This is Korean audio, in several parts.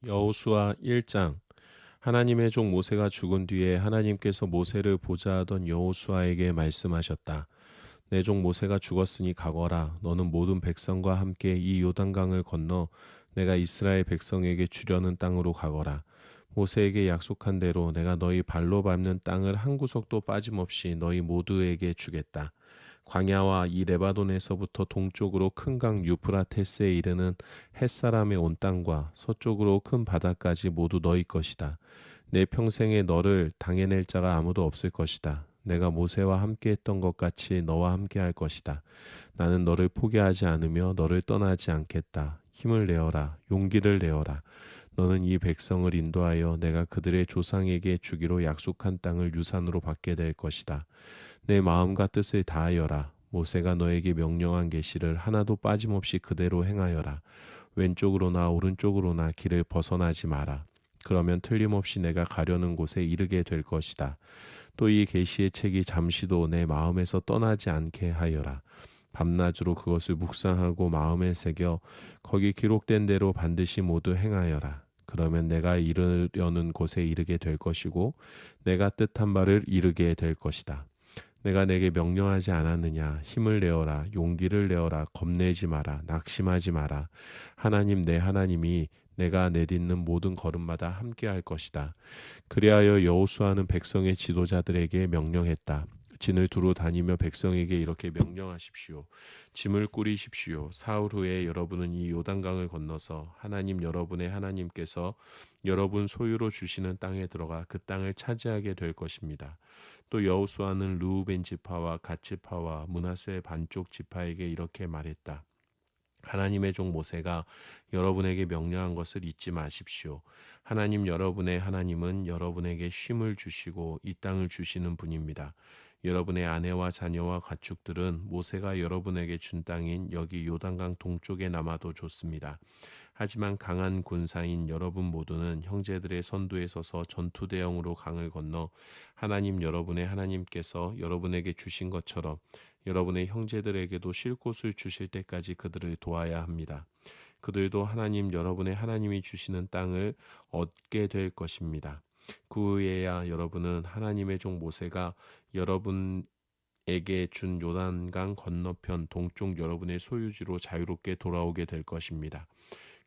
여호수아 1장. 하나님의 종 모세가 죽은 뒤에 하나님께서 모세를 보좌하던 여호수아에게 말씀하셨다. 내 종 모세가 죽었으니 가거라. 너는 모든 백성과 함께 이 요단강을 건너 내가 이스라엘 백성에게 주려는 땅으로 가거라. 모세에게 약속한 대로 내가 너희 발로 밟는 땅을 한 구석도 빠짐없이 너희 모두에게 주겠다. 광야와 이 레바논에서부터 동쪽으로 큰 강 유프라테스에 이르는 햇사람의 온 땅과 서쪽으로 큰 바다까지 모두 너희 것이다. 내 평생에 너를 당해낼 자가 아무도 없을 것이다. 내가 모세와 함께했던 것 같이 너와 함께할 것이다. 나는 너를 포기하지 않으며 너를 떠나지 않겠다. 힘을 내어라. 용기를 내어라. 너는 이 백성을 인도하여 내가 그들의 조상에게 주기로 약속한 땅을 유산으로 받게 될 것이다. 내 마음과 뜻을 다하여라. 모세가 너에게 명령한 계시를 하나도 빠짐없이 그대로 행하여라. 왼쪽으로나 오른쪽으로나 길을 벗어나지 마라. 그러면 틀림없이 내가 가려는 곳에 이르게 될 것이다. 또 이 계시의 책이 잠시도 내 마음에서 떠나지 않게 하여라. 밤낮으로 그것을 묵상하고 마음에 새겨 거기 기록된 대로 반드시 모두 행하여라. 그러면 내가 이르려는 곳에 이르게 될 것이고 내가 뜻한 바를 이루게 될 것이다. 내가 내게 명령하지 않았느냐. 힘을 내어라. 용기를 내어라. 겁내지 마라. 낙심하지 마라. 하나님 내 하나님이 내가 내딛는 모든 걸음마다 함께할 것이다. 그리하여 여호수아는 백성의 지도자들에게 명령했다. 진을 두루 다니며 백성에게 이렇게 명령하십시오. 짐을 꾸리십시오. 사흘 후에 여러분은 이 요단강을 건너서 하나님 여러분의 하나님께서 여러분 소유로 주시는 땅에 들어가 그 땅을 차지하게 될 것입니다. 또 여호수아는 르우벤 지파와 갓 지파와 므낫세 반쪽 지파에게 이렇게 말했다. 하나님의 종 모세가 여러분에게 명령한 것을 잊지 마십시오. 하나님 여러분의 하나님은 여러분에게 쉼을 주시고 이 땅을 주시는 분입니다. 여러분의 아내와 자녀와 가축들은 모세가 여러분에게 준 땅인 여기 요단강 동쪽에 남아도 좋습니다. 하지만 강한 군사인 여러분 모두는 형제들의 선두에 서서 전투 대형으로 강을 건너 하나님 여러분의 하나님께서 여러분에게 주신 것처럼 여러분의 형제들에게도 쉴 곳을 주실 때까지 그들을 도와야 합니다. 그들도 하나님 여러분의 하나님이 주시는 땅을 얻게 될 것입니다. 그 후에야 여러분은 하나님의 종 모세가 여러분에게 준 요단강 건너편 동쪽 여러분의 소유지로 자유롭게 돌아오게 될 것입니다.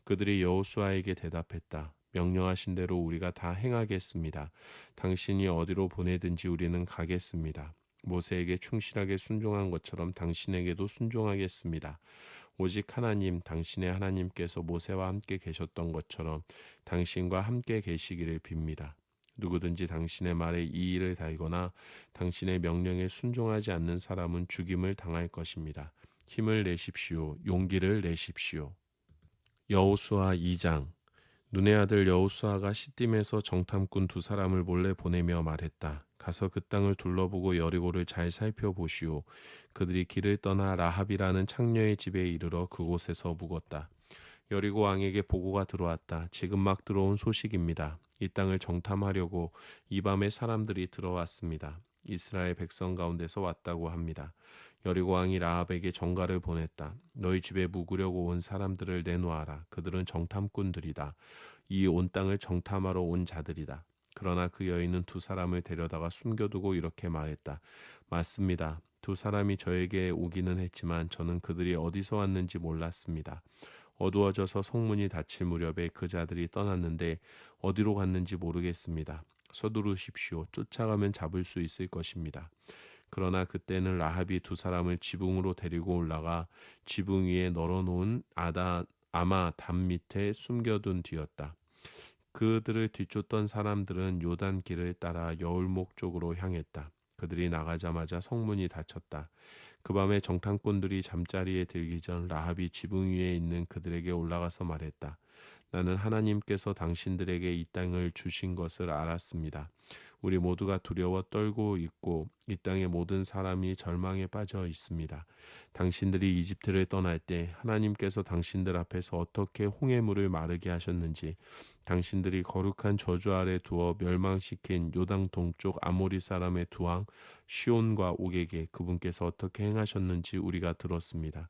그들이 여호수아에게 대답했다. 명령하신 대로 우리가 다 행하겠습니다. 당신이 어디로 보내든지 우리는 가겠습니다. 모세에게 충실하게 순종한 것처럼 당신에게도 순종하겠습니다. 오직 하나님, 당신의 하나님께서 모세와 함께 계셨던 것처럼 당신과 함께 계시기를 빕니다. 누구든지 당신의 말에 이의를 달거나 당신의 명령에 순종하지 않는 사람은 죽임을 당할 것입니다. 힘을 내십시오. 용기를 내십시오. 여호수아 2장. 눈의 아들 여호수아가 시딤에서 정탐꾼 두 사람을 몰래 보내며 말했다. 가서 그 땅을 둘러보고 여리고를 잘 살펴보시오. 그들이 길을 떠나 라합이라는 창녀의 집에 이르러 그곳에서 묵었다. 여리고 왕에게 보고가 들어왔다. 지금 막 들어온 소식입니다. 이 땅을 정탐하려고 이 밤에 사람들이 들어왔습니다. 이스라엘 백성 가운데서 왔다고 합니다. 여리고 왕이 라합에게 전가를 보냈다. 너희 집에 묵으려고 온 사람들을 내놓아라. 그들은 정탐꾼들이다. 이 온 땅을 정탐하러 온 자들이다. 그러나 그 여인은 두 사람을 데려다가 숨겨두고 이렇게 말했다. 맞습니다. 두 사람이 저에게 오기는 했지만 저는 그들이 어디서 왔는지 몰랐습니다. 어두워져서 성문이 닫힐 무렵에 그 자들이 떠났는데 어디로 갔는지 모르겠습니다. 서두르십시오. 쫓아가면 잡을 수 있을 것입니다. 그러나 그때는 라합이 두 사람을 지붕으로 데리고 올라가 지붕 위에 널어놓은 아마 담 밑에 숨겨둔 뒤였다. 그들을 뒤쫓던 사람들은 요단 길을 따라 여울목 쪽으로 향했다. 그들이 나가자마자 성문이 닫혔다. 그 밤에 정탐꾼들이 잠자리에 들기 전 라합이 지붕 위에 있는 그들에게 올라가서 말했다. 나는 하나님께서 당신들에게 이 땅을 주신 것을 알았습니다. 우리 모두가 두려워 떨고 있고 이 땅의 모든 사람이 절망에 빠져 있습니다. 당신들이 이집트를 떠날 때 하나님께서 당신들 앞에서 어떻게 홍해물을 마르게 하셨는지, 당신들이 거룩한 저주 아래 두어 멸망시킨 요당 동쪽 아모리 사람의 두 왕 시온과 옥에게 그분께서 어떻게 행하셨는지 우리가 들었습니다.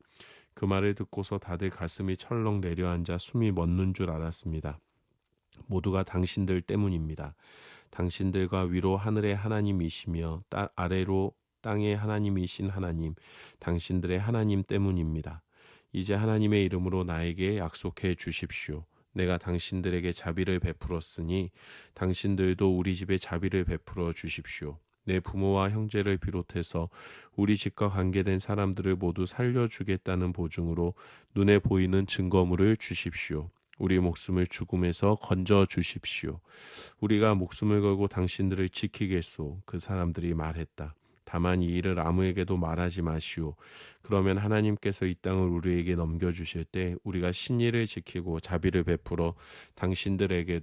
그 말을 듣고서 다들 가슴이 철렁 내려앉아 숨이 멎는 줄 알았습니다. 모두가 당신들 때문입니다. 당신들과 위로 하늘의 하나님이시며 아래로 땅의 하나님이신 하나님, 당신들의 하나님 때문입니다. 이제 하나님의 이름으로 나에게 약속해 주십시오. 내가 당신들에게 자비를 베풀었으니 당신들도 우리 집에 자비를 베풀어 주십시오. 내 부모와 형제를 비롯해서 우리 집과 관계된 사람들을 모두 살려주겠다는 보증으로 눈에 보이는 증거물을 주십시오. 우리 목숨을 죽음에서 건져 주십시오. 우리가 목숨을 걸고 당신들을 지키겠소. 그 사람들이 말했다. 다만 이 일을 아무에게도 말하지 마시오. 그러면 하나님께서 이 땅을 우리에게 넘겨주실 때 우리가 신의를 지키고 자비를 베풀어 당신들에게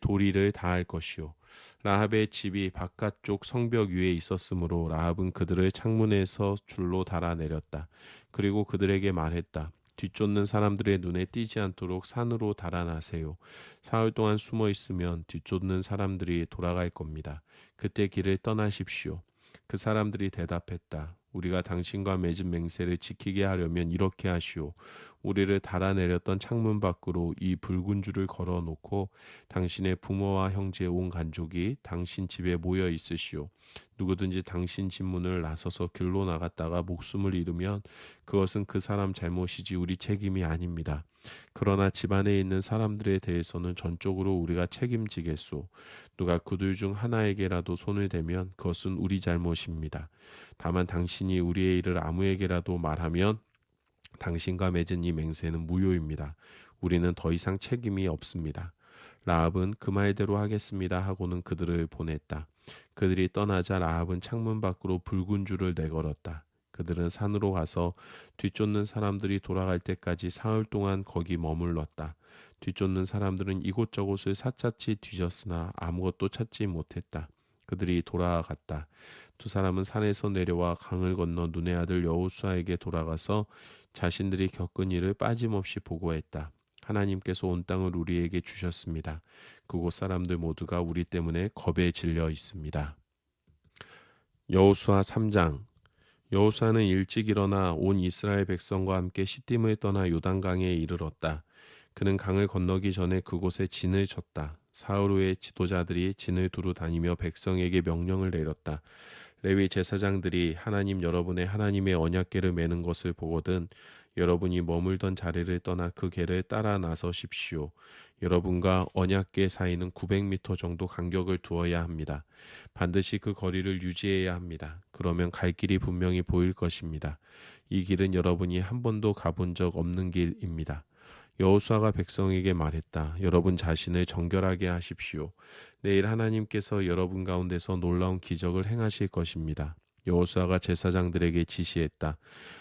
도리를 다할 것이요. 라합의 집이 바깥쪽 성벽 위에 있었으므로 라합은 그들을 창문에서 줄로 달아내렸다. 그리고 그들에게 말했다. 뒤쫓는 사람들의 눈에 띄지 않도록 산으로 달아나세요. 사흘 동안 숨어 있으면 뒤쫓는 사람들이 돌아갈 겁니다. 그때 길을 떠나십시오. 그 사람들이 대답했다. 우리가 당신과 맺은 맹세를 지키게 하려면 이렇게 하시오. 우리를 달아내렸던 창문 밖으로 이 붉은 줄을 걸어놓고 당신의 부모와 형제 온 가족이 당신 집에 모여 있으시오. 누구든지 당신 집 문을 나서서 길로 나갔다가 목숨을 잃으면 그것은 그 사람 잘못이지 우리 책임이 아닙니다. 그러나 집안에 있는 사람들에 대해서는 전적으로 우리가 책임지겠소. 누가 그들 중 하나에게라도 손을 대면 그것은 우리 잘못입니다. 다만 당신이 우리의 일을 아무에게라도 말하면 당신과 맺은 이 맹세는 무효입니다. 우리는 더 이상 책임이 없습니다. 라합은 그 말대로 하겠습니다 하고는 그들을 보냈다. 그들이 떠나자 라합은 창문 밖으로 붉은 줄을 내걸었다. 그들은 산으로 가서 뒤쫓는 사람들이 돌아갈 때까지 사흘 동안 거기 머물렀다. 뒤쫓는 사람들은 이곳저곳을 샅샅이 뒤졌으나 아무것도 찾지 못했다. 그들이 돌아갔다. 두 사람은 산에서 내려와 강을 건너 눈의 아들 여호수아에게 돌아가서 자신들이 겪은 일을 빠짐없이 보고했다. 하나님께서 온 땅을 우리에게 주셨습니다. 그곳 사람들 모두가 우리 때문에 겁에 질려 있습니다. 여호수아 3장. 여호수아는 일찍 일어나 온 이스라엘 백성과 함께 시딤을 떠나 요단강에 이르렀다. 그는 강을 건너기 전에 그곳에 진을 쳤다. 사흘 후에 지도자들이 진을 두루 다니며 백성에게 명령을 내렸다. 레위 제사장들이 하나님 여러분의 하나님의 언약궤를 매는 것을 보거든 여러분이 머물던 자리를 떠나 그 궤를 따라 나서십시오. 여러분과 언약궤 사이는 900m 정도 간격을 두어야 합니다. 반드시 그 거리를 유지해야 합니다. 그러면 갈 길이 분명히 보일 것입니다. 이 길은 여러분이 한 번도 가본 적 없는 길입니다. 여호수아가 백성에게 말했다. 여러분 자신을 정결하게 하십시오. 내일 하나님께서 여러분 가운데서 놀라운 기적을 행하실 것입니다. 여호수아가 제사장들에게 지시했다.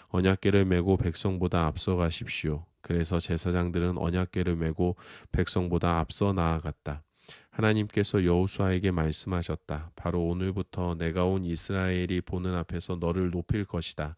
언약궤를 메고 백성보다 앞서 가십시오. 그래서 제사장들은 언약궤를 메고 백성보다 앞서 나아갔다. 하나님께서 여호수아에게 말씀하셨다. 바로 오늘부터 내가 온 이스라엘이 보는 앞에서 너를 높일 것이다.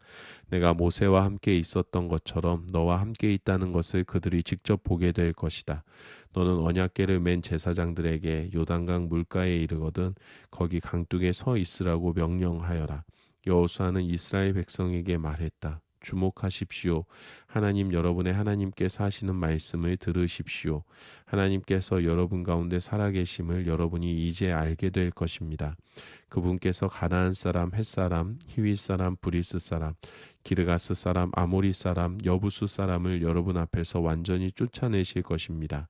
내가 모세와 함께 있었던 것처럼 너와 함께 있다는 것을 그들이 직접 보게 될 것이다. 너는 언약궤를 맨 제사장들에게 요단강 물가에 이르거든 거기 강둑에 서 있으라고 명령하여라. 여호수아는 이스라엘 백성에게 말했다. 주목하십시오. 하나님 여러분의 하나님께서 하시는 말씀을 들으십시오. 하나님께서 여러분 가운데 살아계심을 여러분이 이제 알게 될 것입니다. 그분께서 가나안 사람, 헷 사람, 히윗 사람, 브리스 사람, 기르가스 사람, 아모리 사람, 여부수 사람을 여러분 앞에서 완전히 쫓아내실 것입니다.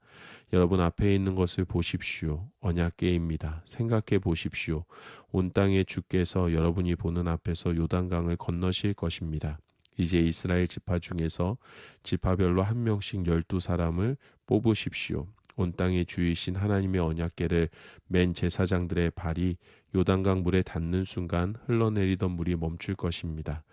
여러분 앞에 있는 것을 보십시오. 언약궤입니다. 생각해 보십시오. 온 땅의 주께서 여러분이 보는 앞에서 요단강을 건너실 것입니다. 이제 이스라엘 지파 중에서 지파별로 한 명씩 12사람을 뽑으십시오. 온 땅의 주이신 하나님의 언약궤를 맨 제사장들의 발이 요단강 물에 닿는 순간 흘러내리던 물이 멈출 것입니다.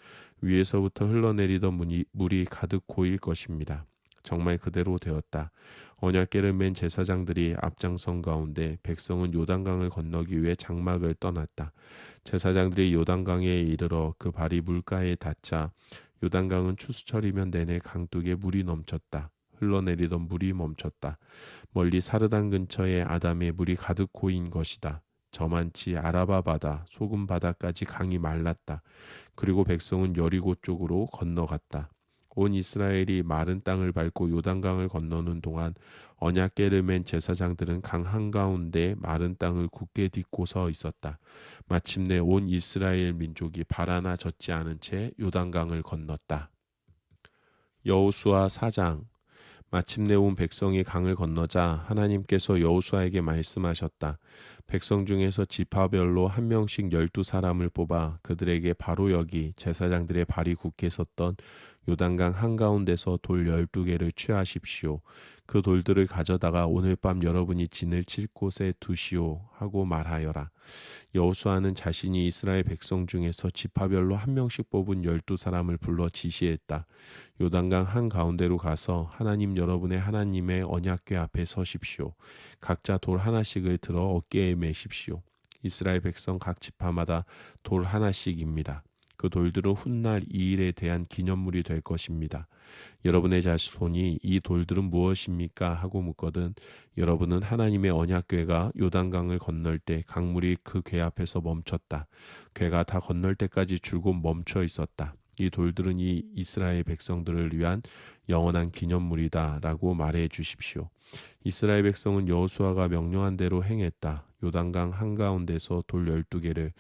위에서부터 흘러내리던 물이 가득 고일 것입니다. 정말 그대로 되었다. 언약궤를 맨 제사장들이 앞장선 가운데 백성은 요단강을 건너기 위해 장막을 떠났다. 제사장들이 요단강에 이르러 그 발이 물가에 닿자 요단강은 추수철이면 내내 강둑에 물이 넘쳤다. 흘러내리던 물이 멈췄다. 멀리 사르단 근처에 아담의 물이 가득 고인 것이다. 저만치 아라바 바다, 소금 바다까지 강이 말랐다. 그리고 백성은 여리고 쪽으로 건너갔다. 온 이스라엘이 마른 땅을 밟고 요단강을 건너는 동안 언약궤를 맨 제사장들은 강 한가운데 마른 땅을 굳게 딛고 서 있었다. 마침내 온 이스라엘 민족이 발 하나 젖지 않은 채 요단강을 건넜다. 여호수아 4장. 마침내 온 백성이 강을 건너자 하나님께서 여호수아에게 말씀하셨다. 백성 중에서 지파별로 한 명씩 12사람을 뽑아 그들에게 바로 여기 제사장들의 발이 굳게 섰던 요단강 한가운데서 돌 12개를 취하십시오. 그 돌들을 가져다가 오늘 밤 여러분이 진을 칠 곳에 두시오 하고 말하여라. 여호수아는 자신이 이스라엘 백성 중에서 지파별로 한 명씩 뽑은 12사람을 불러 지시했다. 요단강 한가운데로 가서 하나님 여러분의 하나님의 언약궤 앞에 서십시오. 각자 돌 하나씩을 들어 어깨에 매십시오. 이스라엘 백성 각 지파마다 돌 하나씩입니다. 그 돌들은 훗날 이 일에 대한 기념물이 될 것입니다. 여러분의 자손이 이 돌들은 무엇입니까? 하고 묻거든 여러분은 하나님의 언약궤가 요단강을 건널 때 강물이 그 궤 앞에서 멈췄다. 궤가 다 건널 때까지 줄곧 멈춰 있었다. 이 돌들은 이 이스라엘 백성들을 위한 영원한 기념물이다 라고 말해 주십시오. 이스라엘 백성은 여호수아가 명령한 대로 행했다. 요단강 한가운데서 돌 12개를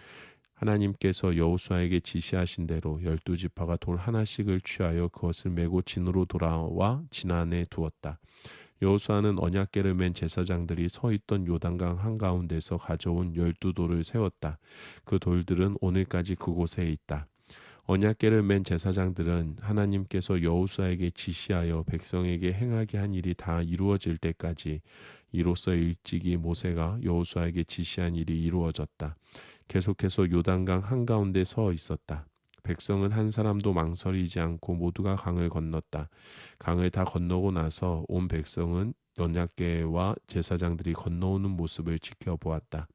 하나님께서 여호수아에게 지시하신 대로 12지파가 돌 하나씩을 취하여 그것을 메고 진으로 돌아와 진 안에 두었다. 여호수아는 언약궤를 맨 제사장들이 서 있던 요단강 한가운데서 가져온 12돌을 세웠다. 그 돌들은 오늘까지 그곳에 있다. 언약궤를 맨 제사장들은 하나님께서 여호수아에게 지시하여 백성에게 행하게 한 일이 다 이루어질 때까지 이로써 일찍이 모세가 여호수아에게 지시한 일이 이루어졌다. 계속해서 요단강 한가운데 서 있었다. 백성은 한 사람도 망설이지 않고 모두가 강을 건넜다. 강을 다 건너고 나서 온 백성은 언약궤와 제사장들이 건너오는 모습을 지켜보았다.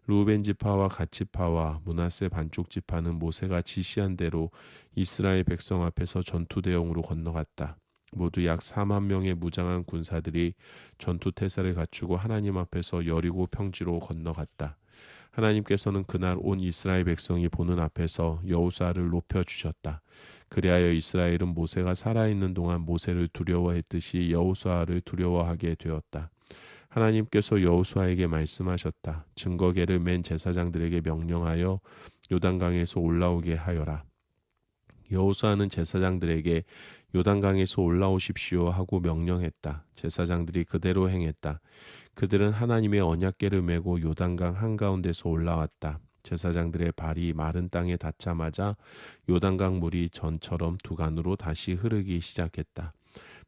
루벤 지파와 갓 지파와 므낫세 반쪽 지파는 모세가 지시한 대로 이스라엘 백성 앞에서 전투 대용으로 건너갔다. 모두 약 4만 명의 무장한 군사들이 전투 태세를 갖추고 하나님 앞에서 여리고 평지로 건너갔다. 하나님께서는 그날 온 이스라엘 백성이 보는 앞에서 여호수아를 높여 주셨다. 그리하여 이스라엘은 모세가 살아있는 동안 모세를 두려워했듯이 여호수아를 두려워하게 되었다. 하나님께서 여호수아에게 말씀하셨다. 증거궤를 맨 제사장들에게 명령하여 요단강에서 올라오게 하여라. 여호수아는 제사장들에게 요단강에서 올라오십시오 하고 명령했다. 제사장들이 그대로 행했다. 그들은 하나님의 언약궤를 메고 요단강 한가운데서 올라왔다. 제사장들의 발이 마른 땅에 닿자마자 요단강 물이 전처럼 두간으로 다시 흐르기 시작했다.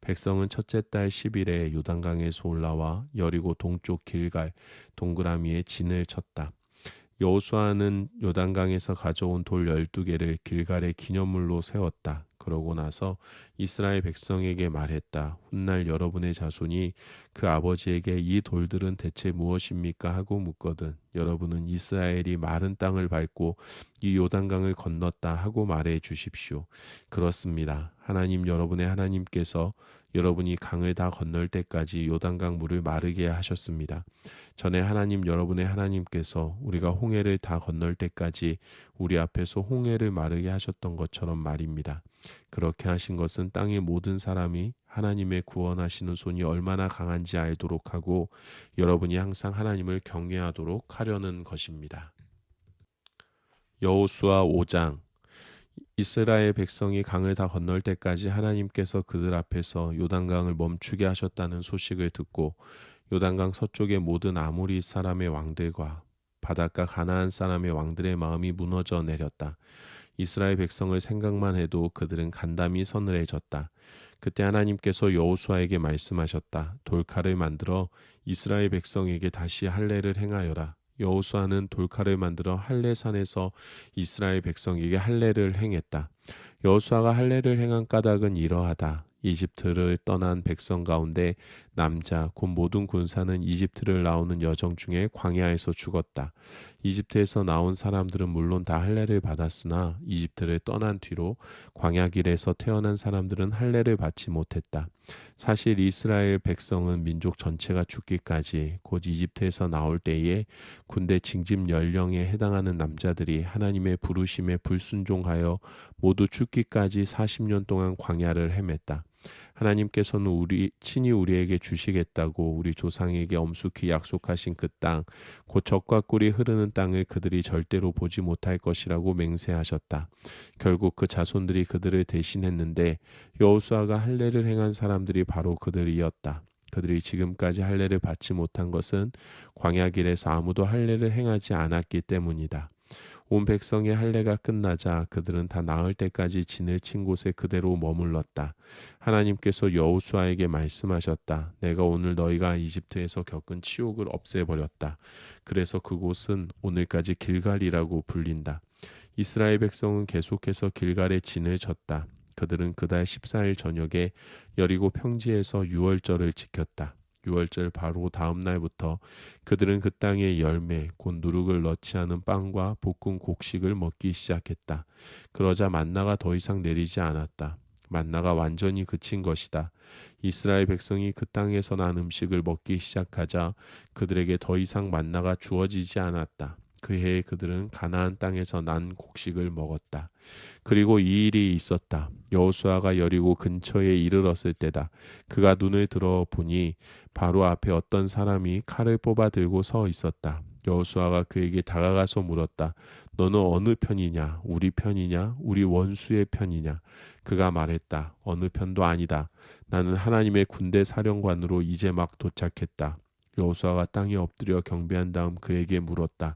백성은 첫째 달 10일에 요단강에서 올라와 여리고 동쪽 길갈 동그라미에 진을 쳤다. 여호수아는 요단강에서 가져온 돌 12개를 길갈의 기념물로 세웠다. 그러고 나서 이스라엘 백성에게 말했다. 훗날 여러분의 자손이 그 아버지에게 이 돌들은 대체 무엇입니까? 하고 묻거든 여러분은 이스라엘이 마른 땅을 밟고 이 요단강을 건넜다 하고 말해 주십시오. 그렇습니다. 하나님 여러분의 하나님께서 여러분이 강을 다 건널 때까지 요단강 물을 마르게 하셨습니다. 전에 하나님 여러분의 하나님께서 우리가 홍해를 다 건널 때까지 우리 앞에서 홍해를 마르게 하셨던 것처럼 말입니다. 그렇게 하신 것은 땅의 모든 사람이 하나님의 구원하시는 손이 얼마나 강한지 알도록 하고 여러분이 항상 하나님을 경외하도록 하려는 것입니다. 여호수아 5장. 이스라엘 백성이 강을 다 건널 때까지 하나님께서 그들 앞에서 요단강을 멈추게 하셨다는 소식을 듣고 요단강 서쪽의 모든 아모리 사람의 왕들과 바닷가 가나안 사람의 왕들의 마음이 무너져 내렸다. 이스라엘 백성을 생각만 해도 그들은 간담이 서늘해졌다. 그때 하나님께서 여호수아에게 말씀하셨다. 돌칼을 만들어 이스라엘 백성에게 다시 할례를 행하여라. 여호수아는 돌칼을 만들어 할례산에서 이스라엘 백성에게 할례를 행했다. 여호수아가 할례를 행한 까닭은 이러하다. 이집트를 떠난 백성 가운데 남자 곧 모든 군사는 이집트를 나오는 여정 중에 광야에서 죽었다. 이집트에서 나온 사람들은 물론 다 할례를 받았으나 이집트를 떠난 뒤로 광야길에서 태어난 사람들은 할례를 받지 못했다. 사실 이스라엘 백성은 민족 전체가 죽기까지 곧 이집트에서 나올 때에 군대 징집 연령에 해당하는 남자들이 하나님의 부르심에 불순종하여 모두 죽기까지 40년 동안 광야를 헤맸다. 하나님께서는 친히 우리에게 주시겠다고 우리 조상에게 엄숙히 약속하신 그 땅, 곧 젖과 꿀이 흐르는 땅을 그들이 절대로 보지 못할 것이라고 맹세하셨다. 결국 그 자손들이 그들을 대신했는데 여호수아가 할례를 행한 사람들이 바로 그들이었다. 그들이 지금까지 할례를 받지 못한 것은 광야길에서 아무도 할례를 행하지 않았기 때문이다. 온 백성의 할례가 끝나자 그들은 다 나을 때까지 진을 친 곳에 그대로 머물렀다. 하나님께서 여호수아에게 말씀하셨다. 내가 오늘 너희가 이집트에서 겪은 치욕을 없애버렸다. 그래서 그곳은 오늘까지 길갈이라고 불린다. 이스라엘 백성은 계속해서 길갈에 진을 쳤다. 그들은 그달 14일 저녁에 여리고 평지에서 유월절을 지켰다. 유월절 바로 다음 날부터 그들은 그 땅의 열매 곧 누룩을 넣지 않은 빵과 볶은 곡식을 먹기 시작했다. 그러자 만나가 더 이상 내리지 않았다. 만나가 완전히 그친 것이다. 이스라엘 백성이 그 땅에서 난 음식을 먹기 시작하자 그들에게 더 이상 만나가 주어지지 않았다. 그 해에 그들은 가나안 땅에서 난 곡식을 먹었다. 그리고 이 일이 있었다. 여호수아가 여리고 근처에 이르렀을 때다. 그가 눈을 들어 보니 바로 앞에 어떤 사람이 칼을 뽑아 들고 서 있었다. 여호수아가 그에게 다가가서 물었다. 너는 어느 편이냐? 우리 편이냐? 우리 원수의 편이냐? 그가 말했다. 어느 편도 아니다. 나는 하나님의 군대 사령관으로 이제 막 도착했다. 여호수아가 땅에 엎드려 경배한 다음 그에게 물었다.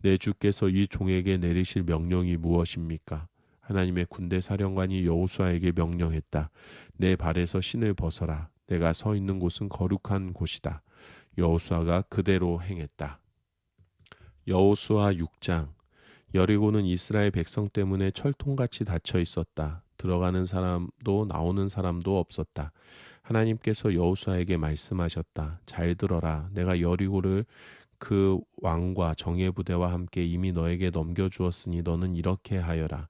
내 주께서 이 종에게 내리실 명령이 무엇입니까? 하나님의 군대 사령관이 여호수아에게 명령했다. 내 발에서 신을 벗어라. 내가 서 있는 곳은 거룩한 곳이다. 여호수아가 그대로 행했다. 여호수아 6장. 여리고는 이스라엘 백성 때문에 철통같이 닫혀 있었다. 들어가는 사람도 나오는 사람도 없었다. 하나님께서 여호수아에게 말씀하셨다. 잘 들어라. 내가 여리고를 그 왕과 정예 부대와 함께 이미 너에게 넘겨주었으니 너는 이렇게 하여라.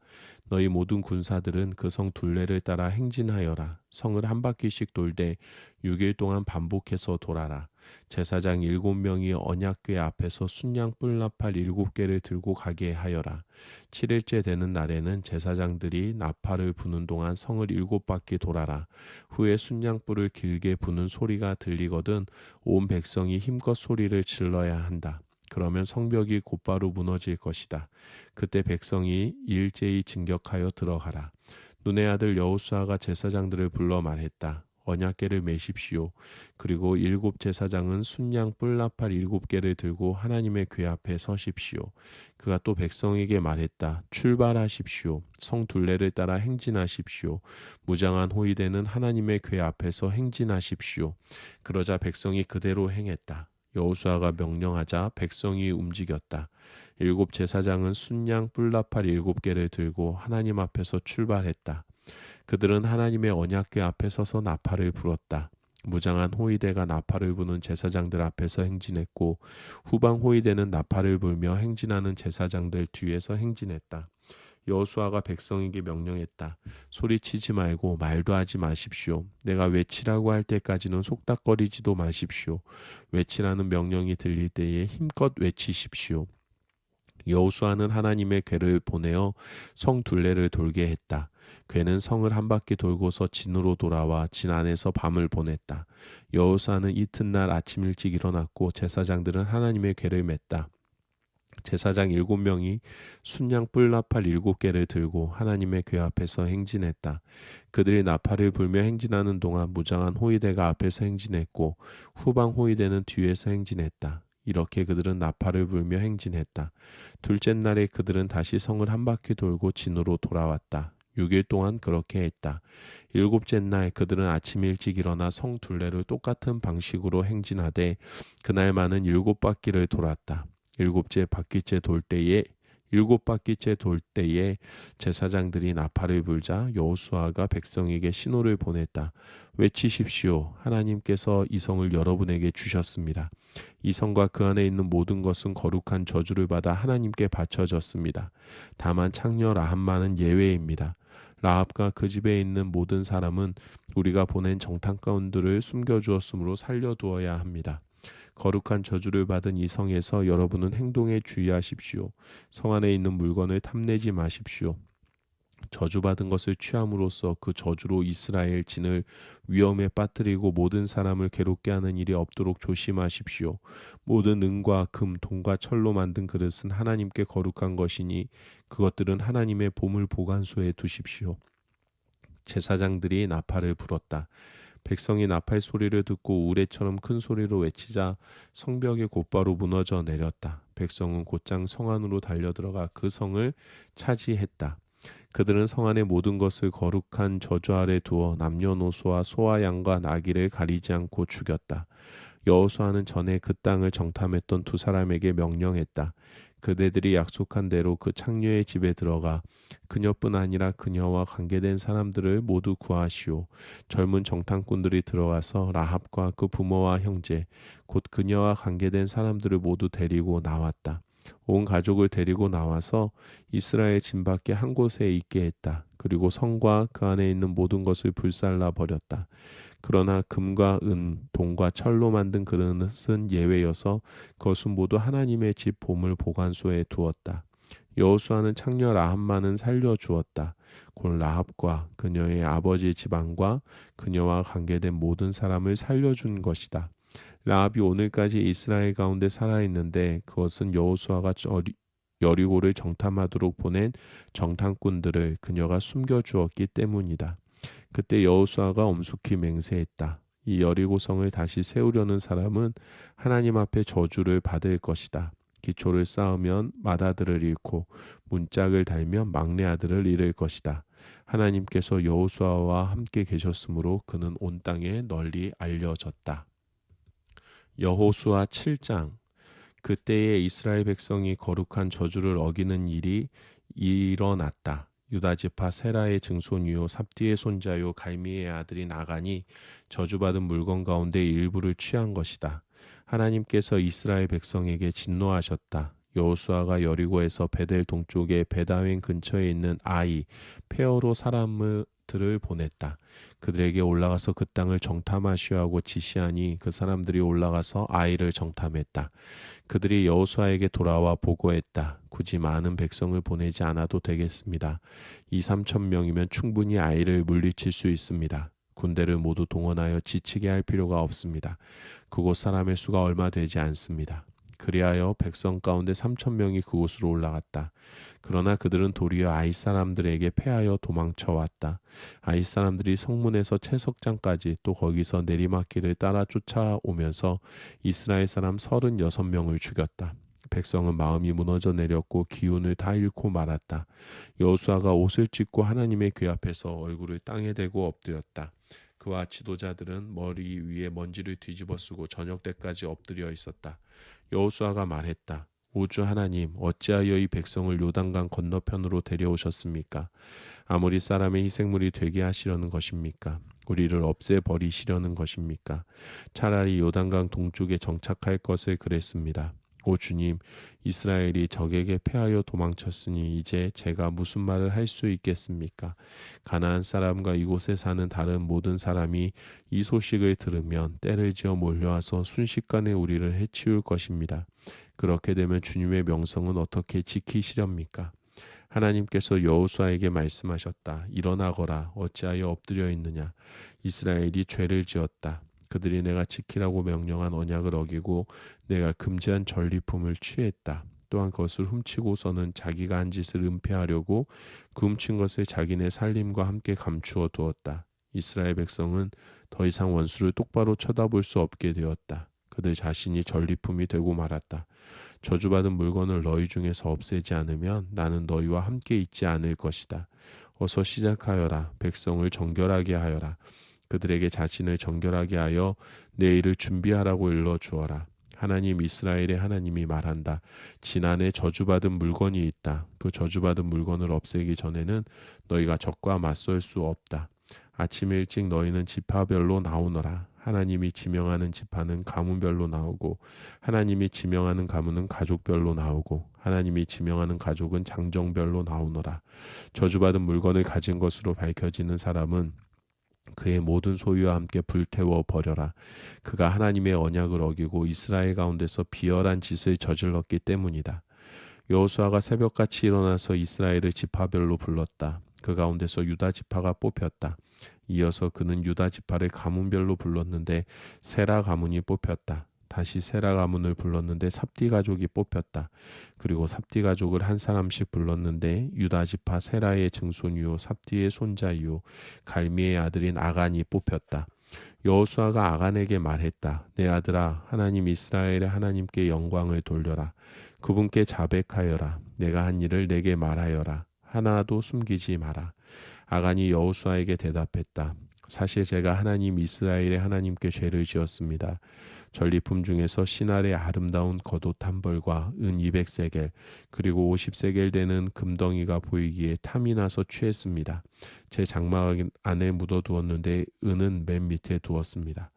너희 모든 군사들은 그 성 둘레를 따라 행진하여라. 성을 한 바퀴씩 돌되 6일 동안 반복해서 돌아라. 제사장 7명이 언약궤 앞에서 순양 뿔나팔 7개를 들고 가게 하여라. 7일째 되는 날에는 제사장들이 나팔을 부는 동안 성을 7바퀴 돌아라. 후에 순양불을 길게 부는 소리가 들리거든 온 백성이 힘껏 소리를 질러야 한다. 그러면 성벽이 곧바로 무너질 것이다. 그때 백성이 일제히 진격하여 들어가라. 눈의 아들 여호수아가 제사장들을 불러 말했다. 언약궤를 메십시오. 그리고 7 제사장은 순양 뿔나팔 7개를 들고 하나님의 궤 앞에 서십시오. 그가 또 백성에게 말했다. 출발하십시오. 성 둘레를 따라 행진하십시오. 무장한 호위대는 하나님의 궤 앞에서 행진하십시오. 그러자 백성이 그대로 행했다. 여호수아가 명령하자 백성이 움직였다. 7 제사장은 순양 뿔나팔 7개를 들고 하나님 앞에서 출발했다. 그들은 하나님의 언약궤 앞에 서서 나팔을 불었다. 무장한 호위대가 나팔을 부는 제사장들 앞에서 행진했고 후방 호위대는 나팔을 불며 행진하는 제사장들 뒤에서 행진했다. 여호수아가 백성에게 명령했다. 소리치지 말고 말도 하지 마십시오. 내가 외치라고 할 때까지는 속닥거리지도 마십시오. 외치라는 명령이 들릴 때에 힘껏 외치십시오. 여호수아는 하나님의 궤를 보내어 성 둘레를 돌게 했다. 궤는 성을 한 바퀴 돌고서 진으로 돌아와 진 안에서 밤을 보냈다. 여호수아는 이튿날 아침 일찍 일어났고 제사장들은 하나님의 궤를 맸다. 제사장 7명이 순양 뿔나팔 7개를 들고 하나님의 궤 앞에서 행진했다. 그들이 나팔을 불며 행진하는 동안 무장한 호위대가 앞에서 행진했고 후방 호위대는 뒤에서 행진했다. 이렇게 그들은 나팔을 불며 행진했다. 둘째 날에 그들은 다시 성을 한 바퀴 돌고 진으로 돌아왔다. 6일 동안 그렇게 했다. 7째 날 그들은 아침 일찍 일어나 성 둘레를 똑같은 방식으로 행진하되 그날만은 7바퀴를 돌았다. 7바퀴째 돌 때에 제사장들이 나팔을 불자 여호수아가 백성에게 신호를 보냈다. 외치십시오. 하나님께서 이 성을 여러분에게 주셨습니다. 이 성과 그 안에 있는 모든 것은 거룩한 저주를 받아 하나님께 바쳐졌습니다. 다만 창녀 라합만은 예외입니다. 라합과 그 집에 있는 모든 사람은 우리가 보낸 정탐꾼들을 숨겨주었으므로 살려두어야 합니다. 거룩한 저주를 받은 이 성에서 여러분은 행동에 주의하십시오. 성 안에 있는 물건을 탐내지 마십시오. 저주받은 것을 취함으로써 그 저주로 이스라엘 진을 위험에 빠뜨리고 모든 사람을 괴롭게 하는 일이 없도록 조심하십시오. 모든 은과 금, 동과 철로 만든 그릇은 하나님께 거룩한 것이니 그것들은 하나님의 보물 보관소에 두십시오. 제사장들이 나팔을 불었다. 백성이 나팔 소리를 듣고 우레처럼 큰 소리로 외치자 성벽이 곧바로 무너져 내렸다. 백성은 곧장 성 안으로 달려들어가 그 성을 차지했다. 그들은 성 안의 모든 것을 거룩한 저주 아래 두어 남녀노소와 소와 양과 나귀를 가리지 않고 죽였다. 여호수아는 전에 그 땅을 정탐했던 두 사람에게 명령했다. 그대들이 약속한 대로 그 창녀의 집에 들어가 그녀뿐 아니라 그녀와 관계된 사람들을 모두 구하시오. 젊은 정탐꾼들이 들어가서 라합과 그 부모와 형제, 곧 그녀와 관계된 사람들을 모두 데리고 나왔다. 온 가족을 데리고 나와서 이스라엘 진 밖에 한 곳에 있게 했다. 그리고 성과 그 안에 있는 모든 것을 불살라 버렸다. 그러나 금과 은, 동과 철로 만든 그릇은 예외여서 그것은 모두 하나님의 집 보물 보관소에 두었다. 여호수아는 창녀 라합만은 살려주었다. 곧 라합과 그녀의 아버지 집안과 그녀와 관계된 모든 사람을 살려준 것이다. 라합이 오늘까지 이스라엘 가운데 살아있는데 그것은 여호수아가 여리고를 정탐하도록 보낸 정탐꾼들을 그녀가 숨겨주었기 때문이다. 그때 여호수아가 엄숙히 맹세했다. 이 여리고성을 다시 세우려는 사람은 하나님 앞에 저주를 받을 것이다. 기초를 쌓으면 맏아들을 잃고 문짝을 달면 막내 아들을 잃을 것이다. 하나님께서 여호수아와 함께 계셨으므로 그는 온 땅에 널리 알려졌다. 여호수아 7장. 그때에 이스라엘 백성이 거룩한 저주를 어기는 일이 일어났다. 유다 지파 세라의 증손이요 삽디의 손자요 갈미의 아들이 나간이 저주받은 물건 가운데 일부를 취한 것이다. 하나님께서 이스라엘 백성에게 진노하셨다. 여호수아가 여리고에서 베델 동쪽의 베다웬 근처에 있는 아이 페어로 사람들을 보냈다. 그들에게 올라가서 그 땅을 정탐하시오 하고 지시하니 그 사람들이 올라가서 아이를 정탐했다. 그들이 여호수아에게 돌아와 보고했다. 굳이 많은 백성을 보내지 않아도 되겠습니다. 2-3천 명이면 충분히 아이를 물리칠 수 있습니다. 군대를 모두 동원하여 지치게 할 필요가 없습니다. 그곳 사람의 수가 얼마 되지 않습니다. 그리하여 백성 가운데 3천 명이 그곳으로 올라갔다. 그러나 그들은 도리어 아이 사람들에게 패하여 도망쳐 왔다. 아이 사람들이 성문에서 채석장까지 또 거기서 내리막길을 따라 쫓아오면서 이스라엘 사람 36명을 죽였다. 백성은 마음이 무너져 내렸고 기운을 다 잃고 말았다. 여호수아가 옷을 찢고 하나님의 궤 앞에서 얼굴을 땅에 대고 엎드렸다. 그와 지도자들은 머리 위에 먼지를 뒤집어 쓰고 저녁 때까지 엎드려 있었다. 여호수아가 말했다. 오주 하나님, 어찌하여 이 백성을 요단강 건너편으로 데려오셨습니까? 아모리 사람의 희생물이 되게 하시려는 것입니까? 우리를 없애버리시려는 것입니까? 차라리 요단강 동쪽에 정착할 것을 그랬습니다. 오 주님, 이스라엘이 적에게 패하여 도망쳤으니 이제 제가 무슨 말을 할 수 있겠습니까? 가나안 사람과 이곳에 사는 다른 모든 사람이 이 소식을 들으면 때를 지어 몰려와서 순식간에 우리를 해치울 것입니다. 그렇게 되면 주님의 명성은 어떻게 지키시렵니까? 하나님께서 여호수아에게 말씀하셨다. 일어나거라. 어찌하여 엎드려 있느냐? 이스라엘이 죄를 지었다. 그들이 내가 지키라고 명령한 언약을 어기고 내가 금지한 전리품을 취했다. 또한 그것을 훔치고서는 자기가 한 짓을 은폐하려고 그 훔친 것을 자기네 살림과 함께 감추어 두었다. 이스라엘 백성은 더 이상 원수를 똑바로 쳐다볼 수 없게 되었다. 그들 자신이 전리품이 되고 말았다. 저주받은 물건을 너희 중에서 없애지 않으면 나는 너희와 함께 있지 않을 것이다. 어서 시작하여라. 백성을 정결하게 하여라. 그들에게 자신을 정결하게 하여 내일을 준비하라고 일러주어라. 하나님 이스라엘의 하나님이 말한다. 지난해 저주받은 물건이 있다. 그 저주받은 물건을 없애기 전에는 너희가 적과 맞설 수 없다. 아침 일찍 너희는 지파별로 나오너라. 하나님이 지명하는 지파는 가문별로 나오고 하나님이 지명하는 가문은 가족별로 나오고 하나님이 지명하는 가족은 장정별로 나오노라. 저주받은 물건을 가진 것으로 밝혀지는 사람은 그의 모든 소유와 함께 불태워 버려라. 그가 하나님의 언약을 어기고 이스라엘 가운데서 비열한 짓을 저질렀기 때문이다. 여호수아가 새벽같이 일어나서 이스라엘을 지파별로 불렀다. 그 가운데서 유다 지파가 뽑혔다. 이어서 그는 유다 지파를 가문별로 불렀는데 세라 가문이 뽑혔다. 다시 세라 가문을 불렀는데 삽디 가족이 뽑혔다. 그리고 삽디 가족을 한 사람씩 불렀는데 유다 지파 세라의 증손이요 삽디의 손자이요 갈미의 아들인 아간이 뽑혔다. 여호수아가 아간에게 말했다. 내 아들아, 하나님 이스라엘의 하나님께 영광을 돌려라. 그분께 자백하여라. 내가 한 일을 내게 말하여라. 하나도 숨기지 마라. 아간이 여호수아에게 대답했다. 사실 제가 하나님 이스라엘의 하나님께 죄를 지었습니다. 전리품 중에서 신할의 아름다운 겉옷 한 벌과 은 200세겔 그리고 50세겔 되는 금덩이가 보이기에 탐이 나서 취했습니다. 제 장막 안에 묻어두었는데 은은 맨 밑에 두었습니다.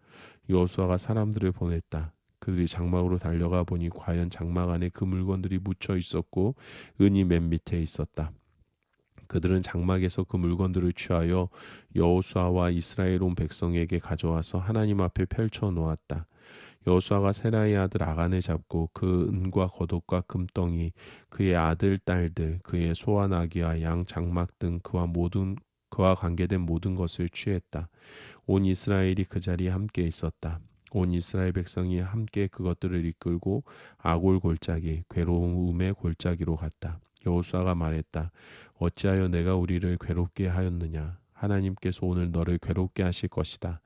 여호수아가 사람들을 보냈다. 그들이 장막으로 달려가 보니 과연 장막 안에 그 물건들이 묻혀 있었고 은이 맨 밑에 있었다. 그들은 장막에서 그 물건들을 취하여 여호수아와 이스라엘 온 백성에게 가져와서 하나님 앞에 펼쳐 놓았다. 여호수아가 세라의 아들 아간을 잡고 그 은과 겉옷과 금덩이, 그의 아들 딸들, 그의 소와 나귀와 양 장막 등 그와 관계된 모든 것을 취했다. 온 이스라엘이 그 자리에 함께 있었다. 온 이스라엘 백성이 함께 그것들을 이끌고 아골 골짜기, 괴로움의 골짜기로 갔다. 여호수아가 말했다. 어찌하여 내가 우리를 괴롭게 하였느냐? 하나님께서 오늘 너를 괴롭게 하실 것이다.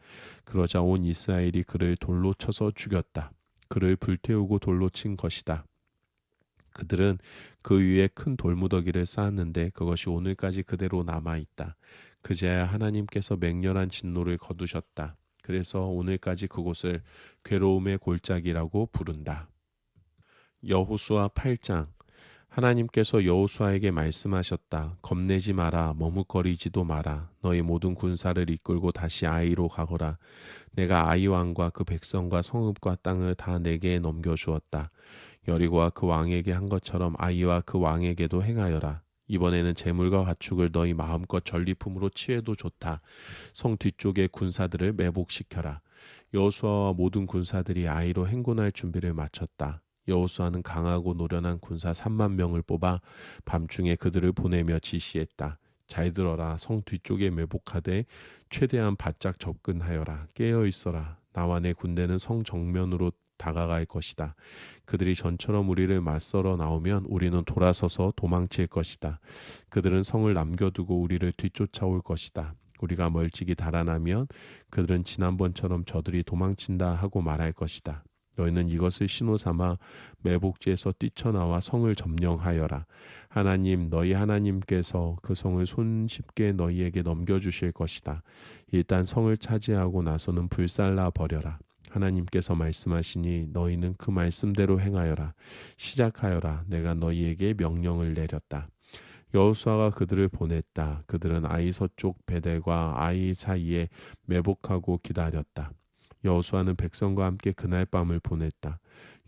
그러자 온 이스라엘이 그를 돌로 쳐서 죽였다. 그를 불태우고 돌로 친 것이다. 그들은 그 위에 큰 돌무더기를 쌓았는데 그것이 오늘까지 그대로 남아있다. 그제야 하나님께서 맹렬한 진노를 거두셨다. 그래서 오늘까지 그곳을 괴로움의 골짜기라고 부른다. 여호수아 8장. 하나님께서 여호수아에게 말씀하셨다. 겁내지 마라. 머뭇거리지도 마라. 너희 모든 군사를 이끌고 다시 아이로 가거라. 내가 아이 왕과 그 백성과 성읍과 땅을 다 내게 넘겨주었다. 여리고와 그 왕에게 한 것처럼 아이와 그 왕에게도 행하여라. 이번에는 재물과 가축을 너희 마음껏 전리품으로 취해도 좋다. 성 뒤쪽의 군사들을 매복시켜라. 여호수아와 모든 군사들이 아이로 행군할 준비를 마쳤다. 여호수아는 강하고 노련한 군사 3만 명을 뽑아 밤중에 그들을 보내며 지시했다. 잘 들어라. 성 뒤쪽에 매복하되 최대한 바짝 접근하여라. 깨어 있어라. 나와 내 군대는 성 정면으로 다가갈 것이다. 그들이 전처럼 우리를 맞서러 나오면 우리는 돌아서서 도망칠 것이다. 그들은 성을 남겨두고 우리를 뒤쫓아올 것이다. 우리가 멀찍이 달아나면 그들은 지난번처럼 저들이 도망친다 하고 말할 것이다. 너희는 이것을 신호 삼아 매복지에서 뛰쳐나와 성을 점령하여라. 하나님 너희 하나님께서 그 성을 손쉽게 너희에게 넘겨주실 것이다. 일단 성을 차지하고 나서는 불살라 버려라. 하나님께서 말씀하시니 너희는 그 말씀대로 행하여라. 시작하여라. 내가 너희에게 명령을 내렸다. 여호수아가 그들을 보냈다. 그들은 아이 서쪽 베델과 아이 사이에 매복하고 기다렸다. 여호수아는 백성과 함께 그날 밤을 보냈다.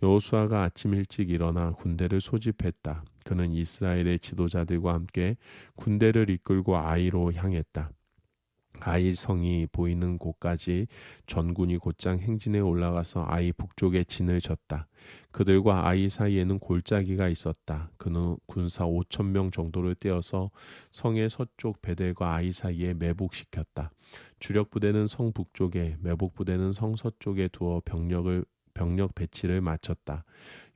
여호수아가 아침 일찍 일어나 군대를 소집했다. 그는 이스라엘의 지도자들과 함께 군대를 이끌고 아이로 향했다. 아이 성이 보이는 곳까지 전군이 곧장 행진에 올라가서 아이 북쪽에 진을 쳤다. 그들과 아이 사이에는 골짜기가 있었다. 그는 군사 5천 명 정도를 떼어서 성의 서쪽 베델과 아이 사이에 매복시켰다. 주력 부대는 성 북쪽에, 매복 부대는 성 서쪽에 두어 병력 배치를 마쳤다.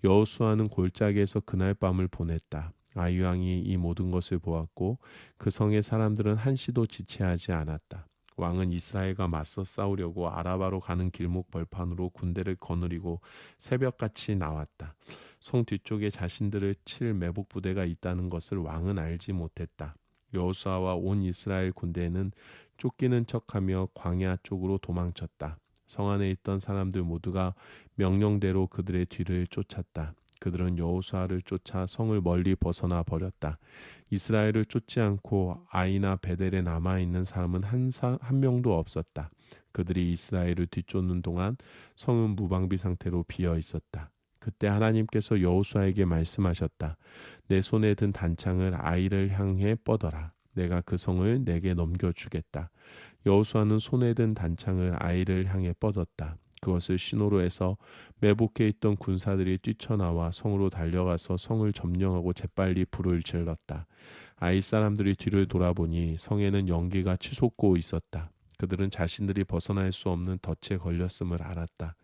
여호수아는 골짜기에서 그날 밤을 보냈다. 아이 왕이 이 모든 것을 보았고 그 성의 사람들은 한시도 지체하지 않았다. 왕은 이스라엘과 맞서 싸우려고 아라바로 가는 길목 벌판으로 군대를 거느리고 새벽같이 나왔다. 성 뒤쪽에 자신들을 칠 매복 부대가 있다는 것을 왕은 알지 못했다. 여호수아와 온 이스라엘 군대는 쫓기는 척하며 광야 쪽으로 도망쳤다. 성 안에 있던 사람들 모두가 명령대로 그들의 뒤를 쫓았다. 그들은 여호수아를 쫓아 성을 멀리 벗어나 버렸다. 이스라엘을 쫓지 않고 아이나 베델에 남아있는 사람은 한 명도 없었다. 그들이 이스라엘을 뒤쫓는 동안 성은 무방비 상태로 비어 있었다. 그때 하나님께서 여호수아에게 말씀하셨다. 내 손에 든 단창을 아이를 향해 뻗어라. 내가 그 성을 내게 넘겨주겠다. 여호수아는 손에 든 단창을 아이를 향해 뻗었다. 그것을 신호로 해서 매복해 있던 군사들이 뛰쳐나와 성으로 달려가서 성을 점령하고 재빨리 불을 질렀다. 아이 사람들이 뒤를 돌아보니 성에는 연기가 치솟고 있었다. 그들은 자신들이 벗어날 수 없는 덫에 걸렸음을 알았다.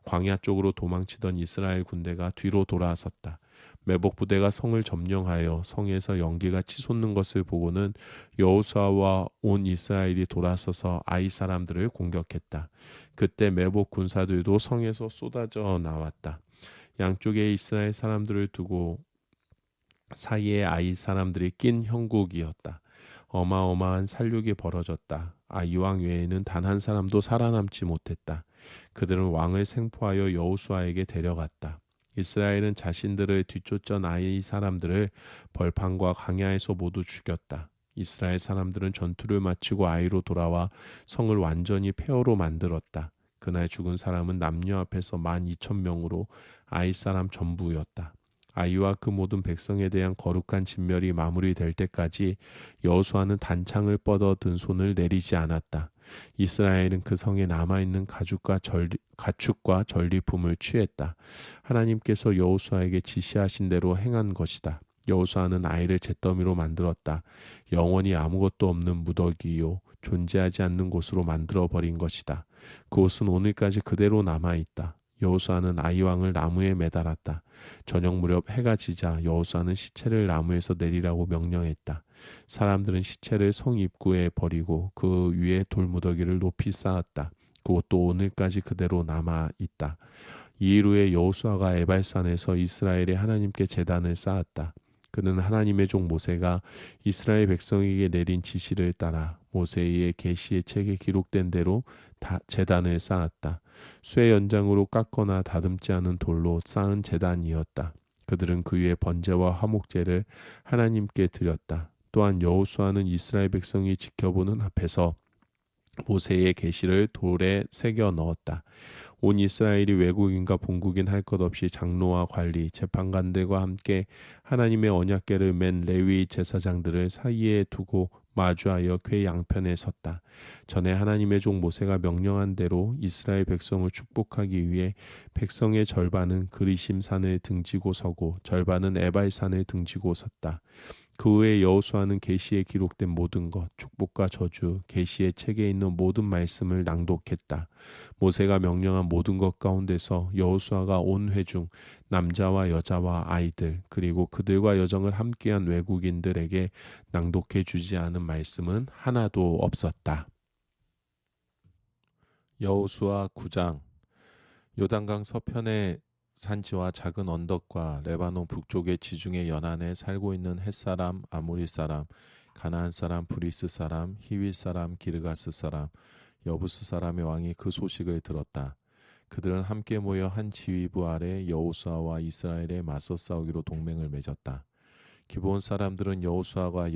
광야 쪽으로 도망치던 이스라엘 군대가 뒤로 돌아섰다. 매복 부대가 성을 점령하여 성에서 연기가 치솟는 것을 보고는 여호수아와 온 이스라엘이 돌아서서 아이 사람들을 공격했다. 그때 매복 군사들도 성에서 쏟아져 나왔다. 양쪽에 이스라엘 사람들을 두고 사이에 아이 사람들이 낀 형국이었다. 어마어마한 살육이 벌어졌다. 아이왕 외에는 단 한 사람도 살아남지 못했다. 그들은 왕을 생포하여 여호수아에게 데려갔다. 이스라엘은 자신들을 뒤쫓던 아이 사람들을 벌판과 광야에서 모두 죽였다. 이스라엘 사람들은 전투를 마치고 아이로 돌아와 성을 완전히 폐허로 만들었다. 그날 죽은 사람은 남녀 앞에서 12,000명으로 아이 사람 전부였다. 아이와 그 모든 백성에 대한 거룩한 진멸이 마무리될 때까지 여호수아는 단창을 뻗어 든 손을 내리지 않았다. 이스라엘은 그 성에 남아있는 가축과 전리품을 취했다. 하나님께서 여호수아에게 지시하신 대로 행한 것이다. 여호수아는 아이를 잿더미로 만들었다. 영원히 아무것도 없는 무더기요 존재하지 않는 곳으로 만들어 버린 것이다. 그곳은 오늘까지 그대로 남아있다. 여호수아는 아이 왕을 나무에 매달았다. 저녁 무렵 해가 지자 여호수아는 시체를 나무에서 내리라고 명령했다. 사람들은 시체를 성 입구에 버리고 그 위에 돌무더기를 높이 쌓았다. 그것도 오늘까지 그대로 남아 있다. 이 일 후에 여호수아가 에발산에서 이스라엘의 하나님께 제단을 쌓았다. 그는 하나님의 종 모세가 이스라엘 백성에게 내린 지시를 따라 모세의 계시의 책에 기록된 대로 제단을 쌓았다. 쇠 연장으로 깎거나 다듬지 않은 돌로 쌓은 제단이었다. 그들은 그 위에 번제와 화목제를 하나님께 드렸다. 또한 여호수아는 이스라엘 백성이 지켜보는 앞에서 모세의 계시를 돌에 새겨 넣었다. 온 이스라엘이 외국인과 본국인 할 것 없이 장로와 관리, 재판관들과 함께 하나님의 언약궤를 맨 레위 제사장들을 사이에 두고 마주하여 궤 양편에 섰다. 전에 하나님의 종 모세가 명령한 대로 이스라엘 백성을 축복하기 위해 백성의 절반은 그리심 산을 등지고 서고 절반은 에발산을 등지고 섰다. 그 후에 여호수아는 계시에 기록된 모든 것, 축복과 저주, 계시의 책에 있는 모든 말씀을 낭독했다. 모세가 명령한 모든 것 가운데서 여호수아가 온 회중 남자와 여자와 아이들 그리고 그들과 여정을 함께한 외국인들에게 낭독해 주지 않은 말씀은 하나도 없었다. 여호수아 9장. 요단강 서편의 산지와 작은 언덕과 레바논 북쪽의 지중해 연안에 살고 있는 헷사람, 아모리 사람, 가나안 사람, 브리스 사람, 히윗 사람, 기르가스 사람, 여부스 사람의 왕이 그 소식을 들었다. 그들은 함께 모여 한 지휘부 아래 여호수아와 이스라엘에 맞서 싸우기로 동맹을 맺었다. 기브온 사람들은 여호수아가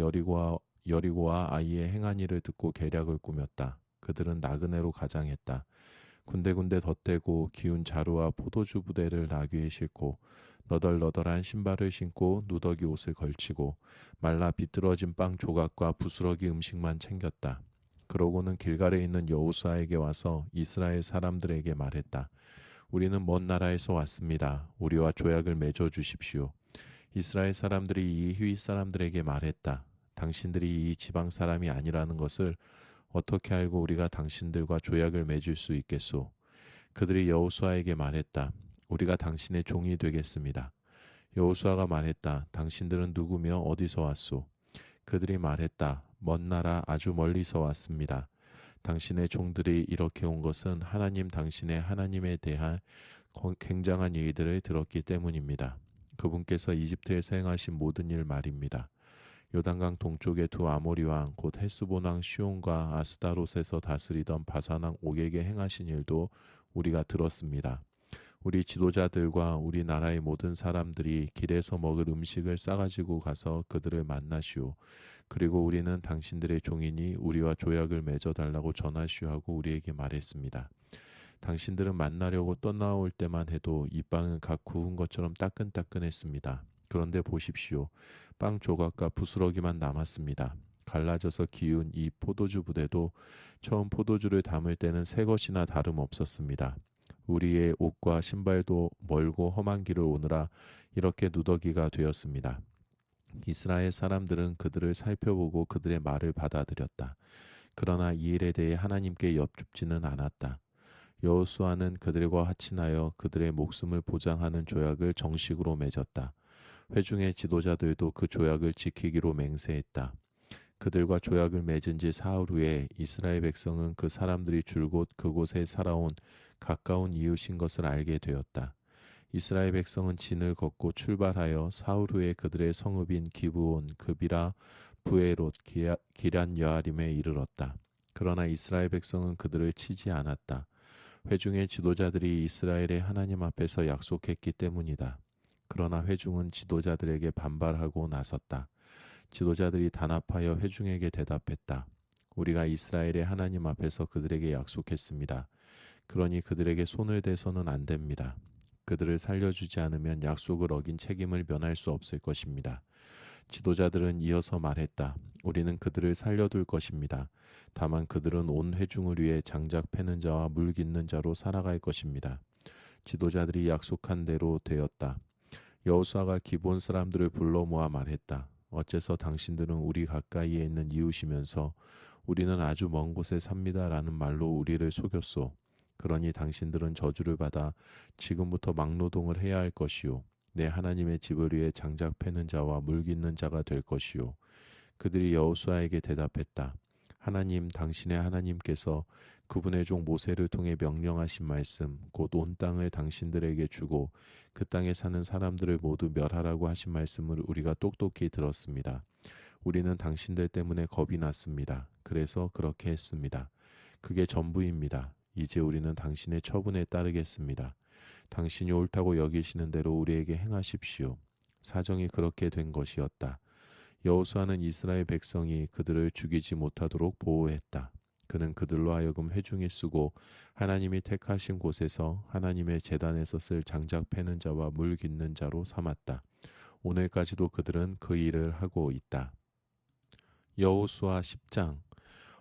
여리고와 아이의 행한 일을 듣고 계략을 꾸몄다. 그들은 나그네로 가장했다. 군데군데 덧대고 기운 자루와 포도주 부대를 나귀에 싣고 너덜너덜한 신발을 신고 누더기 옷을 걸치고 말라 비뚤어진 빵 조각과 부스러기 음식만 챙겼다. 그러고는 길갈에 있는 여호수아에게 와서 이스라엘 사람들에게 말했다. 우리는 먼 나라에서 왔습니다. 우리와 조약을 맺어 주십시오. 이스라엘 사람들이 이 히윗 사람들에게 말했다. 당신들이 이 지방 사람이 아니라는 것을 어떻게 알고 우리가 당신들과 조약을 맺을 수 있겠소? 그들이 여호수아에게 말했다. 우리가 당신의 종이 되겠습니다. 여호수아가 말했다. 당신들은 누구며 어디서 왔소? 그들이 말했다. 먼 나라 아주 멀리서 왔습니다. 당신의 종들이 이렇게 온 것은 하나님 당신의 하나님에 대한 굉장한 일들을 들었기 때문입니다. 그분께서 이집트에서 행하신 모든 일 말입니다. 요단강 동쪽의 두 아모리 왕 곧 헤스본 왕 시온과 아스다롯에서 다스리던 바산 왕 옥에게 행하신 일도 우리가 들었습니다. 우리 지도자들과 우리 나라의 모든 사람들이 길에서 먹을 음식을 싸가지고 가서 그들을 만나시오. 그리고 우리는 당신들의 종이니 우리와 조약을 맺어 달라고 전하시오 하고 우리에게 말했습니다. 당신들은 만나려고 떠나올 때만 해도 이 빵은 각 구운 것처럼 따끈따끈했습니다. 그런데 보십시오. 빵 조각과 부스러기만 남았습니다. 갈라져서 기운 이 포도주 부대도 처음 포도주를 담을 때는 새 것이나 다름없었습니다. 우리의 옷과 신발도 멀고 험한 길을 오느라 이렇게 누더기가 되었습니다. 이스라엘 사람들은 그들을 살펴보고 그들의 말을 받아들였다. 그러나 이 일에 대해 하나님께 엽죽지는 않았다. 여호수아는 그들과 합친하여 그들의 목숨을 보장하는 조약을 정식으로 맺었다. 회중의 지도자들도 그 조약을 지키기로 맹세했다. 그들과 조약을 맺은 지 사흘 후에 이스라엘 백성은 그 사람들이 줄곧 그곳에 살아온 가까운 이웃인 것을 알게 되었다. 이스라엘 백성은 진을 걷고 출발하여 사흘 후에 그들의 성읍인 기브온, 그비라, 부에롯, 기란 여아림에 이르렀다. 그러나 이스라엘 백성은 그들을 치지 않았다. 회중의 지도자들이 이스라엘의 하나님 앞에서 약속했기 때문이다. 그러나 회중은 지도자들에게 반발하고 나섰다. 지도자들이 단합하여 회중에게 대답했다. 우리가 이스라엘의 하나님 앞에서 그들에게 약속했습니다. 그러니 그들에게 손을 대서는 안 됩니다. 그들을 살려주지 않으면 약속을 어긴 책임을 면할 수 없을 것입니다. 지도자들은 이어서 말했다. 우리는 그들을 살려둘 것입니다. 다만 그들은 온 회중을 위해 장작 패는 자와 물 깃는 자로 살아갈 것입니다. 지도자들이 약속한 대로 되었다. 여호수아가 기브온 사람들을 불러 모아 말했다. 어째서 당신들은 우리 가까이에 있는 이웃이면서 우리는 아주 먼 곳에 삽니다라는 말로 우리를 속였소. 그러니 당신들은 저주를 받아 지금부터 막노동을 해야 할 것이요. 내 하나님의 집을 위해 장작 패는 자와 물 깃는 자가 될 것이요. 그들이 여호수아에게 대답했다. 하나님, 당신의 하나님께서 그분의 종 모세를 통해 명령하신 말씀, 곧 온 땅을 당신들에게 주고 그 땅에 사는 사람들을 모두 멸하라고 하신 말씀을 우리가 똑똑히 들었습니다. 우리는 당신들 때문에 겁이 났습니다. 그래서 그렇게 했습니다. 그게 전부입니다. 이제 우리는 당신의 처분에 따르겠습니다. 당신이 옳다고 여기시는 대로 우리에게 행하십시오. 사정이 그렇게 된 것이었다. 여호수아는 이스라엘 백성이 그들을 죽이지 못하도록 보호했다. 그는 그들로 하여금 회중이 쓰고 하나님이 택하신 곳에서 하나님의 제단에서 쓸 장작 패는 자와 물 깃는 자로 삼았다. 오늘까지도 그들은 그 일을 하고 있다. 여호수아 10장.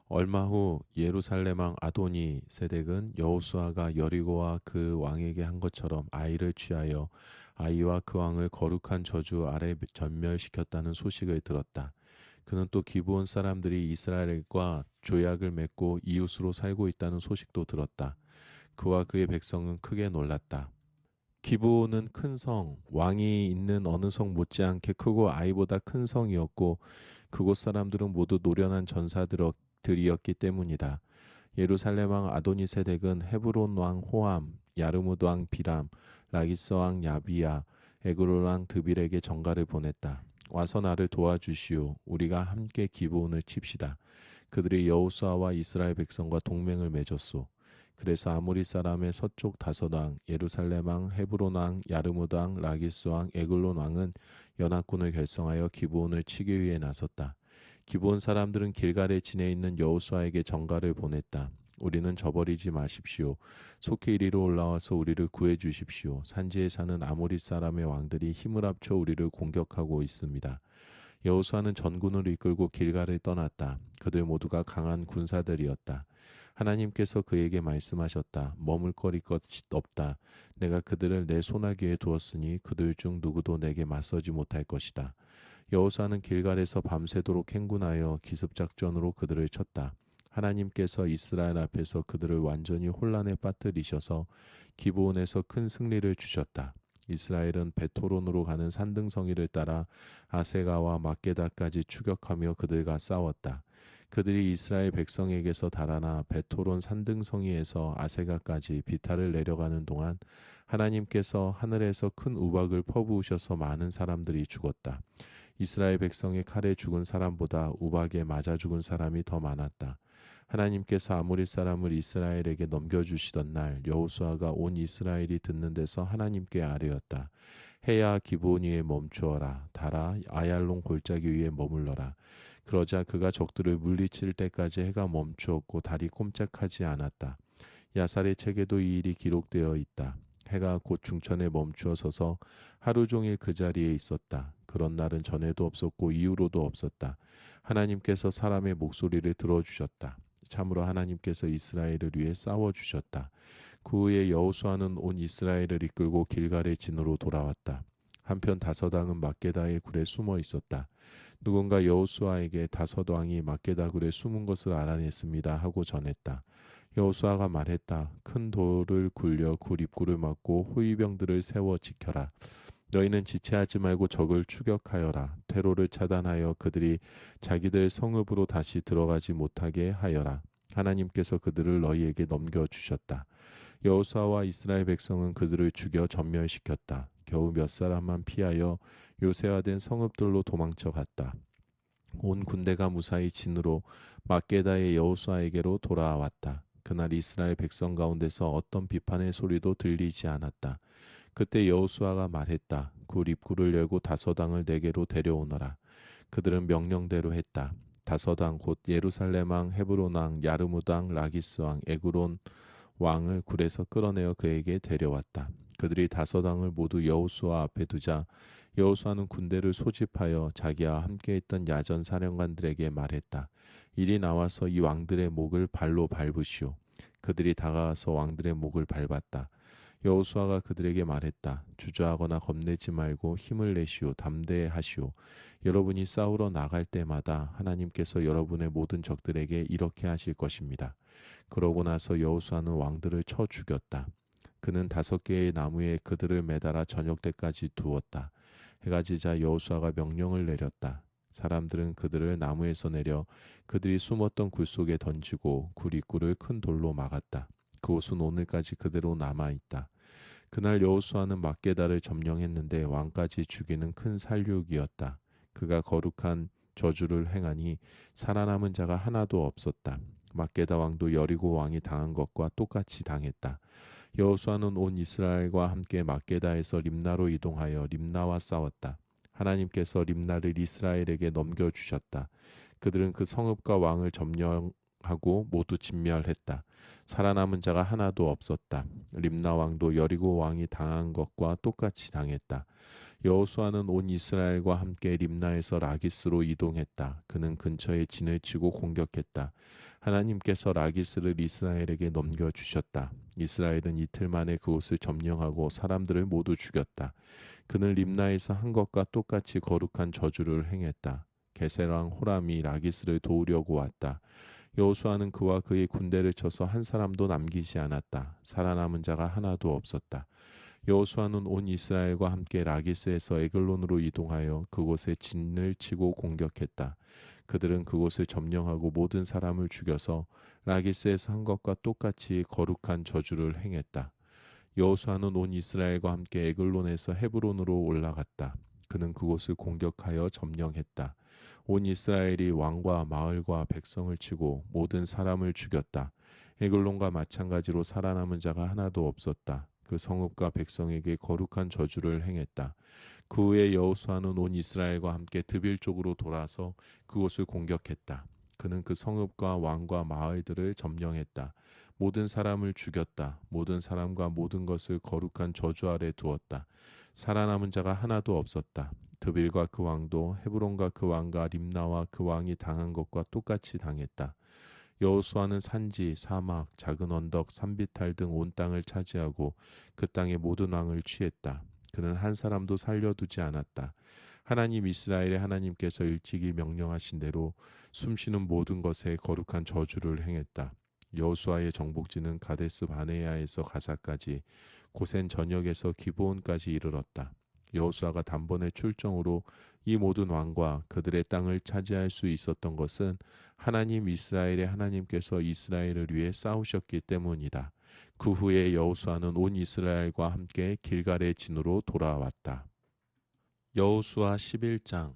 얼마 후 예루살렘 왕 아도니 세덱은 여호수아가 여리고와 그 왕에게 한 것처럼 아이를 취하여 아이와 그 왕을 거룩한 저주 아래 전멸시켰다는 소식을 들었다. 그는 또 기브온 사람들이 이스라엘과 조약을 맺고 이웃으로 살고 있다는 소식도 들었다. 그와 그의 백성은 크게 놀랐다. 기브온은 큰 성, 왕이 있는 어느 성 못지않게 크고 아이보다 큰 성이었고 그곳 사람들은 모두 노련한 전사들이었기 때문이다. 예루살렘 왕 아도니세덱은 헤브론 왕 호암, 야르뭇 왕 비람, 라기스 왕 야비야, 에그롤 왕 드빌에게 전가를 보냈다. 와서 나를 도와주시오. 우리가 함께 기브온을 칩시다. 그들이 여호수아와 이스라엘 백성과 동맹을 맺었소. 그래서 아모리 사람의 서쪽 다섯 왕, 예루살렘 왕, 헤브론 왕, 야르뭇 왕, 라기스 왕, 에글론 왕은 연합군을 결성하여 기브온을 치기 위해 나섰다. 기브온 사람들은 길갈에 지내 있는 여호수아에게 전가를 보냈다. 우리는 저버리지 마십시오. 속히 이리로 올라와서 우리를 구해 주십시오. 산지에 사는 아모리 사람의 왕들이 힘을 합쳐 우리를 공격하고 있습니다. 여호수아는 전군을 이끌고 길갈을 떠났다. 그들 모두가 강한 군사들이었다. 하나님께서 그에게 말씀하셨다. 머물거릴 것이 없다. 내가 그들을 내 손아귀에 두었으니 그들 중 누구도 내게 맞서지 못할 것이다. 여호수아는 길갈에서 밤새도록 행군하여 기습작전으로 그들을 쳤다. 하나님께서 이스라엘 앞에서 그들을 완전히 혼란에 빠뜨리셔서 기브온에서 큰 승리를 주셨다. 이스라엘은 베토론으로 가는 산등성이를 따라 아세가와 막게다까지 추격하며 그들과 싸웠다. 그들이 이스라엘 백성에게서 달아나 베토론 산등성이에서 아세가까지 비탈을 내려가는 동안 하나님께서 하늘에서 큰 우박을 퍼부으셔서 많은 사람들이 죽었다. 이스라엘 백성의 칼에 죽은 사람보다 우박에 맞아 죽은 사람이 더 많았다. 하나님께서 아모리 사람을 이스라엘에게 넘겨주시던 날 여호수아가 온 이스라엘이 듣는 데서 하나님께 아뢰었다. 해야 기브온 위에 멈추어라. 달아 아얄론 골짜기 위에 머물러라. 그러자 그가 적들을 물리칠 때까지 해가 멈추었고 달이 꼼짝하지 않았다. 야살의 책에도 이 일이 기록되어 있다. 해가 곧 중천에 멈추어 서서 하루 종일 그 자리에 있었다. 그런 날은 전에도 없었고 이후로도 없었다. 하나님께서 사람의 목소리를 들어주셨다. 참으로 하나님께서 이스라엘을 위해 싸워주셨다. 그 후에 여호수아는 온 이스라엘을 이끌고 길갈의 진으로 돌아왔다. 한편 다섯왕은 막게다의 굴에 숨어 있었다. 누군가 여호수아에게 다섯왕이 막게다 굴에 숨은 것을 알아냈습니다 하고 전했다. 여호수아가 말했다. 큰 돌을 굴려 굴 입구를 막고 호위병들을 세워 지켜라. 너희는 지체하지 말고 적을 추격하여라. 퇴로를 차단하여 그들이 자기들 성읍으로 다시 들어가지 못하게 하여라. 하나님께서 그들을 너희에게 넘겨주셨다. 여호수아와 이스라엘 백성은 그들을 죽여 전멸시켰다. 겨우 몇 사람만 피하여 요새화된 성읍들로 도망쳐 갔다. 온 군대가 무사히 진으로 막게다의 여호수아에게로 돌아왔다. 그날 이스라엘 백성 가운데서 어떤 비판의 소리도 들리지 않았다. 그때 여호수아가 말했다. 굴 입구를 열고 다섯왕을 내게로 데려오너라. 그들은 명령대로 했다. 다섯왕 곧 예루살렘 왕, 헤브론 왕, 야르무드 왕, 라기스 왕, 에그론 왕을 굴에서 끌어내어 그에게 데려왔다. 그들이 다섯왕을 모두 여호수아 앞에 두자 여호수아는 군대를 소집하여 자기와 함께 있던 야전 사령관들에게 말했다. 이리 나와서 이 왕들의 목을 발로 밟으시오. 그들이 다가와서 왕들의 목을 밟았다. 여호수아가 그들에게 말했다. 주저하거나 겁내지 말고 힘을 내시오. 담대하시오. 여러분이 싸우러 나갈 때마다 하나님께서 여러분의 모든 적들에게 이렇게 하실 것입니다. 그러고 나서 여호수아는 왕들을 쳐 죽였다. 그는 5개의 나무에 그들을 매달아 저녁 때까지 두었다. 해가 지자 여호수아가 명령을 내렸다. 사람들은 그들을 나무에서 내려 그들이 숨었던 굴 속에 던지고 굴 입구를 큰 돌로 막았다. 그곳은 오늘까지 그대로 남아있다. 그날 여호수아는 막게다를 점령했는데 왕까지 죽이는 큰 살육이었다. 그가 거룩한 저주를 행하니 살아남은 자가 하나도 없었다. 막게다 왕도 여리고 왕이 당한 것과 똑같이 당했다. 여호수아는 온 이스라엘과 함께 막게다에서 림나로 이동하여 림나와 싸웠다. 하나님께서 림나를 이스라엘에게 넘겨주셨다. 그들은 그 성읍과 왕을 점령하고 모두 진멸했다. 살아남은 자가 하나도 없었다. 림나 왕도 여리고 왕이 당한 것과 똑같이 당했다. 여호수아는 온 이스라엘과 함께 림나에서 라기스로 이동했다. 그는 근처에 진을 치고 공격했다. 하나님께서 라기스를 이스라엘에게 넘겨주셨다. 이스라엘은 이틀 만에 그곳을 점령하고 사람들을 모두 죽였다. 그는 림나에서 한 것과 똑같이 거룩한 저주를 행했다. 게세랑 호람이 라기스를 도우려고 왔다. 여호수아는 그와 그의 군대를 쳐서 한 사람도 남기지 않았다. 살아남은 자가 하나도 없었다. 여호수아는 온 이스라엘과 함께 라기스에서 에글론으로 이동하여 그곳에 진을 치고 공격했다. 그들은 그곳을 점령하고 모든 사람을 죽여서 라기스에서 한 것과 똑같이 거룩한 저주를 행했다. 여호수아는 온 이스라엘과 함께 에글론에서 헤브론으로 올라갔다. 그는 그곳을 공격하여 점령했다. 온 이스라엘이 왕과 마을과 백성을 치고 모든 사람을 죽였다. 에글론과 마찬가지로 살아남은 자가 하나도 없었다. 그 성읍과 백성에게 거룩한 저주를 행했다. 그 후에 여호수아는 온 이스라엘과 함께 드빌 쪽으로 돌아서 그곳을 공격했다. 그는 그 성읍과 왕과 마을들을 점령했다. 모든 사람을 죽였다. 모든 사람과 모든 것을 거룩한 저주 아래 두었다. 살아남은 자가 하나도 없었다. 드빌과 그 왕도 헤브론과 그 왕과 림나와 그 왕이 당한 것과 똑같이 당했다. 여호수아는 산지, 사막, 작은 언덕, 산비탈 등 온 땅을 차지하고 그 땅의 모든 왕을 취했다. 그는 한 사람도 살려두지 않았다. 하나님 이스라엘의 하나님께서 일찍이 명령하신 대로 숨쉬는 모든 것에 거룩한 저주를 행했다. 여호수아의 정복지는 가데스 바네아에서 가사까지 고센 전역에서 기브온까지 이르렀다. 여호수아가 단번에 출정으로 이 모든 왕과 그들의 땅을 차지할 수 있었던 것은 하나님 이스라엘의 하나님께서 이스라엘을 위해 싸우셨기 때문이다. 그 후에 여호수아는 온 이스라엘과 함께 길갈의 진으로 돌아왔다. 여호수아 11장.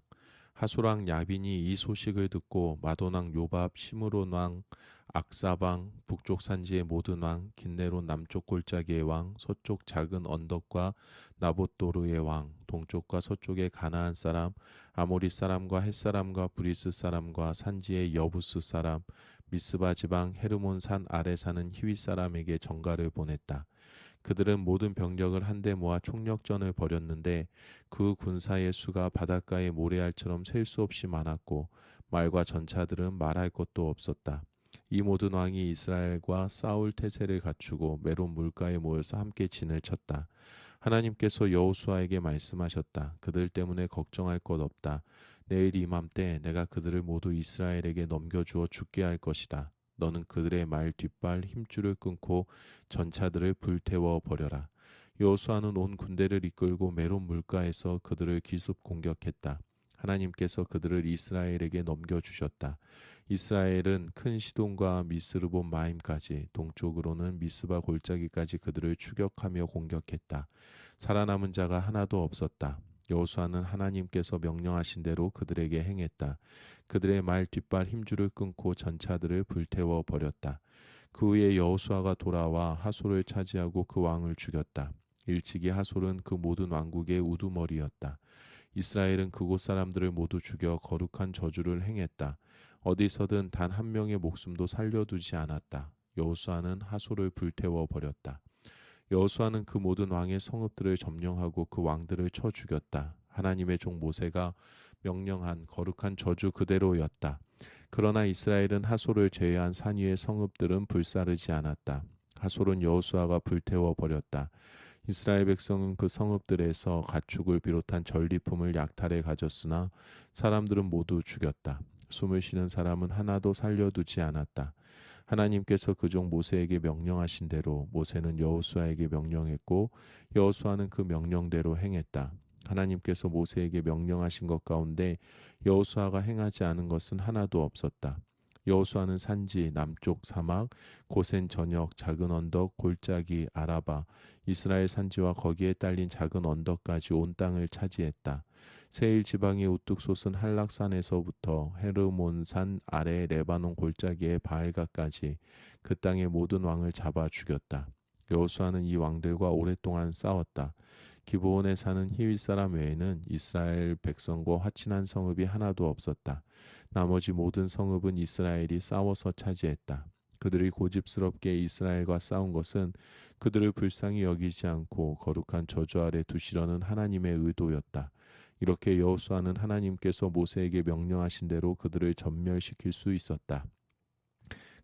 하솔왕 야빈이 이 소식을 듣고 마돈왕 요밥, 시므론 왕, 악사방, 북쪽 산지의 모든 왕, 긴네론 남쪽 골짜기의 왕, 서쪽 작은 언덕과 나봇도르의 왕, 동쪽과 서쪽의 가나안 사람, 아모리 사람과 헷 사람과 브리스 사람과 산지의 여부스 사람, 미스바 지방 헤르몬 산 아래 사는 히윗 사람에게 전가를 보냈다. 그들은 모든 병력을 한데 모아 총력전을 벌였는데 그 군사의 수가 바닷가의 모래알처럼 셀 수 없이 많았고 말과 전차들은 말할 것도 없었다. 이 모든 왕이 이스라엘과 싸울 태세를 갖추고 메론 물가에 모여서 함께 진을 쳤다. 하나님께서 여호수아에게 말씀하셨다. 그들 때문에 걱정할 것 없다. 내일 이맘때 내가 그들을 모두 이스라엘에게 넘겨주어 죽게 할 것이다. 너는 그들의 말 뒷발 힘줄을 끊고 전차들을 불태워 버려라. 여호수아는 온 군대를 이끌고 메론 물가에서 그들을 기습 공격했다. 하나님께서 그들을 이스라엘에게 넘겨주셨다. 이스라엘은 큰 시돈과 미스르본 마임까지 동쪽으로는 미스바 골짜기까지 그들을 추격하며 공격했다. 살아남은 자가 하나도 없었다. 여호수아는 하나님께서 명령하신 대로 그들에게 행했다. 그들의 말 뒷발 힘줄을 끊고 전차들을 불태워 버렸다. 그 후에 여호수아가 돌아와 하솔을 차지하고 그 왕을 죽였다. 일찍이 하솔은 그 모든 왕국의 우두머리였다. 이스라엘은 그곳 사람들을 모두 죽여 거룩한 저주를 행했다. 어디서든 단 한 명의 목숨도 살려두지 않았다. 여호수아는 하솔을 불태워 버렸다. 여호수아는 그 모든 왕의 성읍들을 점령하고 그 왕들을 쳐 죽였다. 하나님의 종 모세가 명령한 거룩한 저주 그대로였다. 그러나 이스라엘은 하솔을 제외한 산 위의 성읍들은 불사르지 않았다. 하솔은 여호수아가 불태워 버렸다. 이스라엘 백성은 그 성읍들에서 가축을 비롯한 전리품을 약탈해 가졌으나 사람들은 모두 죽였다. 숨을 쉬는 사람은 하나도 살려두지 않았다. 하나님께서 그 종 모세에게 명령하신 대로 모세는 여호수아에게 명령했고 여호수아는 그 명령대로 행했다. 하나님께서 모세에게 명령하신 것 가운데 여호수아가 행하지 않은 것은 하나도 없었다. 여호수아는 산지, 남쪽 사막, 고센 전역, 작은 언덕, 골짜기, 아라바, 이스라엘 산지와 거기에 딸린 작은 언덕까지 온 땅을 차지했다. 세일 지방의 우뚝 솟은 한락산에서부터 헤르몬산 아래 레바논 골짜기의 바알가까지 그 땅의 모든 왕을 잡아 죽였다. 여호수아는 이 왕들과 오랫동안 싸웠다. 기브온에 사는 히윗 사람 외에는 이스라엘 백성과 화친한 성읍이 하나도 없었다. 나머지 모든 성읍은 이스라엘이 싸워서 차지했다. 그들이 고집스럽게 이스라엘과 싸운 것은 그들을 불쌍히 여기지 않고 거룩한 저주 아래 두시려는 하나님의 의도였다. 이렇게 여호수아는 하나님께서 모세에게 명령하신 대로 그들을 전멸시킬 수 있었다.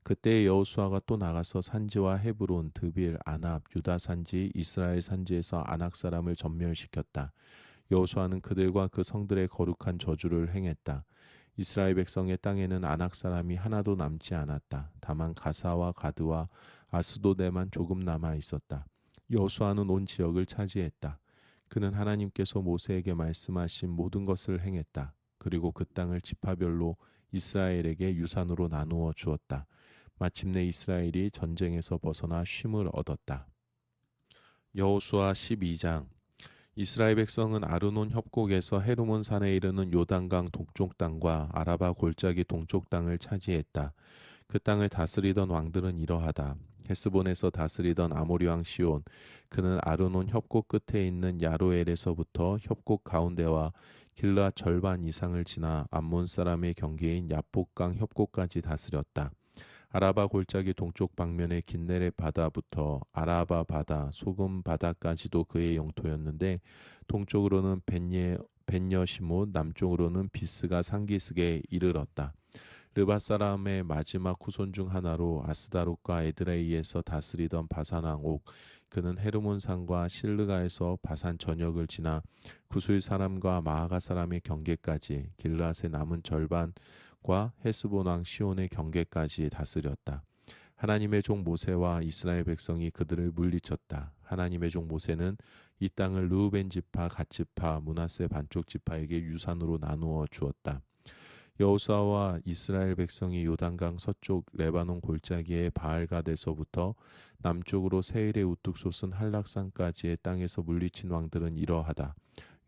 그때 여호수아가 또 나가서 산지와 헤브론, 드빌, 아납, 유다 산지, 이스라엘 산지에서 아낙 사람을 전멸시켰다. 여호수아는 그들과 그 성들의 거룩한 저주를 행했다. 이스라엘 백성의 땅에는 아낙 사람이 하나도 남지 않았다. 다만 가사와 가드와 아스도데만 조금 남아 있었다. 여호수아는 온 지역을 차지했다. 그는 하나님께서 모세에게 말씀하신 모든 것을 행했다. 그리고 그 땅을 지파별로 이스라엘에게 유산으로 나누어 주었다. 마침내 이스라엘이 전쟁에서 벗어나 쉼을 얻었다. 여호수아 12장. 이스라엘 백성은 아르논 협곡에서 헤르몬 산에 이르는 요단강 동쪽 땅과 아라바 골짜기 동쪽 땅을 차지했다. 그 땅을 다스리던 왕들은 이러하다. 헤스본에서 다스리던 아모리 왕 시온, 그는 아르논 협곡 끝에 있는 야로엘에서부터 협곡 가운데와 길라 절반 이상을 지나 암몬 사람의 경계인 야복강 협곡까지 다스렸다. 아라바 골짜기 동쪽 방면의 긴네렛 바다부터 아라바 바다, 소금 바다까지도 그의 영토였는데 동쪽으로는 벤여시못, 남쪽으로는 비스가 상기스에 이르렀다. 르바 사람의 마지막 후손 중 하나로 아스다롯과 에드레이에서 다스리던 바산 왕 옥, 그는 헤르몬 산과 실르가에서 바산 전역을 지나 구술 사람과 마아가 사람의 경계까지 길르앗의 남은 절반과 헤스본 왕 시온의 경계까지 다스렸다. 하나님의 종 모세와 이스라엘 백성이 그들을 물리쳤다. 하나님의 종 모세는 이 땅을 르우벤 지파, 갓 지파, 므낫세 반쪽 지파에게 유산으로 나누어 주었다. 여호수아와 이스라엘 백성이 요단강 서쪽 레바논 골짜기의 바알갓에서부터 남쪽으로 세일의 우뚝 솟은 한락산까지의 땅에서 물리친 왕들은 이러하다.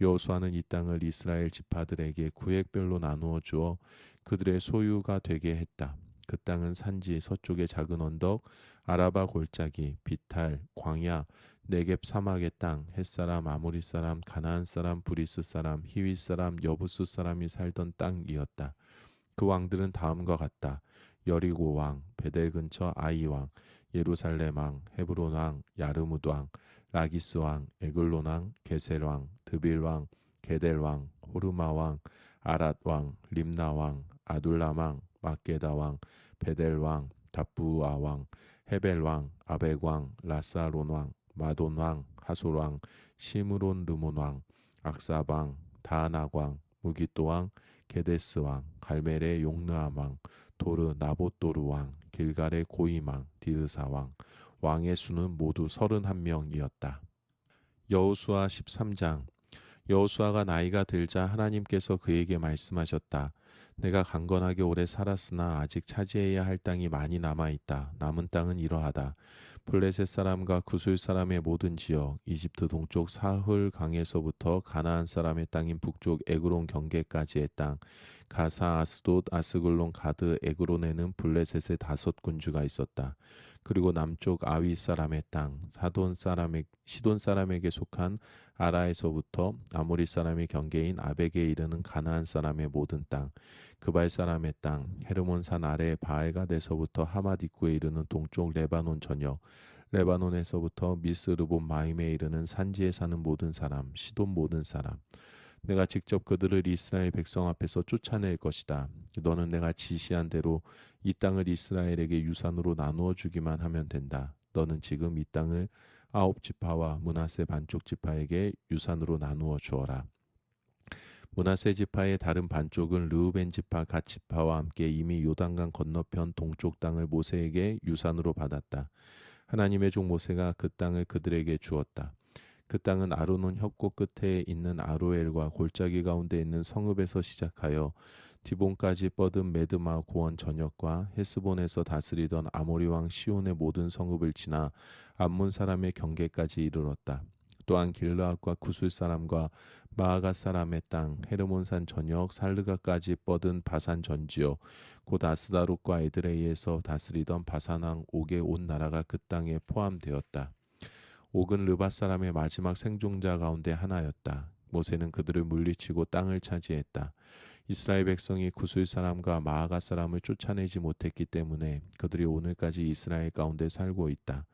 여호수아는 이 땅을 이스라엘 지파들에게 구획별로 나누어 주어 그들의 소유가 되게 했다. 그 땅은 산지, 서쪽의 작은 언덕, 아라바 골짜기, 비탈, 광야, 네겝 사막의 땅, 햇사람, 아모리 사람, 가나안 사람, 브리스 사람, 히윗 사람, 여부스 사람이 살던 땅이었다. 그 왕들은 다음과 같다. 여리고 왕, 베델 근처 아이 왕, 예루살렘 왕, 헤브론 왕, 야르뭇 왕, 라기스 왕, 에글론 왕, 게셀 왕, 드빌 왕, 게델 왕, 호르마 왕, 아랏 왕, 림나 왕, 아둘람 왕, 막게다 왕, 베델 왕, 다부아 왕, 헤벨 왕, 아벡 왕, 라사론 왕, 마돈 왕, 하솔 왕, 시므론 르몬 왕, 악삽 왕, 다낙 왕, 무기또 왕, 게데스 왕, 갈멜의 용르암 왕, 도르 나봇도르 왕, 길갈의 고임 왕, 디르사 왕, 왕의 수는 모두 31명이었다. 여호수아 13장. 여호수아가 나이가 들자 하나님께서 그에게 말씀하셨다. 내가 강건하게 오래 살았으나 아직 차지해야 할 땅이 많이 남아 있다. 남은 땅은 이러하다. 블레셋 사람과 구술 사람의 모든 지역, 이집트 동쪽 사흘 강에서부터 가나안 사람의 땅인 북쪽 에그론 경계까지의 땅, 가사, 아스돗, 아스글론, 가드, 에그론에는 블레셋의 5군주가 있었다. 그리고 남쪽 아위 사람의 땅, 시돈 사람에게 속한 아라에서부터 아모리 사람의 경계인 아벡에 이르는 가나안 사람의 모든 땅, 그발 사람의 땅, 헤르몬산 아래 바알가데서부터 하맛 입구에 이르는 동쪽 레바논 전역, 레바논에서부터 미스르본 마임에 이르는 산지에 사는 모든 사람, 시돈 모든 사람. 내가 직접 그들을 이스라엘 백성 앞에서 쫓아낼 것이다. 너는 내가 지시한 대로 이 땅을 이스라엘에게 유산으로 나누어 주기만 하면 된다. 너는 지금 이 땅을 9지파와 므낫세 반쪽 지파에게 유산으로 나누어 주어라. 므낫세 지파의 다른 반쪽은 르우벤 지파 갓 지파와 함께 이미 요단강 건너편 동쪽 땅을 모세에게 유산으로 받았다. 하나님의 종 모세가 그 땅을 그들에게 주었다. 그 땅은 아르논 협곡 끝에 있는 아로엘과 골짜기 가운데 있는 성읍에서 시작하여 디본까지 뻗은 메드마 고원 전역과 헤스본에서 다스리던 아모리 왕 시온의 모든 성읍을 지나 암몬 사람의 경계까지 이르렀다. 또한 길르앗과 구술 사람과 마아가 사람의 땅 헤르몬산 전역 살르가까지 뻗은 바산 전지역 곧 아스다롯과 에드레이에서 다스리던 바산 왕 옥의 온 나라가 그 땅에 포함되었다. 옥은 르밧 사람의 마지막 생존자 가운데 하나였다. 모세는 그들을 물리치고 땅을 차지했다. 이스라엘 백성이 구술 사람과 마아가 사람을 쫓아내지 못했기 때문에 그들이 오늘까지 이스라엘 가운데 살고 있다.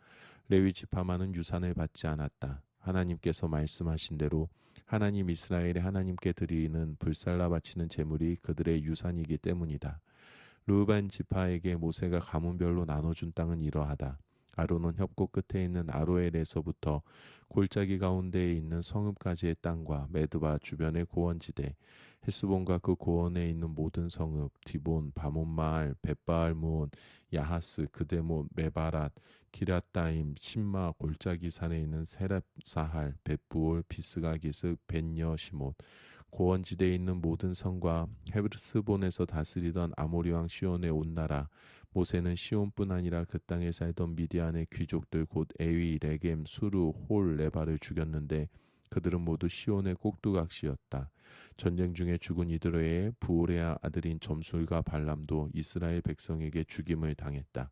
레위 지파만은 유산을 받지 않았다. 하나님께서 말씀하신 대로 하나님 이스라엘의 하나님께 드리는 불살라 바치는 제물이 그들의 유산이기 때문이다. 르우벤 지파에게 모세가 가문별로 나눠준 땅은 이러하다. 아르논 협곡 끝에 있는 아로엘에서부터 골짜기 가운데에 있는 성읍까지의 땅과 메드바 주변의 고원지대, 헤스본과 그 고원에 있는 모든 성읍, 디본, 바몬마알, 벳바알무온, 야하스, 그데모, 메바랏, 기럇다임, 신마, 골짜기 산에 있는 세렙사할, 벳부올, 비스가기스, 벳여시못, 고원지대에 있는 모든 성과 헤브스본에서 다스리던 아모리 왕 시온의 온 나라, 모세는 시온뿐 아니라 그 땅에 살던 미디안의 귀족들 곧 에위, 레겜, 수루, 홀, 레바를 죽였는데 그들은 모두 시온의 꼭두각시였다. 전쟁 중에 죽은 이들의 부오레아 아들인 점술과 발람도 이스라엘 백성에게 죽임을 당했다.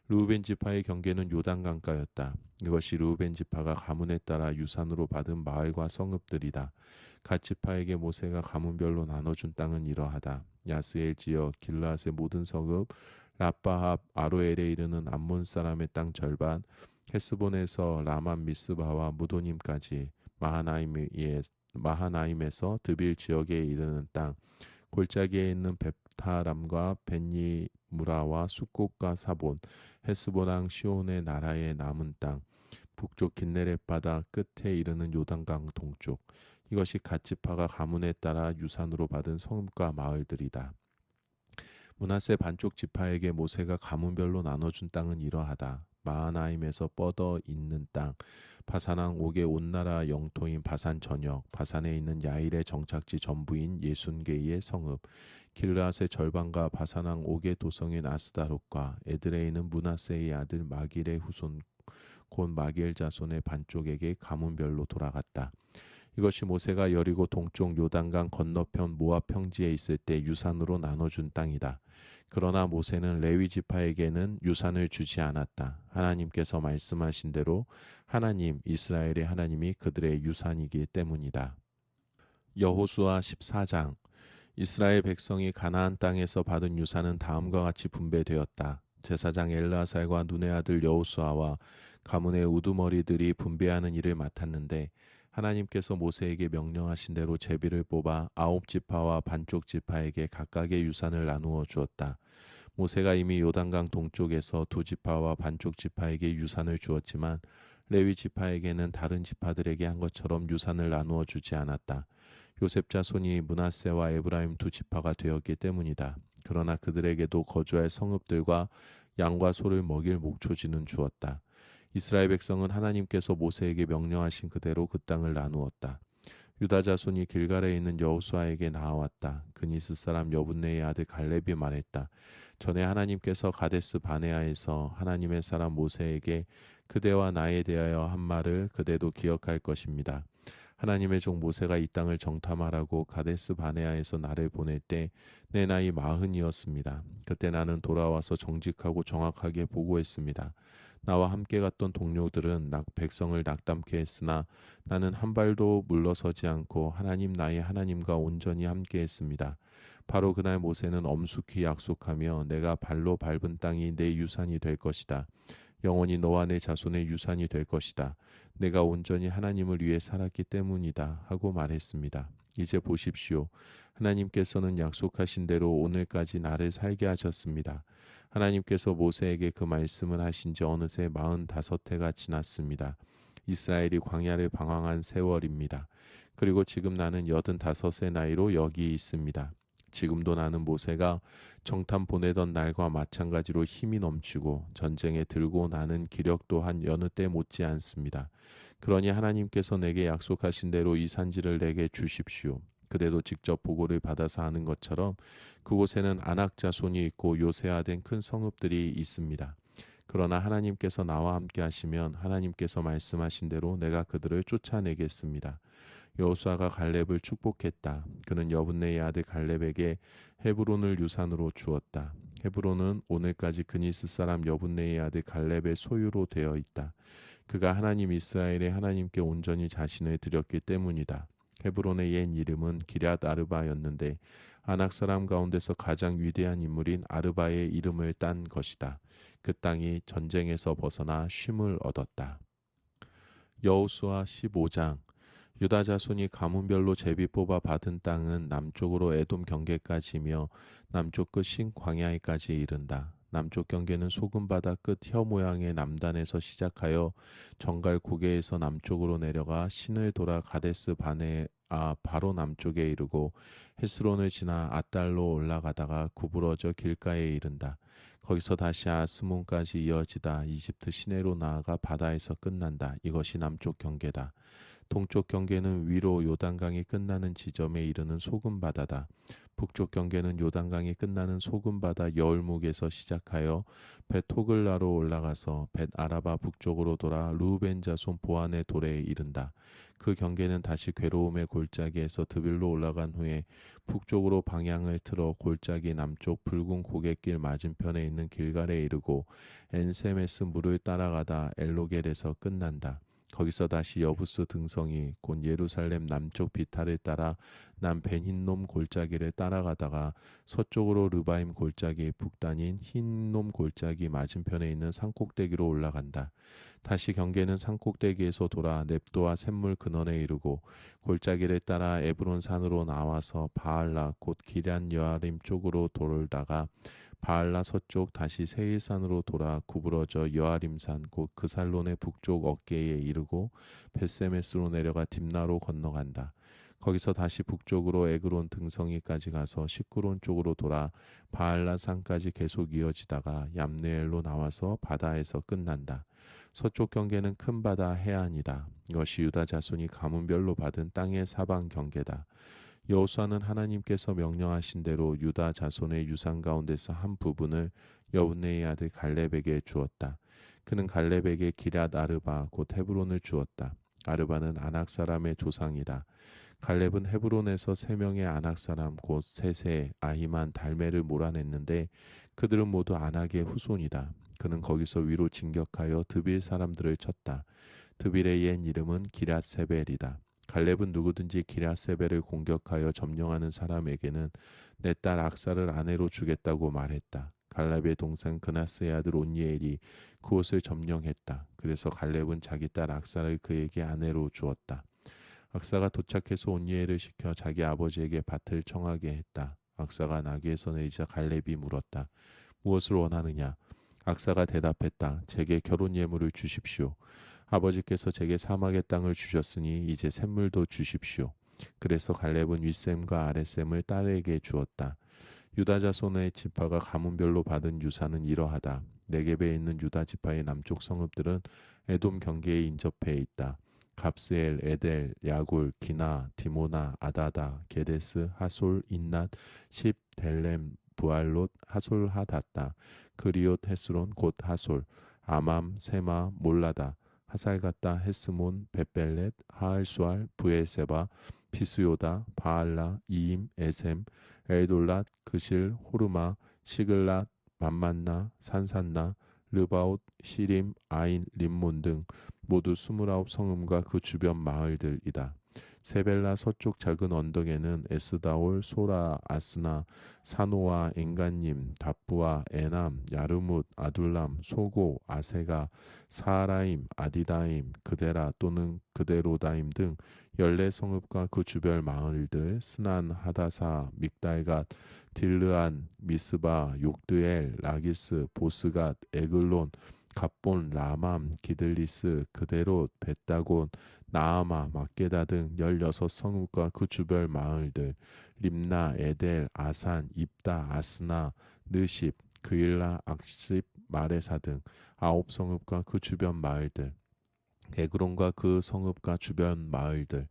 르우벤 지파의 경계는 요단강가였다. 이것이 르우벤 지파가 가문에 따라 유산으로 받은 마을과 성읍들이다. 갓 지파에게 모세가 가문별로 나눠준 땅은 이러하다. 야스엘 지역, 길르앗의 모든 성읍, 라빠합, 아로엘에 이르는 암몬 사람의 땅 절반, 헤스본에서 라만 미스바와 무도님까지, 마하나임에서 드빌 지역에 이르는 땅, 골짜기에 있는 벳타람과 벤니무라와 숫곳과 사본, 헤스본왕 시온의 나라의 남은 땅, 북쪽 긴네렛 바다 끝에 이르는 요단강 동쪽, 이것이 갓 지파가 가문에 따라 유산으로 받은 성읍과 마을들이다. 므낫세 반쪽 지파에게 모세가 가문별로 나눠준 땅은 이러하다. 마하나임에서 뻗어 있는 땅, 바산왕 옥의 온 나라 영토인 바산 전역, 바산에 있는 야일의 정착지 전부인 예순개의 성읍, 길르앗의 절반과 바산왕 옥의 도성인 아스다롯과 에드레이는 므낫세의 아들 마길의 후손 곧 마길 자손의 반쪽에게 가문별로 돌아갔다. 이것이 모세가 여리고 동쪽 요단강 건너편 모압 평지에 있을 때 유산으로 나눠준 땅이다. 그러나 모세는 레위 지파에게는 유산을 주지 않았다. 하나님께서 말씀하신 대로 하나님 이스라엘의 하나님이 그들의 유산이기 때문이다. 여호수아 14장. 이스라엘 백성이 가나안 땅에서 받은 유산은 다음과 같이 분배되었다. 제사장 엘르아살과 눈의 아들 여호수아와 가문의 우두머리들이 분배하는 일을 맡았는데 하나님께서 모세에게 명령하신 대로 제비를 뽑아 9지파와 반쪽 지파에게 각각의 유산을 나누어 주었다. 모세가 이미 요단강 동쪽에서 2지파와 반쪽 지파에게 유산을 주었지만 레위 지파에게는 다른 지파들에게 한 것처럼 유산을 나누어 주지 않았다. 요셉 자손이 므낫세와 에브라임 2지파가 되었기 때문이다. 그러나 그들에게도 거주할 성읍들과 양과 소를 먹일 목초지는 주었다. 이스라엘 백성은 하나님께서 모세에게 명령하신 그대로 그 땅을 나누었다. 유다 자손이 길갈에 있는 여호수아에게 나아왔다. 그니스 사람 여분네의 아들 갈렙이 말했다. 전에 하나님께서 가데스 바네아에서 하나님의 사람 모세에게 그대와 나에 대하여 한 말을 그대도 기억할 것입니다. 하나님의 종 모세가 이 땅을 정탐하라고 가데스 바네아에서 나를 보낼 때 내 나이 40이었습니다. 그때 나는 돌아와서 정직하고 정확하게 보고했습니다. 나와 함께 갔던 동료들은 백성을 낙담케 했으나 나는 한 발도 물러서지 않고 하나님 나의 하나님과 온전히 함께 했습니다. 바로 그날 모세는 엄숙히 약속하며 내가 발로 밟은 땅이 내 유산이 될 것이다. 영원히 너와 내 자손의 유산이 될 것이다. 내가 온전히 하나님을 위해 살았기 때문이다 하고 말했습니다. 이제 보십시오. 하나님께서는 약속하신 대로 오늘까지 나를 살게 하셨습니다. 하나님께서 모세에게 그 말씀을 하신 지 어느새 45해가 지났습니다. 이스라엘이 광야를 방황한 세월입니다. 그리고 지금 나는 85의 나이로 여기 있습니다. 지금도 나는 모세가 정탐 보내던 날과 마찬가지로 힘이 넘치고 전쟁에 들고 나는 기력 또한 여느 때 못지 않습니다. 그러니 하나님께서 내게 약속하신 대로 이 산지를 내게 주십시오. 그대도 직접 보고를 받아서 하는 것처럼 그곳에는 아낙 자손이 있고 요새화된 큰 성읍들이 있습니다. 그러나 하나님께서 나와 함께 하시면 하나님께서 말씀하신 대로 내가 그들을 쫓아내겠습니다. 여호수아가 갈렙을 축복했다. 그는 여분네의 아들 갈렙에게 헤브론을 유산으로 주었다. 헤브론은 오늘까지 그니스 사람 여분네의 아들 갈렙의 소유로 되어 있다. 그가 하나님 이스라엘의 하나님께 온전히 자신을 드렸기 때문이다. 헤브론의 옛 이름은 기럇 아르바였는데 아낙 사람 가운데서 가장 위대한 인물인 아르바의 이름을 딴 것이다. 그 땅이 전쟁에서 벗어나 쉼을 얻었다. 여호수아 15장. 유다 자손이 가문별로 제비 뽑아 받은 땅은 남쪽으로 에돔 경계까지며 남쪽 끝인 광야에까지 이른다. 남쪽 경계는 소금바다 끝 혀 모양의 남단에서 시작하여 정갈 고개에서 남쪽으로 내려가 신을 돌아 가데스 바네아 바로 남쪽에 이르고 헤스론을 지나 앗달로 올라가다가 구부러져 길가에 이른다. 거기서 다시 아스몬까지 이어지다 이집트 시내로 나아가 바다에서 끝난다. 이것이 남쪽 경계다. 동쪽 경계는 위로 요단강이 끝나는 지점에 이르는 소금바다다. 북쪽 경계는 요단강이 끝나는 소금바다 여울목에서 시작하여 벳호글라로 올라가서 벳아라바 북쪽으로 돌아 루벤 자손 보안의 도래에 이른다. 그 경계는 다시 괴로움의 골짜기에서 드빌로 올라간 후에 북쪽으로 방향을 틀어 골짜기 남쪽 붉은 고갯길 맞은편에 있는 길갈에 이르고 엔세메스 물을 따라가다 엘로겔에서 끝난다. 거기서 다시 여부스 등성이 곧 예루살렘 남쪽 비탈을 따라 남벤흰놈 골짜기를 따라가다가 서쪽으로 르바임 골짜기 북단인 흰놈 골짜기 맞은편에 있는 산꼭대기로 올라간다. 다시 경계는 산꼭대기에서 돌아 넵도와 샘물 근원에 이르고 골짜기를 따라 에브론 산으로 나와서 바알라 곧 기럇 여아림 쪽으로 돌다가 바알라 서쪽 다시 세일산으로 돌아 구부러져 여아림산 곧 그살론의 북쪽 어깨에 이르고 벳세메스로 내려가 딥나로 건너간다. 거기서 다시 북쪽으로 에그론 등성이까지 가서 시크론 쪽으로 돌아 바알라 산까지 계속 이어지다가 얌느엘로 나와서 바다에서 끝난다. 서쪽 경계는 큰 바다 해안이다. 이것이 유다 자손이 가문별로 받은 땅의 사방 경계다. 여호수아는 하나님께서 명령하신 대로 유다 자손의 유산 가운데서 한 부분을 여분네의 아들 갈렙에게 주었다. 그는 갈렙에게 기럇 아르바 곧 헤브론을 주었다. 아르바는 아낙 사람의 조상이다. 갈렙은 헤브론에서 3명의 아낙 사람 곧 세세, 아히만, 달메를 몰아냈는데 그들은 모두 아낙의 후손이다. 그는 거기서 위로 진격하여 드빌 사람들을 쳤다. 드빌의 옛 이름은 기럇 세벨이다. 갈렙은 누구든지 기랴세벨을 공격하여 점령하는 사람에게는 내 딸 악사를 아내로 주겠다고 말했다. 갈렙의 동생 그나스의 아들 온니엘이 그곳을 점령했다. 그래서 갈렙은 자기 딸 악사를 그에게 아내로 주었다. 악사가 도착해서 온니엘을 시켜 자기 아버지에게 밭을 청하게 했다. 악사가 나귀에서 내리자 갈렙이 물었다. 무엇을 원하느냐? 악사가 대답했다. 제게 결혼 예물을 주십시오. 아버지께서 제게 사막의 땅을 주셨으니 이제 샘물도 주십시오. 그래서 갈렙은 윗샘과 아랫샘을 딸에게 주었다. 유다 자손의 지파가 가문별로 받은 유산은 이러하다. 네겝에 있는 유다 지파의 남쪽 성읍들은 에돔 경계에 인접해 있다. 갑스엘, 에델, 야굴, 기나, 디모나, 아다다, 게데스, 하솔, 인낫, 십, 델렘, 부알롯, 하솔 하닷다. 그리옷, 헤스론, 곧 하솔, 아맘, 세마, 몰라다, 하살갓다, 헤스몬, 베벨렛, 하알수알, 부엘세바, 비스요다, 바알라, 이임, 에셈, 엘돌랏, 그실, 호르마, 시글랏, 만만나, 산산나, 르바옷, 시림, 아인, 림몬 등 모두 29 성음과 그 주변 마을들이다. 세벨라 서쪽 작은 언덕에는 에스다올, 소라, 아스나, 사노아, 엥간님, 답부아, 에남, 야르뭇, 아둘람, 소고, 아세가, 사하라임, 아디다임, 그데라 또는 그데로다임 등 14성읍과 그 주변 마을들, 스난, 하다사, 믹달갓, 딜르안, 미스바, 욕드엘, 라기스, 보스갓, 에글론, 갑본, 라맘, 기들리스, 그데롯, 벳다곤, 나아마, 막게다 등 16성읍과 그 주변 마을들, 림나, 에델, 아산, 입다, 아스나, 느십, 그일라, 악십, 마레사 등 9성읍과 그 주변 마을들, 에그론과 그 성읍과 주변 마을들,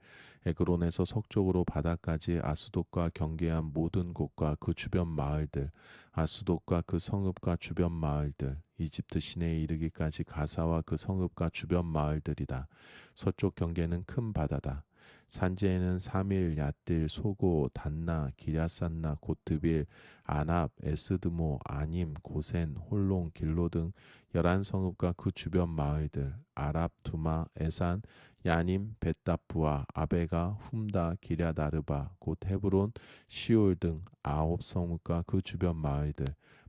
에그론에서 서쪽으로 바다까지 아스돗과 경계한 모든 곳과 그 주변 마을들, 아스돗과 그 성읍과 주변 마을들, 이집트 시내에 이르기까지 가사와 그 성읍과 주변 마을들이다. 서쪽 경계는 큰 바다다. 산지에는 사밀, 얏딜, 소고, 단나, 기랴산나, 고트빌, 아납, 에스드모, 아님, 고센, 홀롱, 길로 등 11성읍과 그 주변 마을들, 아랍, 두마, 에산, 야님, 벳다프와 아베가, 훔다, 기랴다르바, 곧 헤브론, 시올 등 9성읍과 그 주변 마을들,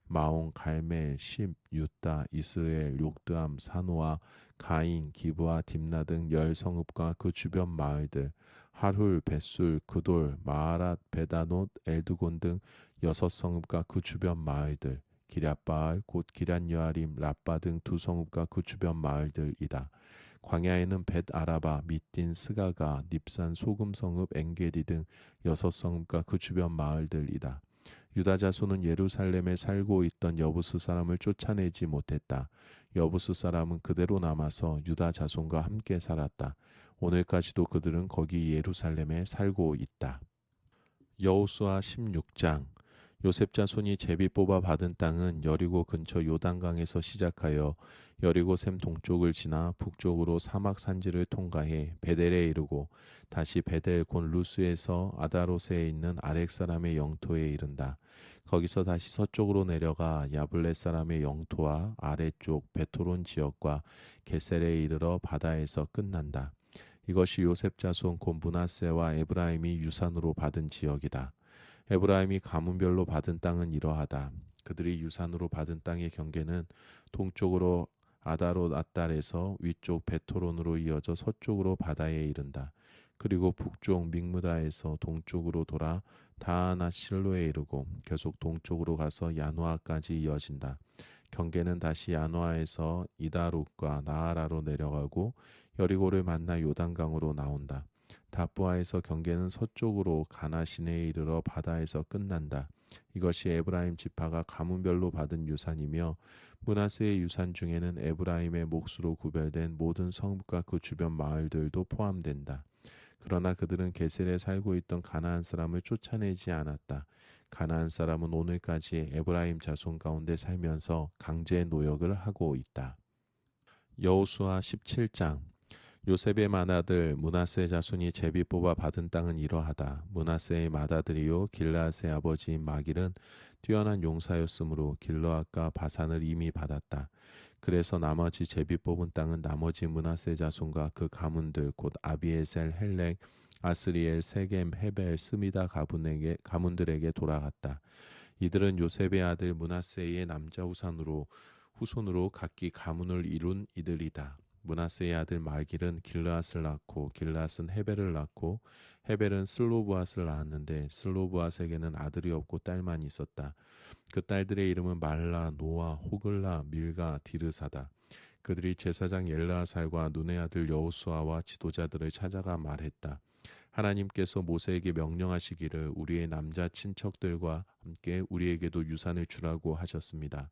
마온, 갈멜, 십, 유다, 이스라엘, 욕드암, 사노아, 가인, 기브와 딥나 등 10성읍과 그 주변 마을들, 하룰, 벳술, 그돌, 마하랏, 베다노, 엘드곤 등 6성읍과 그 주변 마을들, 기랴바알, 곧 기란여아림, 라빠 등 2성읍과 그 주변 마을들이다. 광야에는 벳 아라바, 밑딘, 스가가, 닙산, 소금성읍, 엥게리 등 6성읍과 그 주변 마을들이다. 유다 자손은 예루살렘에 살고 있던 여부수 사람을 쫓아내지 못했다. 여부수 사람은 그대로 남아서 유다 자손과 함께 살았다. 오늘까지도 그들은 거기 예루살렘에 살고 있다. 여호수아 16장. 요셉 자손이 제비 뽑아 받은 땅은 여리고 근처 요단강에서 시작하여 여리고 샘 동쪽을 지나 북쪽으로 사막 산지를 통과해 베델에 이르고 다시 베델 곧 루스에서 아다롯에 있는 아렉 사람의 영토에 이른다. 거기서 다시 서쪽으로 내려가 야블렛 사람의 영토와 아래쪽 베토론 지역과 게셀에 이르러 바다에서 끝난다. 이것이 요셉 자손 곧 므낫세와 에브라임이 유산으로 받은 지역이다. 에브라임이 가문별로 받은 땅은 이러하다. 그들이 유산으로 받은 땅의 경계는 동쪽으로 아다롯 앗달에서 위쪽 베토론으로 이어져 서쪽으로 바다에 이른다. 그리고 북쪽 믹무다에서 동쪽으로 돌아 다하나 실로에 이르고 계속 동쪽으로 가서 야노아까지 이어진다. 경계는 다시 야노아에서 이다롯과 나아라로 내려가고 여리고를 만나 요단강으로 나온다. 다부아에서 경계는 서쪽으로 가나 시내에 이르러 바다에서 끝난다. 이것이 에브라임 지파가 가문별로 받은 유산이며 므낫세의 유산 중에는 에브라임의 몫으로 구별된 모든 성읍과 그 주변 마을들도 포함된다. 그러나 그들은 게셀에 살고 있던 가나안 사람을 쫓아내지 않았다. 가나안 사람은 오늘까지 에브라임 자손 가운데 살면서 강제 노역을 하고 있다. 여호수아 17장. 요셉의 맏아들 므낫세 자손이 제비 뽑아 받은 땅은 이러하다. 므낫세의 맏아들이요 길르앗의 아버지인 마길은 뛰어난 용사였으므로 길르앗과 바산을 이미 받았다. 그래서 나머지 제비 뽑은 땅은 나머지 므낫세 자손과 그 가문들 곧 아비에셀, 헬렉, 아스리엘, 세겜, 헤벨, 스미다 가문들에게 돌아갔다. 이들은 요셉의 아들 므낫세의 남자 후손으로 각기 가문을 이룬 이들이다. 므낫세의 아들 마길은 길르앗을 낳고 길르앗은 헤벨을 낳고 헤벨은 슬로브앗을 낳았는데 슬로브앗에게는 아들이 없고 딸만 있었다. 그 딸들의 이름은 말라, 노아, 호글라, 밀가, 디르사다. 그들이 제사장 엘르아살과 눈의 아들 여호수아와 지도자들을 찾아가 말했다. 하나님께서 모세에게 명령하시기를 우리의 남자 친척들과 함께 우리에게도 유산을 주라고 하셨습니다.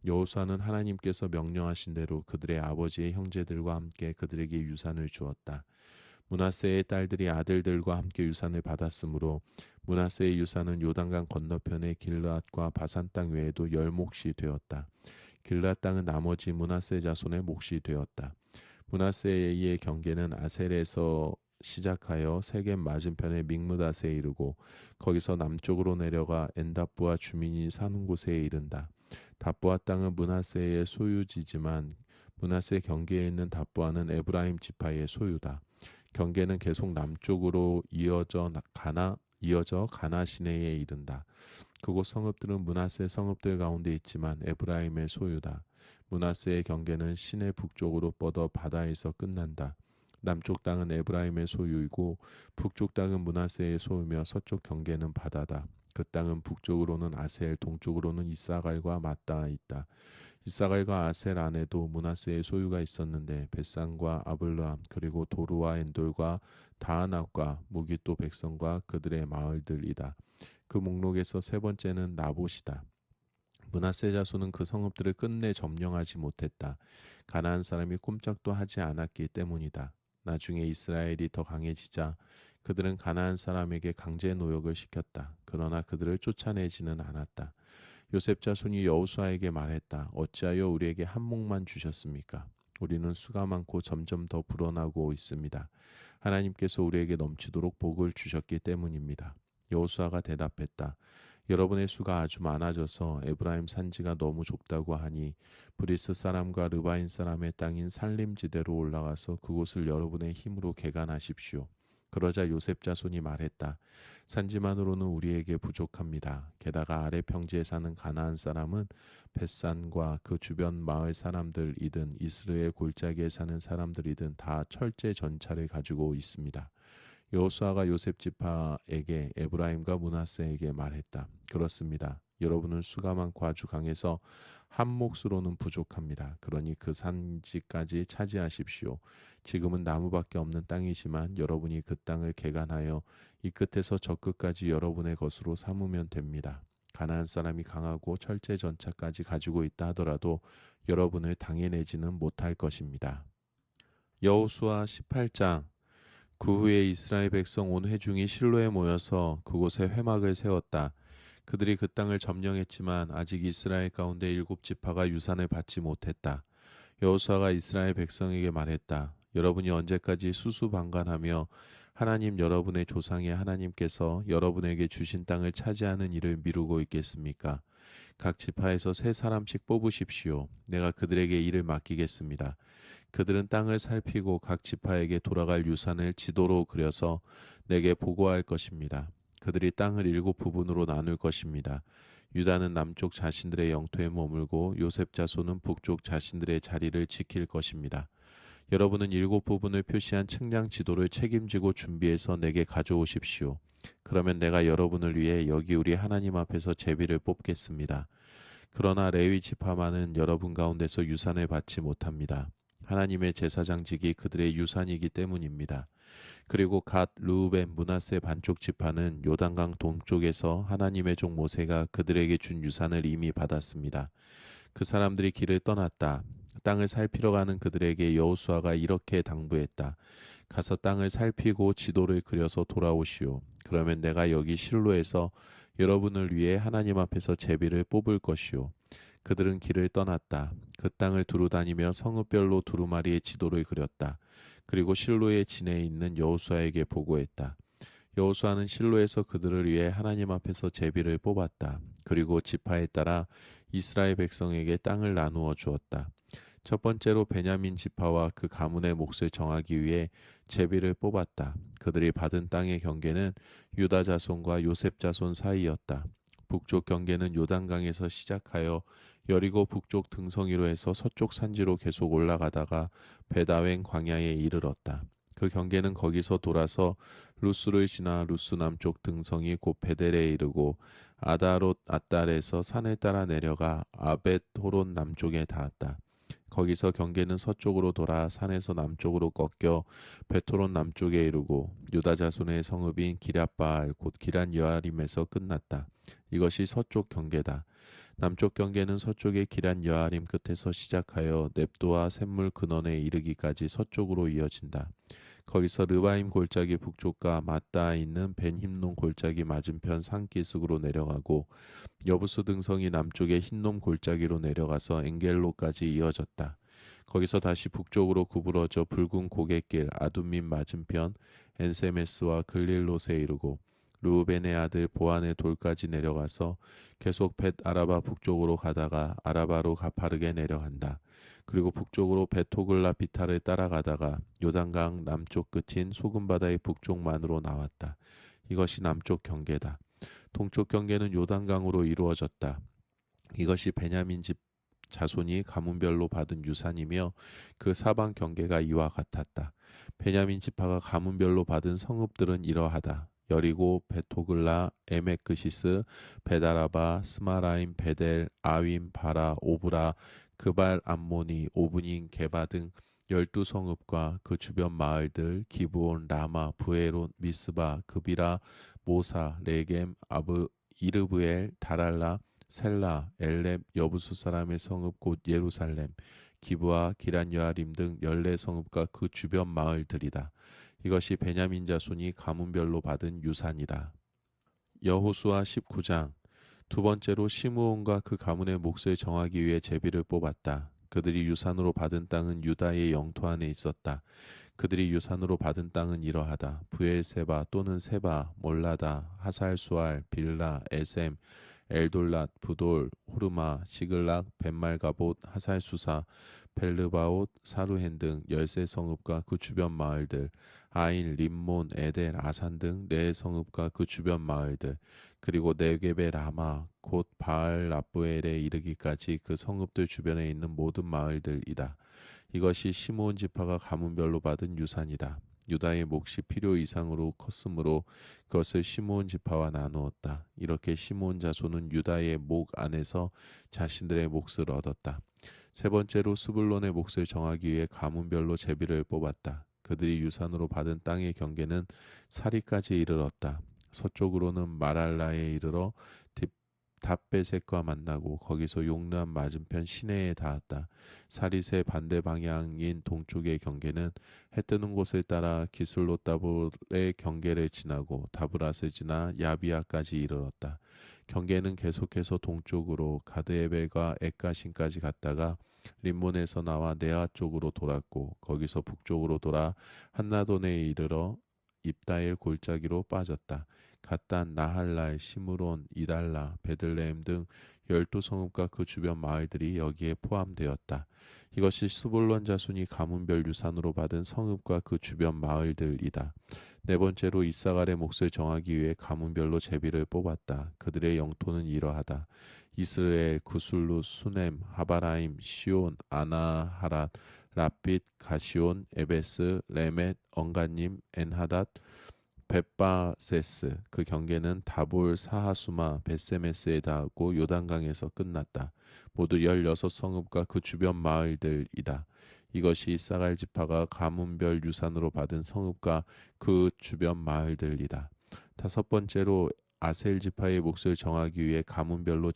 여호수아는 하나님께서 명령하신 대로 그들의 아버지의 형제들과 함께 그들에게 유산을 주었다. 므낫세의 딸들이 아들들과 함께 유산을 받았으므로 므낫세의 유산은 요단강 건너편의 길르앗과 바산 땅 외에도 10몫이 되었다. 길르앗 땅은 나머지 므낫세 자손의 몫이 되었다. 므낫세의 경계는 아셀에서 시작하여 세겜 맞은편의 믹므닷에 이르고 거기서 남쪽으로 내려가 엔답부아 주민이 사는 곳에 이른다. 답부아 땅은 므낫세의 소유지지만 므낫세 경계에 있는 답부아는 에브라임 지파의 소유다. 경계는 계속 남쪽으로 이어져 가나 시내에 이른다. 그곳 성읍들은 므낫세 성읍들 가운데 있지만 에브라임의 소유다. 므낫세의 경계는 시내 북쪽으로 뻗어 바다에서 끝난다. 남쪽 땅은 에브라임의 소유이고 북쪽 땅은 므낫세의 소유며 서쪽 경계는 바다다. 그 땅은 북쪽으로는 아셀, 동쪽으로는 이사갈과 맞닿아 있다. 이사갈과 아셀 안에도 므낫세의 소유가 있었는데 벳산과 아블르함 그리고 도르와 엔돌과 다하낫과 무기또 백성과 그들의 마을들이다. 그 목록에서 세 번째는 나봇이다. 므낫세 자손은 그 성읍들을 끝내 점령하지 못했다. 가나안 사람이 꼼짝도 하지 않았기 때문이다. 나중에 이스라엘이 더 강해지자 그들은 가나안 사람에게 강제 노역을 시켰다. 그러나 그들을 쫓아내지는 않았다. 요셉 자손이 여호수아에게 말했다. 어찌하여 우리에게 한 몫만 주셨습니까? 우리는 수가 많고 점점 더 불어나고 있습니다. 하나님께서 우리에게 넘치도록 복을 주셨기 때문입니다. 여호수아가 대답했다. 여러분의 수가 아주 많아져서 에브라임 산지가 너무 좁다고 하니 브리스 사람과 르바인 사람의 땅인 살림지대로 올라가서 그곳을 여러분의 힘으로 개간하십시오. 그러자 요셉 자손이 말했다. 산지만으로는 우리에게 부족합니다. 게다가 아래 평지에 사는 가나안 사람은 벳산과 그 주변 마을 사람들이든 이스라엘 골짜기에 사는 사람들이든 다 철제 전차를 가지고 있습니다. 여호수아가 요셉 지파에게 에브라임과 므낫세에게 말했다. 그렇습니다. 여러분은 수가 많고 아주 강해서 한 몫으로는 부족합니다. 그러니 그 산지까지 차지하십시오. 지금은 나무밖에 없는 땅이지만 여러분이 그 땅을 개간하여 이 끝에서 저 끝까지 여러분의 것으로 삼으면 됩니다. 가나안 사람이 강하고 철제 전차까지 가지고 있다 하더라도 여러분을 당해내지는 못할 것입니다. 여호수아 18장. 그 후에 이스라엘 백성 온 회중이 실로에 모여서 그곳에 회막을 세웠다. 그들이 그 땅을 점령했지만 아직 이스라엘 가운데 7지파가 유산을 받지 못했다. 여호수아가 이스라엘 백성에게 말했다. 여러분이 언제까지 수수방관하며 하나님 여러분의 조상의 하나님께서 여러분에게 주신 땅을 차지하는 일을 미루고 있겠습니까? 각 지파에서 3사람씩 뽑으십시오. 내가 그들에게 일을 맡기겠습니다. 그들은 땅을 살피고 각 지파에게 돌아갈 유산을 지도로 그려서 내게 보고할 것입니다. 그들이 땅을 7부분으로 나눌 것입니다. 유다는 남쪽 자신들의 영토에 머물고 요셉 자손은 북쪽 자신들의 자리를 지킬 것입니다. 여러분은 7부분을 표시한 측량 지도를 책임지고 준비해서 내게 가져오십시오. 그러면 내가 여러분을 위해 여기 우리 하나님 앞에서 제비를 뽑겠습니다. 그러나 레위 지파만은 여러분 가운데서 유산을 받지 못합니다. 하나님의 제사장직이 그들의 유산이기 때문입니다. 그리고 갓, 르우벤, 므낫세 반쪽 지파는 요단강 동쪽에서 하나님의 종 모세가 그들에게 준 유산을 이미 받았습니다. 그 사람들이 길을 떠났다. 땅을 살피러 가는 그들에게 여호수아가 이렇게 당부했다. 가서 땅을 살피고 지도를 그려서 돌아오시오. 그러면 내가 여기 실로에서 여러분을 위해 하나님 앞에서 제비를 뽑을 것이오. 그들은 길을 떠났다. 그 땅을 두루다니며 성읍별로 두루마리의 지도를 그렸다. 그리고 실로의 진에 있는 여호수아에게 보고했다. 여호수아는 실로에서 그들을 위해 하나님 앞에서 제비를 뽑았다. 그리고 지파에 따라 이스라엘 백성에게 땅을 나누어 주었다. 첫 번째로 베냐민 지파와 그 가문의 몫을 정하기 위해 제비를 뽑았다. 그들이 받은 땅의 경계는 유다 자손과 요셉 자손 사이였다. 북쪽 경계는 요단강에서 시작하여 여리고 북쪽 등성이로 해서 서쪽 산지로 계속 올라가다가 베다웬 광야에 이르렀다. 그 경계는 거기서 돌아서 루스를 지나 루스 남쪽 등성이 곧 베델에 이르고 아다롯 아달에서 산을 따라 내려가 아벳 호론 남쪽에 닿았다. 거기서 경계는 서쪽으로 돌아 산에서 남쪽으로 꺾여 베토론 남쪽에 이르고 유다 자손의 성읍인 기럇바알 곧 기란 여아림에서 끝났다. 이것이 서쪽 경계다. 남쪽 경계는 서쪽의 기란 여아림 끝에서 시작하여 넵도와 샘물 근원에 이르기까지 서쪽으로 이어진다. 거기서 르바임 골짜기 북쪽과 맞닿아 있는 벤힘논 골짜기 맞은편 산기슭으로 내려가고 여부수 등성이 남쪽의 흰놈 골짜기로 내려가서 엔겔로까지 이어졌다. 거기서 다시 북쪽으로 구부러져 붉은 고갯길 아둠민 맞은편 엔세메스와 글릴롯에 이르고 루벤의 아들 보안의 돌까지 내려가서 계속 벳 아라바 북쪽으로 가다가 아라바로 가파르게 내려간다. 그리고 북쪽으로 베토글라 비타를 따라가다가 요단강 남쪽 끝인 소금바다의 북쪽만으로 나왔다. 이것이 남쪽 경계다. 동쪽 경계는 요단강으로 이루어졌다. 이것이 베냐민 집 자손이 가문별로 받은 유산이며 그 사방 경계가 이와 같았다. 베냐민 지파가 가문별로 받은 성읍들은 이러하다. 여리고, 베토글라, 에메크시스, 베다라바, 스마라임, 베델, 아윈, 바라, 오브라, 그발 암모니, 오브닌, 게바 등 12성읍과 그 주변 마을들, 기브온, 라마, 부에롯, 미스바, 그비라, 모사, 레겜, 이르브엘, 다랄라, 셀라, 엘렙, 여부수 사람의 성읍 곧 예루살렘, 기브와 기란 여아림 등 14성읍과 그 주변 마을들이다. 이것이 베냐민 자손이 가문별로 받은 유산이다. 여호수아 19장. 두 번째로 시므온과 그 가문의 몫을 정하기 위해 제비를 뽑았다. 그들이 유산으로 받은 땅은 유다의 영토 안에 있었다. 그들이 유산으로 받은 땅은 이러하다. 부엘세바 또는 세바, 몰라다, 하살수알, 빌라, 에셈, 엘돌랏, 부돌, 호르마, 시글락, 벤말가봇, 하살수사, 벨르바옷, 사루헨 등 13성읍과 그 주변 마을들, 아인, 림몬, 에델, 아산 등 4성읍과 그 주변 마을들, 그리고 네겝의 라마, 곧 바알 라브엘에 이르기까지 그 성읍들 주변에 있는 모든 마을들이다. 이것이 시므온 지파가 가문별로 받은 유산이다. 유다의 몫이 필요 이상으로 컸으므로 그것을 시므온 지파와 나누었다. 이렇게 시므온 자손은 유다의 목 안에서 자신들의 몫을 얻었다. 세 번째로 스불론의 몫을 정하기 위해 가문별로 제비를 뽑았다. 그들이 유산으로 받은 땅의 경계는 사리까지 이르렀다. 서쪽으로는 마랄라에 이르러 답베셋과 만나고 거기서 용남 맞은편 시내에 닿았다. 사릿의 반대 방향인 동쪽의 경계는 해 뜨는 곳을 따라 기슬롯다볼의 경계를 지나고 다브랏을 지나 야비아까지 이르렀다. 경계는 계속해서 동쪽으로 가드에벨과 엣가신까지 갔다가 림몬에서 나와 네아 쪽으로 돌았고 거기서 북쪽으로 돌아 한나돈에 이르러 입다엘 골짜기로 빠졌다. 갓단, 나할랄, 시므론, 이달라, 베들레헴 등 12성읍과 그 주변 마을들이 여기에 포함되었다. 이것이 스불론 자손이 가문별 유산으로 받은 성읍과 그 주변 마을들이다. 네 번째로 이사갈의 몫을 정하기 위해 가문별로 제비를 뽑았다. 그들의 영토는 이러하다. 이스라엘, 구슬루, 수넴, 하바라임, 시온, 아나하랏, 라빛, 가시온, 에베스, 레멧, 언가님, 엔하닷, 벳바세스. 그 경계는 다볼, 사하수마, 벳세메스에 닿았고 요단강에서 끝났다. 모두 16성읍과 그 주변 마을들이다. 이것이 이사갈 지파가 가문별 유산으로 받은 성읍과 그 주변 마을들이다. 다섯 번째로 아셀 지파의 몫을 정하기 위해 가문별로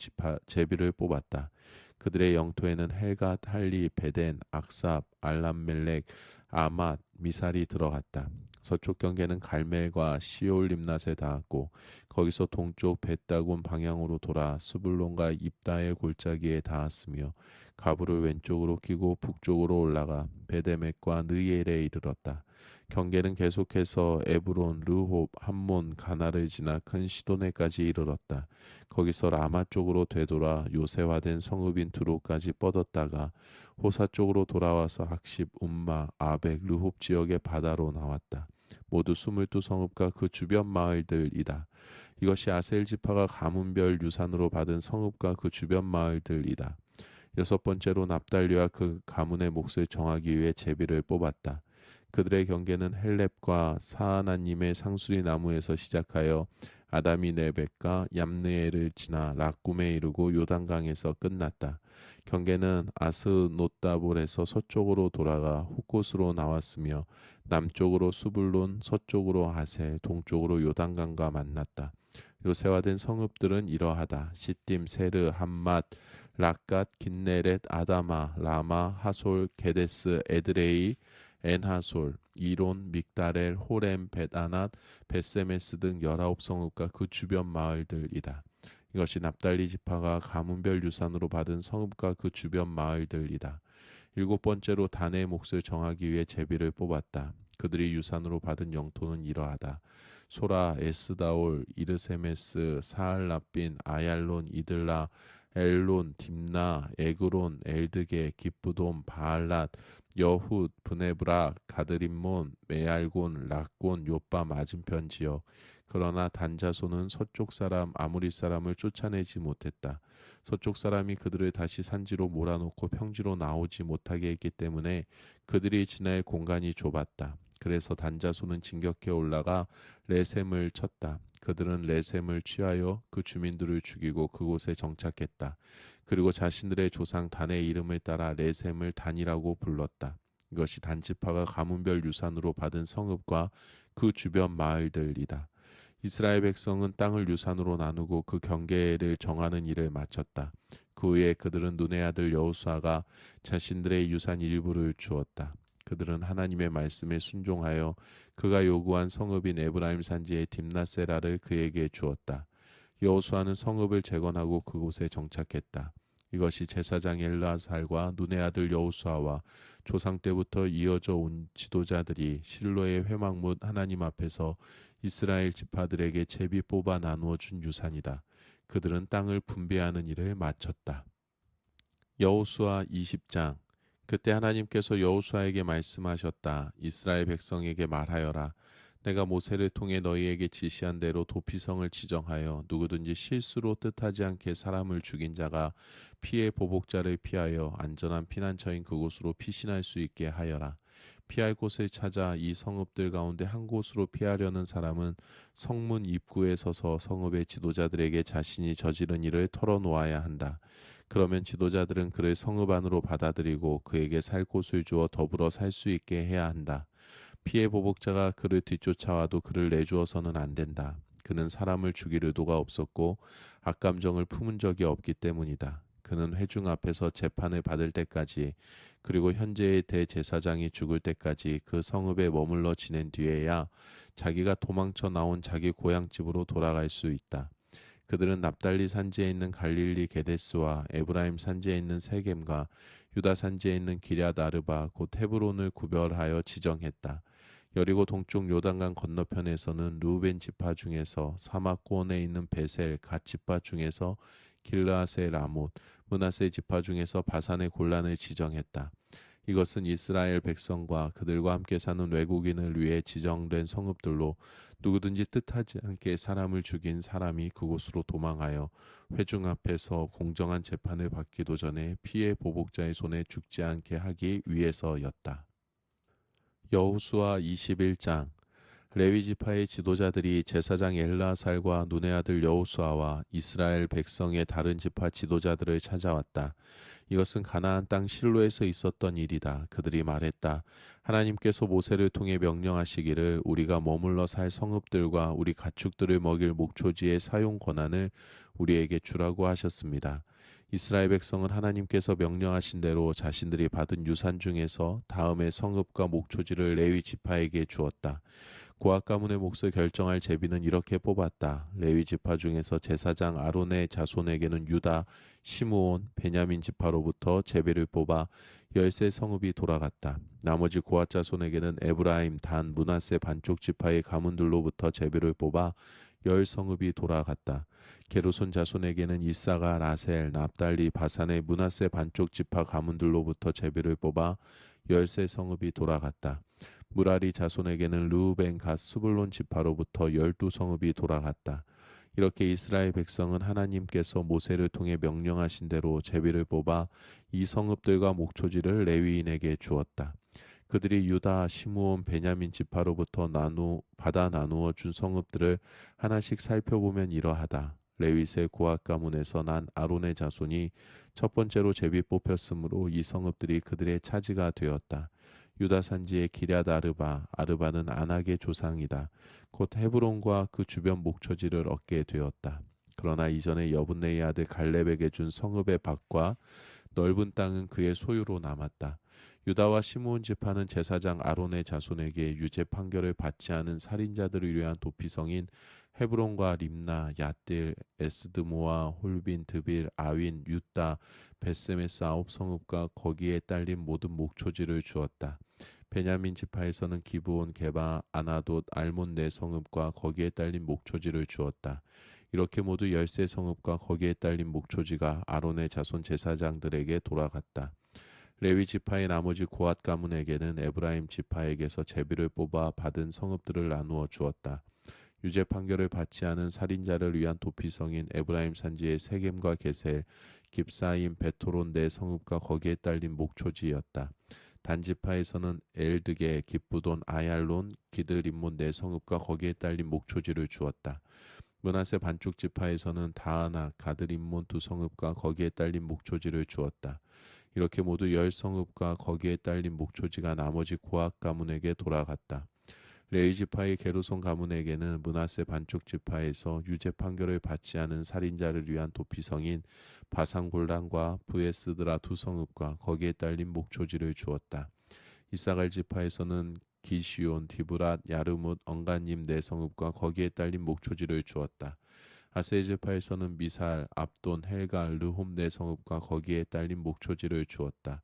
제비를 뽑았다. 그들의 영토에는 헬갓, 할리, 베덴, 악삽, 알람멜렉, 아맛, 미살이 들어갔다. 서쪽 경계는 갈멜과 시올 림낫에 닿았고 거기서 동쪽 벳다곤 방향으로 돌아 스불론과 입다엘 골짜기에 닿았으며 가부를 왼쪽으로 끼고 북쪽으로 올라가 베데멕과 느엘에 이르렀다. 경계는 계속해서 에브론, 르홉, 함몬, 가나를 지나 큰 시도네까지 이르렀다. 거기서 라마 쪽으로 되돌아 요새화된 성읍인 두로까지 뻗었다가 호사 쪽으로 돌아와서 학십, 움마, 아벡, 르홉 지역의 바다로 나왔다. 모두 22성읍과 그 주변 마을들이다. 이것이 아셀 지파가 가문별 유산으로 받은 성읍과 그 주변 마을들이다. 여섯 번째로 납달리와 그 가문의 몫을 정하기 위해 제비를 뽑았다. 그들의 경계는 헬렙과 사하나님의 상수리 나무에서 시작하여 아다미 네벡과 얌느에를 지나 락굼에 이르고 요단강에서 끝났다. 경계는 아스노다볼에서 서쪽으로 돌아가 훗곳으로 나왔으며 남쪽으로 수불론, 서쪽으로 아셀, 동쪽으로 요단강과 만났다. 요새화된 성읍들은 이러하다. 시딤, 세르, 함맛, 락갓, 긴네렛, 아다마, 라마, 하솔, 게데스, 에드레이, 엔하솔, 이론, 믹다렐, 호렘, 벳아낫, 벳세메스 등 19성읍과 그 주변 마을들이다. 이것이 납달리 지파가 가문별 유산으로 받은 성읍과 그 주변 마을들이다. 일곱 번째로 단의 몫을 정하기 위해 제비를 뽑았다. 그들이 유산으로 받은 영토는 이러하다. 소라, 에스다올, 이르세메스, 사알라빈, 아얄론, 이들라, 엘론, 딥나, 에그론, 엘드게, 기쁘돔, 바알랏, 여훗, 브네브라, 가드림몬, 메알곤, 락곤, 요빠 맞은편 지역. 그러나 단자손은 서쪽 사람 아무리 사람을 쫓아내지 못했다. 서쪽 사람이 그들을 다시 산지로 몰아놓고 평지로 나오지 못하게 했기 때문에 그들이 지날 공간이 좁았다. 그래서 단자손은 진격해 올라가 레셈을 쳤다. 그들은 레셈을 취하여 그 주민들을 죽이고 그곳에 정착했다. 그리고 자신들의 조상 단의 이름을 따라 레셈을 단이라고 불렀다. 이것이 단지파가 가문별 유산으로 받은 성읍과 그 주변 마을들이다. 이스라엘 백성은 땅을 유산으로 나누고 그 경계를 정하는 일을 마쳤다. 그 후에 그들은 눈의 아들 여호수아가 자신들의 유산 일부를 주었다. 그들은 하나님의 말씀에 순종하여 그가 요구한 성읍인 에브라임 산지의 딥나세라를 그에게 주었다. 여호수아는 성읍을 재건하고 그곳에 정착했다. 이것이 제사장 엘르아살과 눈의 아들 여호수아와 조상 때부터 이어져 온 지도자들이 실로의 회막문 하나님 앞에서 이스라엘 지파들에게 제비 뽑아 나누어 준 유산이다. 그들은 땅을 분배하는 일을 마쳤다. 여호수아 20장. 그때 하나님께서 여호수아에게 말씀하셨다. 이스라엘 백성에게 말하여라. 내가 모세를 통해 너희에게 지시한 대로 도피성을 지정하여 누구든지 실수로 뜻하지 않게 사람을 죽인 자가 피해 보복자를 피하여 안전한 피난처인 그곳으로 피신할 수 있게 하여라. 피할 곳을 찾아 이 성읍들 가운데 한 곳으로 피하려는 사람은 성문 입구에 서서 성읍의 지도자들에게 자신이 저지른 일을 털어놓아야 한다. 그러면 지도자들은 그를 성읍 안으로 받아들이고 그에게 살 곳을 주어 더불어 살 수 있게 해야 한다. 피해 보복자가 그를 뒤쫓아와도 그를 내주어서는 안 된다. 그는 사람을 죽일 의도가 없었고 악감정을 품은 적이 없기 때문이다. 그는 회중 앞에서 재판을 받을 때까지 그리고 현재의 대제사장이 죽을 때까지 그 성읍에 머물러 지낸 뒤에야 자기가 도망쳐 나온 자기 고향집으로 돌아갈 수 있다. 그들은 납달리 산지에 있는 갈릴리 게데스와 에브라임 산지에 있는 세겜과 유다 산지에 있는 기럇 아르바 곧 헤브론을 구별하여 지정했다. 여리고 동쪽 요단강 건너편에서는 루벤 지파 중에서 사막권에 있는 베셀 갓 지파 중에서 길르앗의 라못, 므낫세 지파 중에서 바산의 골란을 지정했다. 이것은 이스라엘 백성과 그들과 함께 사는 외국인을 위해 지정된 성읍들로 누구든지 뜻하지 않게 사람을 죽인 사람이 그곳으로 도망하여 회중 앞에서 공정한 재판을 받기도 전에 피해 보복자의 손에 죽지 않게 하기 위해서였다. 여호수아 21장. 레위 지파의 지도자들이 제사장 엘르아살과 눈의 아들 여호수아와 이스라엘 백성의 다른 지파 지도자들을 찾아왔다. 이것은 가나안 땅 실로에서 있었던 일이다. 그들이 말했다. 하나님께서 모세를 통해 명령하시기를 우리가 머물러 살 성읍들과 우리 가축들을 먹일 목초지의 사용 권한을 우리에게 주라고 하셨습니다. 이스라엘 백성은 하나님께서 명령하신 대로 자신들이 받은 유산 중에서 다음에 성읍과 목초지를 레위 지파에게 주었다. 고앗 가문의 몫을 결정할 제비는 이렇게 뽑았다. 레위 지파 중에서 제사장 아론의 자손에게는 유다, 시므온, 베냐민 지파로부터 제비를 뽑아 13성읍이 돌아갔다. 나머지 고앗 자손에게는 에브라임, 단, 므낫세 반쪽 지파의 가문들로부터 제비를 뽑아 열 성읍이 돌아갔다. 게르손 자손에게는 이사가, 라셀, 납달리, 바산의 므낫세 반쪽 지파 가문들로부터 제비를 뽑아 열세 성읍이 돌아갔다. 무라리 자손에게는 르우벤, 갓, 스불론 지파로부터 12성읍이 돌아갔다. 이렇게 이스라엘 백성은 하나님께서 모세를 통해 명령하신 대로 제비를 뽑아 이 성읍들과 목초지를 레위인에게 주었다. 그들이 유다, 시므온, 베냐민 지파로부터 받아 나누어 준 성읍들을 하나씩 살펴보면 이러하다. 레위세 고앗 가문에서 난 아론의 자손이 첫 번째로 제비 뽑혔으므로 이 성읍들이 그들의 차지가 되었다. 유다 산지의 기럇 아르바, 아르바는 아낙의 조상이다. 곧 헤브론과 그 주변 목초지를 얻게 되었다. 그러나 이전에 여분네의 아들 갈렙에게 준 성읍의 밭과 넓은 땅은 그의 소유로 남았다. 유다와 시므온 지파는 제사장 아론의 자손에게 유죄 판결을 받지 않은 살인자들을 위한 도피성인 헤브론과 림나, 얏딜, 에스드모아, 홀빈, 드빌, 아윈, 유따, 벳세메스 9성읍과 거기에 딸린 모든 목초지를 주었다. 베냐민 지파에서는 기브온, 게바, 아나돗, 알몬 4성읍과 거기에 딸린 목초지를 주었다. 이렇게 모두 13성읍과 거기에 딸린 목초지가 아론의 자손 제사장들에게 돌아갔다. 레위 지파의 나머지 고앗 가문에게는 에브라임 지파에게서 제비를 뽑아 받은 성읍들을 나누어 주었다. 유죄 판결을 받지 않은 살인자를 위한 도피성인 에브라임 산지의 세겜과 게셀, 깁사임, 베토론 4성읍과 거기에 딸린 목초지였다. 단지파에서는 엘드게, 깁부돈, 아얄론, 기드림몬 4성읍과 거기에 딸린 목초지를 주었다. 므낫세 반쪽 지파에서는 다하나, 가드림몬 2성읍과 거기에 딸린 목초지를 주었다. 이렇게 모두 10성읍과 거기에 딸린 목초지가 나머지 고앗 가문에게 돌아갔다. 레위 지파의 게르손 가문에게는 므낫세 반쪽 지파에서 유죄 판결을 받지 않은 살인자를 위한 도피성인 바산 골단과 브에스드라 2성읍과 거기에 딸린 목초지를 주었다. 이사갈 지파에서는 기시온, 디브랏, 야르뭇, 언가님 4성읍과 거기에 딸린 목초지를 주었다. 아세 지파에서는 미살, 압돈, 헬갈, 르홈 4성읍과 거기에 딸린 목초지를 주었다.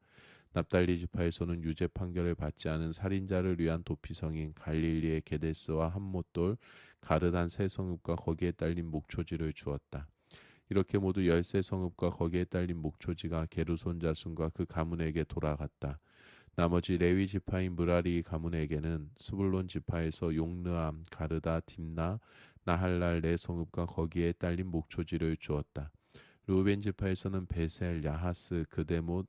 납달리 지파에서는 유죄 판결을 받지 않은 살인자를 위한 도피성인 갈릴리의 게데스와 함못돌, 가르단 3성읍과 거기에 딸린 목초지를 주었다. 이렇게 모두 13성읍과 거기에 딸린 목초지가 게르손 자손과 그 가문에게 돌아갔다. 나머지 레위 지파인 무라리 가문에게는 스불론 지파에서 용르암, 가르다, 딥나, 나할랄 4성읍과 거기에 딸린 목초지를 주었다. 르우벤 지파에서는 베셀, 야하스, 그데못,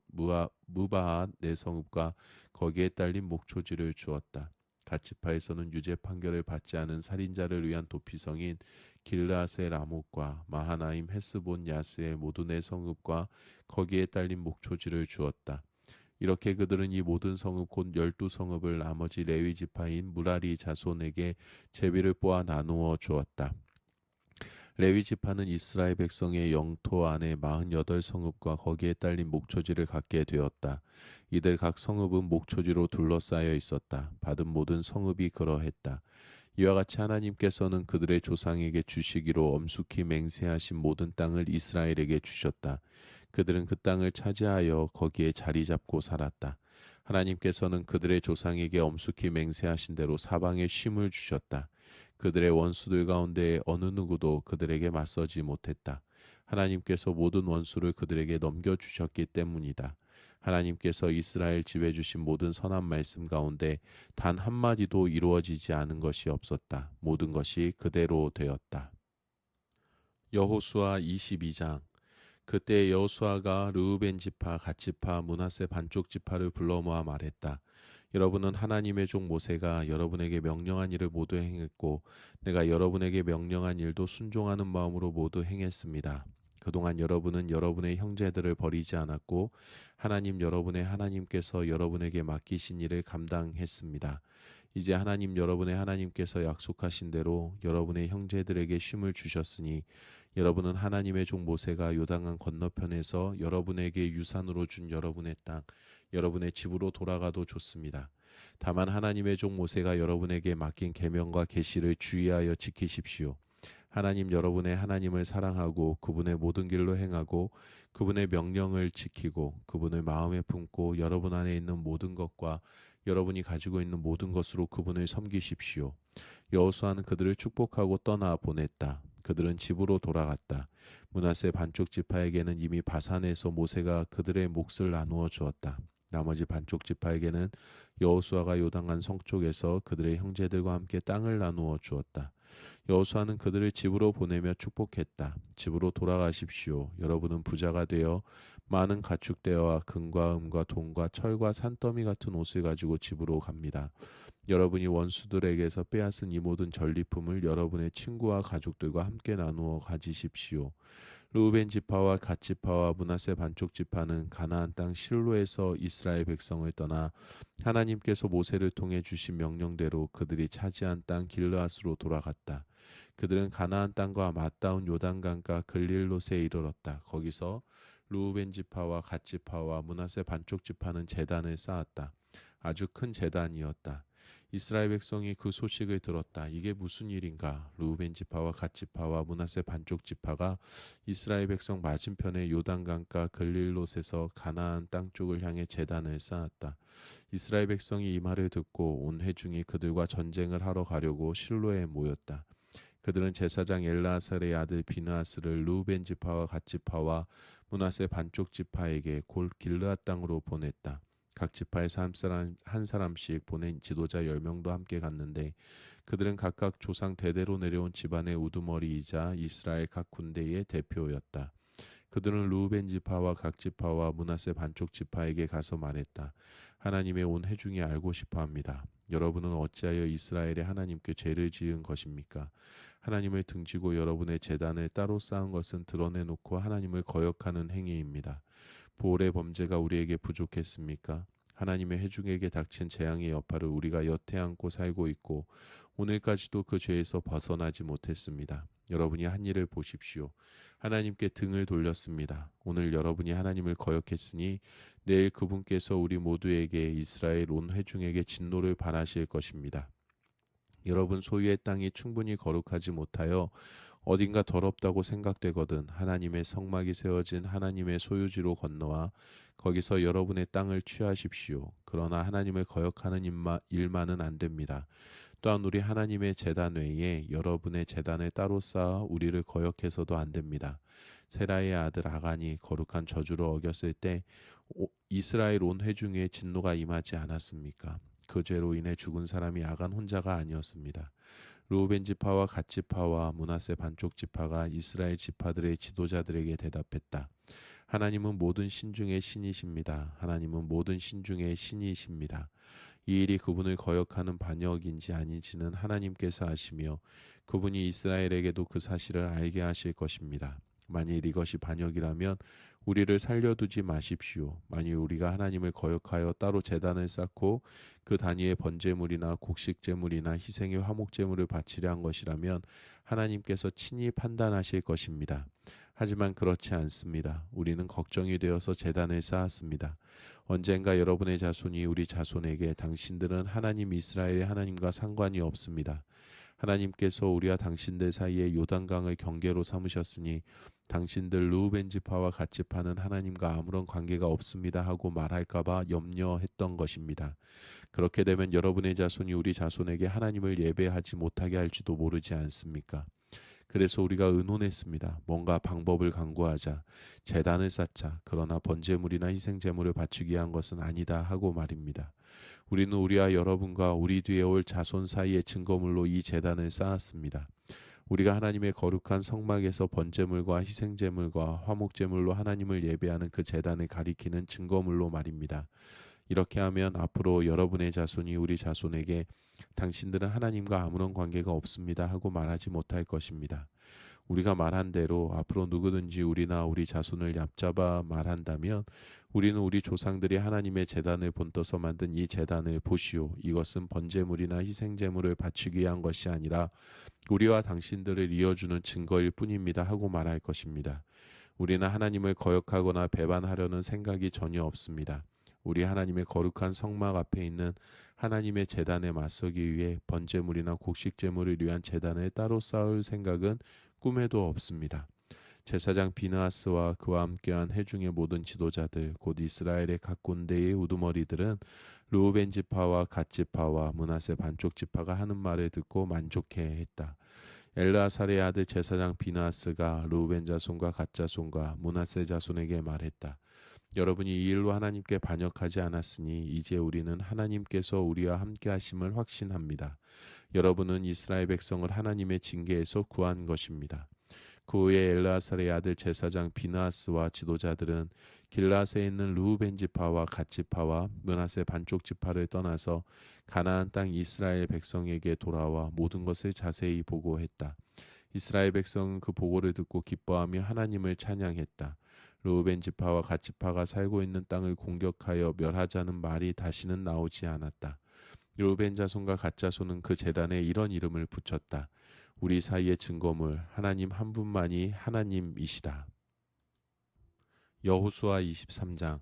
무바앗 4성읍과 거기에 딸린 목초지를 주었다. 갓 지파에서는 유죄 판결을 받지 않은 살인자를 위한 도피성인 길르앗의 라못과 마하나임, 헤스본, 야스의 모두 4성읍과 거기에 딸린 목초지를 주었다. 이렇게 그들은 이 모든 성읍 곧 12성읍을 나머지 레위 지파인 무라리 자손에게 제비를 뽑아 나누어 주었다. 레위 지파는 이스라엘 백성의 영토 안에 48성읍과 거기에 딸린 목초지를 갖게 되었다. 이들 각 성읍은 목초지로 둘러싸여 있었다. 받은 모든 성읍이 그러했다. 이와 같이 하나님께서는 그들의 조상에게 주시기로 엄숙히 맹세하신 모든 땅을 이스라엘에게 주셨다. 그들은 그 땅을 차지하여 거기에 자리 잡고 살았다. 하나님께서는 그들의 조상에게 엄숙히 맹세하신 대로 사방에 쉼을 주셨다. 그들의 원수들 가운데 어느 누구도 그들에게 맞서지 못했다. 하나님께서 모든 원수를 그들에게 넘겨주셨기 때문이다. 하나님께서 이스라엘 집에 주신 모든 선한 말씀 가운데 단 한마디도 이루어지지 않은 것이 없었다. 모든 것이 그대로 되었다. 여호수아 22장. 그때 여호수아가 르우벤 지파, 갓 지파, 므낫세 반쪽 지파를 불러 모아 말했다. 여러분은 하나님의 종 모세가 여러분에게 명령한 일을 모두 행했고 내가 여러분에게 명령한 일도 순종하는 마음으로 모두 행했습니다. 그동안 여러분은 여러분의 형제들을 버리지 않았고 하나님 여러분의 하나님께서 여러분에게 맡기신 일을 감당했습니다. 이제 하나님 여러분의 하나님께서 약속하신 대로 여러분의 형제들에게 쉼을 주셨으니 여러분은 하나님의 종 모세가 요단강 건너편에서 여러분에게 유산으로 준 여러분의 땅, 여러분의 집으로 돌아가도 좋습니다. 다만 하나님의 종 모세가 여러분에게 맡긴 계명과 계시를 주의하여 지키십시오. 하나님 여러분의 하나님을 사랑하고 그분의 모든 길로 행하고 그분의 명령을 지키고 그분을 마음에 품고 여러분 안에 있는 모든 것과 여러분이 가지고 있는 모든 것으로 그분을 섬기십시오. 여호수아는 그들을 축복하고 떠나 보냈다. 그들은 집으로 돌아갔다. 므낫세 반쪽 지파에게는 이미 바산에서 모세가 그들의 몫을 나누어 주었다. 나머지 반쪽 지파에게는 여호수아가 요단강 성쪽에서 그들의 형제들과 함께 땅을 나누어 주었다. 여호수아는 그들을 집으로 보내며 축복했다. 집으로 돌아가십시오. 여러분은 부자가 되어 많은 가축대와 금과 은과 돈과 철과 산더미 같은 옷을 가지고 집으로 갑니다. 여러분이 원수들에게서 빼앗은 이 모든 전리품을 여러분의 친구와 가족들과 함께 나누어 가지십시오. 르우벤 지파와 갓 지파와 므낫세 반쪽 지파는 가나안 땅 실로에서 이스라엘 백성을 떠나 하나님께서 모세를 통해 주신 명령대로 그들이 차지한 땅 길르앗으로 돌아갔다. 그들은 가나안 땅과 맞닿은 요단강가 글릴롯에 이르렀다. 거기서 르우벤 지파와 갓 지파와 므낫세 반쪽 지파는 제단을 쌓았다. 아주 큰 제단이었다. 이스라엘 백성이 그 소식을 들었다. 이게 무슨 일인가? 르우벤 지파와 갓 지파와 므낫세 반쪽 지파가 이스라엘 백성 맞은편의 요단강가 글릴롯에서 가나안 땅 쪽을 향해 제단을 쌓았다. 이스라엘 백성이 이 말을 듣고 온 회중이 그들과 전쟁을 하러 가려고 실로에 모였다. 그들은 제사장 엘라살의 아들 비느하스를 르우벤 지파와 갓 지파와 므낫세 반쪽 지파에게 골 길르앗 땅으로 보냈다. 각 지파에서 한 사람씩 보낸 지도자 10명도 함께 갔는데 그들은 각각 조상 대대로 내려온 집안의 우두머리이자 이스라엘 각 군대의 대표였다. 그들은 르우벤 지파와 각 지파와 므낫세 반쪽 지파에게 가서 말했다. 하나님의 온 회중이 알고 싶어합니다. 여러분은 어찌하여 이스라엘의 하나님께 죄를 지은 것입니까? 하나님을 등지고 여러분의 제단을 따로 쌓은 것은 드러내놓고 하나님을 거역하는 행위입니다. 보올의 범죄가 우리에게 부족했습니까? 하나님의 회중에게 닥친 재앙의 여파를 우리가 여태 안고 살고 있고 오늘까지도 그 죄에서 벗어나지 못했습니다. 여러분이 한 일을 보십시오. 하나님께 등을 돌렸습니다. 오늘 여러분이 하나님을 거역했으니 내일 그분께서 우리 모두에게 이스라엘 온 회중에게 진노를 발하실 것입니다. 여러분 소유의 땅이 충분히 거룩하지 못하여 어딘가 더럽다고 생각되거든 하나님의 성막이 세워진 하나님의 소유지로 건너와 거기서 여러분의 땅을 취하십시오. 그러나 하나님을 거역하는 일만은 안 됩니다. 또한 우리 하나님의 제단 외에 여러분의 제단을 따로 쌓아 우리를 거역해서도 안 됩니다. 세라의 아들 아간이 거룩한 저주를 어겼을 때 이스라엘 온 회중에 진노가 임하지 않았습니까? 그 죄로 인해 죽은 사람이 아간 혼자가 아니었습니다. 르우벤 지파와 갓 지파와 므낫세 반쪽 지파가 이스라엘 지파들의 지도자들에게 대답했다. 하나님은 모든 신 중의 신이십니다. 하나님은 모든 신 중의 신이십니다. 이 일이 그분을 거역하는 반역인지 아닌지는 하나님께서 아시며 그분이 이스라엘에게도 그 사실을 알게 하실 것입니다. 만일 이것이 반역이라면 우리를 살려두지 마십시오. 만일 우리가 하나님을 거역하여 따로 제단을 쌓고 그 단위의 번제물이나 곡식제물이나 희생의 화목제물을 바치려 한 것이라면 하나님께서 친히 판단하실 것입니다. 하지만 그렇지 않습니다. 우리는 걱정이 되어서 제단을 쌓았습니다. 언젠가 여러분의 자손이 우리 자손에게 당신들은 하나님 이스라엘의 하나님과 상관이 없습니다. 하나님께서 우리와 당신들 사이에 요단강을 경계로 삼으셨으니 당신들 르우벤 지파와 갓 지파는 하나님과 아무런 관계가 없습니다 하고 말할까봐 염려했던 것입니다. 그렇게 되면 여러분의 자손이 우리 자손에게 하나님을 예배하지 못하게 할지도 모르지 않습니까? 그래서 우리가 의논했습니다. 뭔가 방법을 강구하자. 제단을 쌓자. 그러나 번제물이나 희생제물을 바치기 위한 것은 아니다 하고 말입니다. 우리는 우리와 여러분과 우리 뒤에 올 자손 사이의 증거물로 이 제단을 쌓았습니다. 우리가 하나님의 거룩한 성막에서 번제물과 희생제물과 화목제물로 하나님을 예배하는 그 제단을 가리키는 증거물로 말입니다. 이렇게 하면 앞으로 여러분의 자손이 우리 자손에게 당신들은 하나님과 아무런 관계가 없습니다 하고 말하지 못할 것입니다. 우리가 말한 대로 앞으로 누구든지 우리나 우리 자손을 얕잡아 말한다면 우리는 우리 조상들이 하나님의 제단을 본떠서 만든 이 제단을 보시오. 이것은 번제물이나 희생제물을 바치기 위한 것이 아니라 우리와 당신들을 이어주는 증거일 뿐입니다 하고 말할 것입니다. 우리는 하나님을 거역하거나 배반하려는 생각이 전혀 없습니다. 우리 하나님의 거룩한 성막 앞에 있는 하나님의 제단에 맞서기 위해 번제물이나 곡식제물을 위한 제단을 따로 쌓을 생각은 꿈에도 없습니다. 제사장 비느하스와 그와 함께한 회중의 모든 지도자들 곧 이스라엘의 각 군대의 우두머리들은 르우벤 지파와 갓 지파와 므낫세 반쪽 지파가 하는 말을 듣고 만족해했다. 엘르아살의 아들 제사장 비느하스가 르우벤 자손과 갓 자손과 므낫세 자손에게 말했다. 여러분이 이 일로 하나님께 반역하지 않았으니 이제 우리는 하나님께서 우리와 함께 하심을 확신합니다. 여러분은 이스라엘 백성을 하나님의 징계에서 구한 것입니다. 그 후에 엘르아살의 아들 제사장 비느하스와 지도자들은 길라앗에 있는 르우벤 지파와 갓 지파와 므낫세 반쪽 지파를 떠나서 가나안 땅 이스라엘 백성에게 돌아와 모든 것을 자세히 보고했다. 이스라엘 백성은 그 보고를 듣고 기뻐하며 하나님을 찬양했다. 르우벤 지파와 갓 지파가 살고 있는 땅을 공격하여 멸하자는 말이 다시는 나오지 않았다. 르우벤 자손과 갓 자손은 그 제단에 이런 이름을 붙였다. 우리 사이의 증거물 하나님 한 분만이 하나님이시다. 여호수아 23장.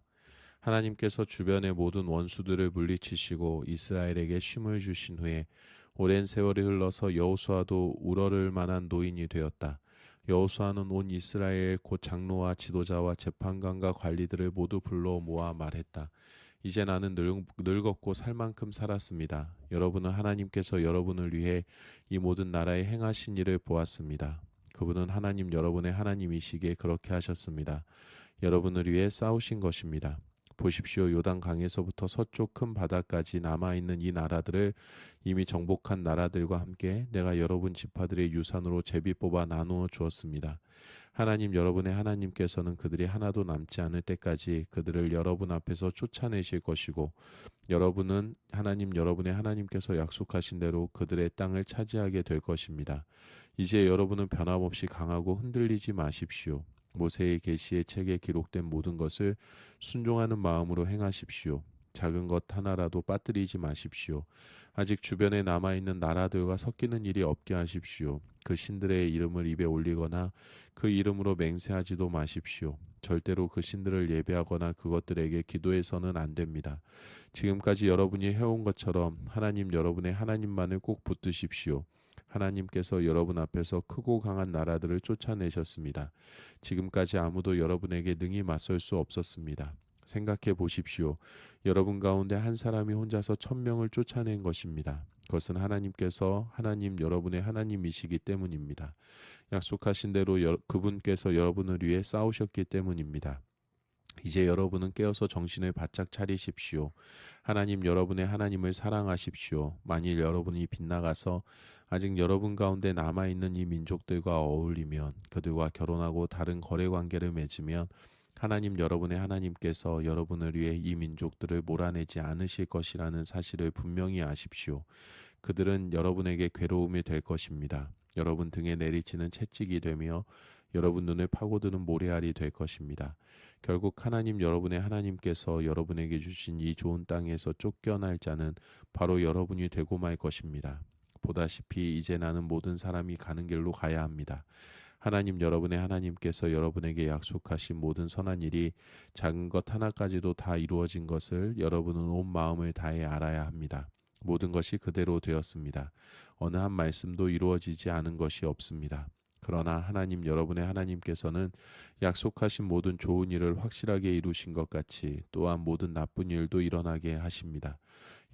하나님께서 주변의 모든 원수들을 물리치시고 이스라엘에게 쉼을 주신 후에 오랜 세월이 흘러서 여호수아도 우러를 만한 노인이 되었다. 여호수아는 온 이스라엘 곧 장로와 지도자와 재판관과 관리들을 모두 불러 모아 말했다. 이제 나는 늙었고 살 만큼 살았습니다. 여러분은 하나님께서 여러분을 위해 이 모든 나라에 행하신 일을 보았습니다. 그분은 하나님 여러분의 하나님이시기에 그렇게 하셨습니다. 여러분을 위해 싸우신 것입니다. 보십시오. 요단 강에서부터 서쪽 큰 바다까지 남아있는 이 나라들을 이미 정복한 나라들과 함께 내가 여러분 지파들의 유산으로 제비 뽑아 나누어 주었습니다. 하나님 여러분의 하나님께서는 그들이 하나도 남지 않을 때까지 그들을 여러분 앞에서 쫓아내실 것이고 여러분은 하나님 여러분의 하나님께서 약속하신 대로 그들의 땅을 차지하게 될 것입니다. 이제 여러분은 변함없이 강하고 흔들리지 마십시오. 모세의 계시의 책에 기록된 모든 것을 순종하는 마음으로 행하십시오. 작은 것 하나라도 빠뜨리지 마십시오. 아직 주변에 남아있는 나라들과 섞이는 일이 없게 하십시오. 그 신들의 이름을 입에 올리거나 그 이름으로 맹세하지도 마십시오. 절대로 그 신들을 예배하거나 그것들에게 기도해서는 안 됩니다. 지금까지 여러분이 해온 것처럼 하나님 여러분의 하나님만을 꼭 붙드십시오. 하나님께서 여러분 앞에서 크고 강한 나라들을 쫓아내셨습니다. 지금까지 아무도 여러분에게 능히 맞설 수 없었습니다. 생각해 보십시오. 여러분 가운데 한 사람이 혼자서 1000명을 쫓아낸 것입니다. 그것은 하나님께서 하나님 여러분의 하나님이시기 때문입니다. 약속하신 대로 그분께서 여러분을 위해 싸우셨기 때문입니다. 이제 여러분은 깨어서 정신을 바짝 차리십시오. 하나님 여러분의 하나님을 사랑하십시오. 만일 여러분이 빗나가서 아직 여러분 가운데 남아있는 이 민족들과 어울리면 그들과 결혼하고 다른 거래 관계를 맺으면 하나님 여러분의 하나님께서 여러분을 위해 이 민족들을 몰아내지 않으실 것이라는 사실을 분명히 아십시오. 그들은 여러분에게 괴로움이 될 것입니다. 여러분 등에 내리치는 채찍이 되며 여러분 눈을 파고드는 모래알이 될 것입니다. 결국 하나님 여러분의 하나님께서 여러분에게 주신 이 좋은 땅에서 쫓겨날 자는 바로 여러분이 되고 말 것입니다. 보다시피 이제 나는 모든 사람이 가는 길로 가야 합니다. 하나님 여러분의 하나님께서 여러분에게 약속하신 모든 선한 일이 작은 것 하나까지도 다 이루어진 것을 여러분은 온 마음을 다해 알아야 합니다. 모든 것이 그대로 되었습니다. 어느 한 말씀도 이루어지지 않은 것이 없습니다. 그러나 하나님 여러분의 하나님께서는 약속하신 모든 좋은 일을 확실하게 이루신 것 같이 또한 모든 나쁜 일도 일어나게 하십니다.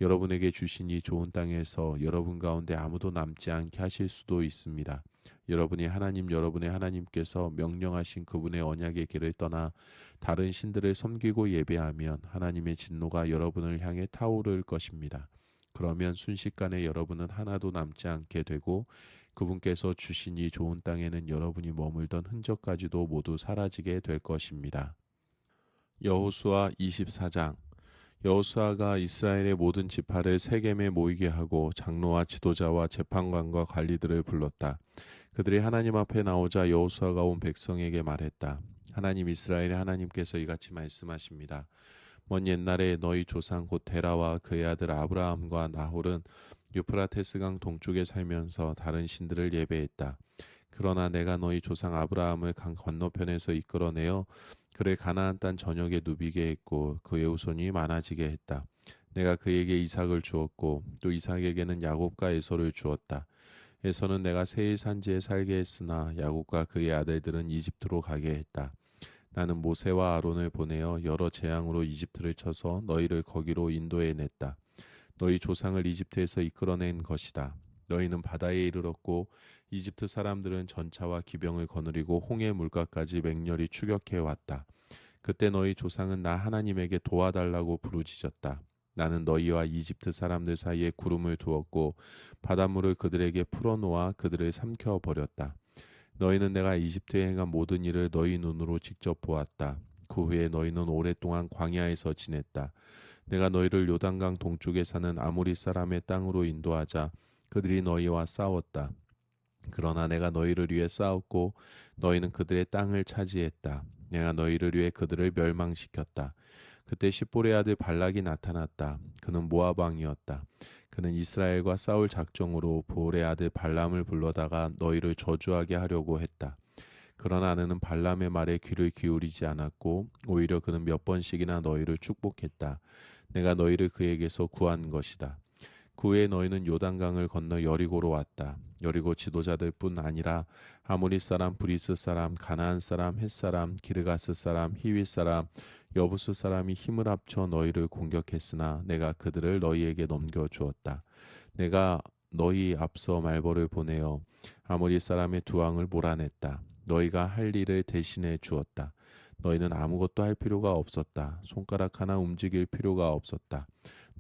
여러분에게 주신 이 좋은 땅에서 여러분 가운데 아무도 남지 않게 하실 수도 있습니다. 여러분이 하나님 여러분의 하나님께서 명령하신 그분의 언약의 길을 떠나 다른 신들을 섬기고 예배하면 하나님의 진노가 여러분을 향해 타오를 것입니다. 그러면 순식간에 여러분은 하나도 남지 않게 되고 그분께서 주신 이 좋은 땅에는 여러분이 머물던 흔적까지도 모두 사라지게 될 것입니다. 여호수아 24장. 여호수아가 이스라엘의 모든 지파를 세겜에 모이게 하고 장로와 지도자와 재판관과 관리들을 불렀다. 그들이 하나님 앞에 나오자 여호수아가 온 백성에게 말했다. 하나님 이스라엘의 하나님께서 이같이 말씀하십니다. 먼 옛날에 너희 조상 곧 데라와 그의 아들 아브라함과 나홀은 유프라테스강 동쪽에 살면서 다른 신들을 예배했다. 그러나 내가 너희 조상 아브라함을 강 건너편에서 이끌어내어 그를 가나안 땅 전역에 누비게 했고 그의 후손이 많아지게 했다. 내가 그에게 이삭을 주었고 또 이삭에게는 야곱과 에서를 주었다. 에서는 내가 세일 산지에 살게 했으나 야곱과 그의 아들들은 이집트로 가게 했다. 나는 모세와 아론을 보내어 여러 재앙으로 이집트를 쳐서 너희를 거기로 인도해 냈다. 너희 조상을 이집트에서 이끌어낸 것이다. 너희는 바다에 이르렀고 이집트 사람들은 전차와 기병을 거느리고 홍해 물가까지 맹렬히 추격해 왔다. 그때 너희 조상은 나 하나님에게 도와달라고 부르짖었다. 나는 너희와 이집트 사람들 사이에 구름을 두었고 바닷물을 그들에게 풀어놓아 그들을 삼켜 버렸다. 너희는 내가 이집트에 행한 모든 일을 너희 눈으로 직접 보았다. 그 후에 너희는 오랫동안 광야에서 지냈다. 내가 너희를 요단강 동쪽에 사는 아모리 사람의 땅으로 인도하자 그들이 너희와 싸웠다. 그러나 내가 너희를 위해 싸웠고 너희는 그들의 땅을 차지했다. 내가 너희를 위해 그들을 멸망시켰다. 그때 십볼의 아들 발락이 나타났다. 그는 모압 왕이었다. 그는 이스라엘과 싸울 작정으로 보올의 아들 발람을 불러다가 너희를 저주하게 하려고 했다. 그러나 나는 발람의 말에 귀를 기울이지 않았고 오히려 그는 몇 번씩이나 너희를 축복했다. 내가 너희를 그에게서 구한 것이다. 그 후에 너희는 요단강을 건너 여리고로 왔다. 여리고 지도자들 뿐 아니라 아모리 사람, 브리스 사람, 가나안 사람, 헷 사람, 기르가스 사람, 히윗 사람, 여부스 사람이 힘을 합쳐 너희를 공격했으나 내가 그들을 너희에게 넘겨주었다. 내가 너희 앞서 말벌을 보내어 아모리 사람의 두 왕을 몰아냈다. 너희가 할 일을 대신해 주었다. 너희는 아무것도 할 필요가 없었다. 손가락 하나 움직일 필요가 없었다.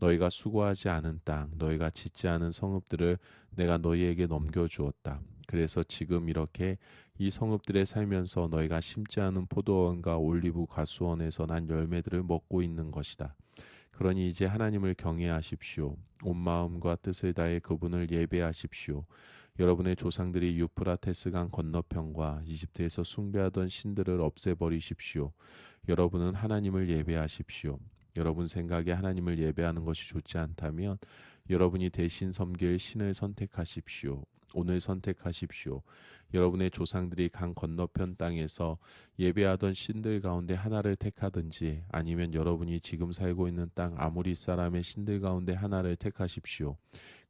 너희가 수고하지 않은 땅, 너희가 짓지 않은 성읍들을 내가 너희에게 넘겨주었다. 그래서 지금 이렇게 이 성읍들에 살면서 너희가 심지 않은 포도원과 올리브 가수원에서 난 열매들을 먹고 있는 것이다. 그러니 이제 하나님을 경외하십시오. 온 마음과 뜻을 다해 그분을 예배하십시오. 여러분의 조상들이 유프라테스강 건너편과 이집트에서 숭배하던 신들을 없애버리십시오. 여러분은 하나님을 예배하십시오. 여러분 생각에 하나님을 예배하는 것이 좋지 않다면 여러분이 대신 섬길 신을 선택하십시오. 오늘 선택하십시오. 여러분의 조상들이 강 건너편 땅에서 예배하던 신들 가운데 하나를 택하든지 아니면 여러분이 지금 살고 있는 땅 아모리 사람의 신들 가운데 하나를 택하십시오.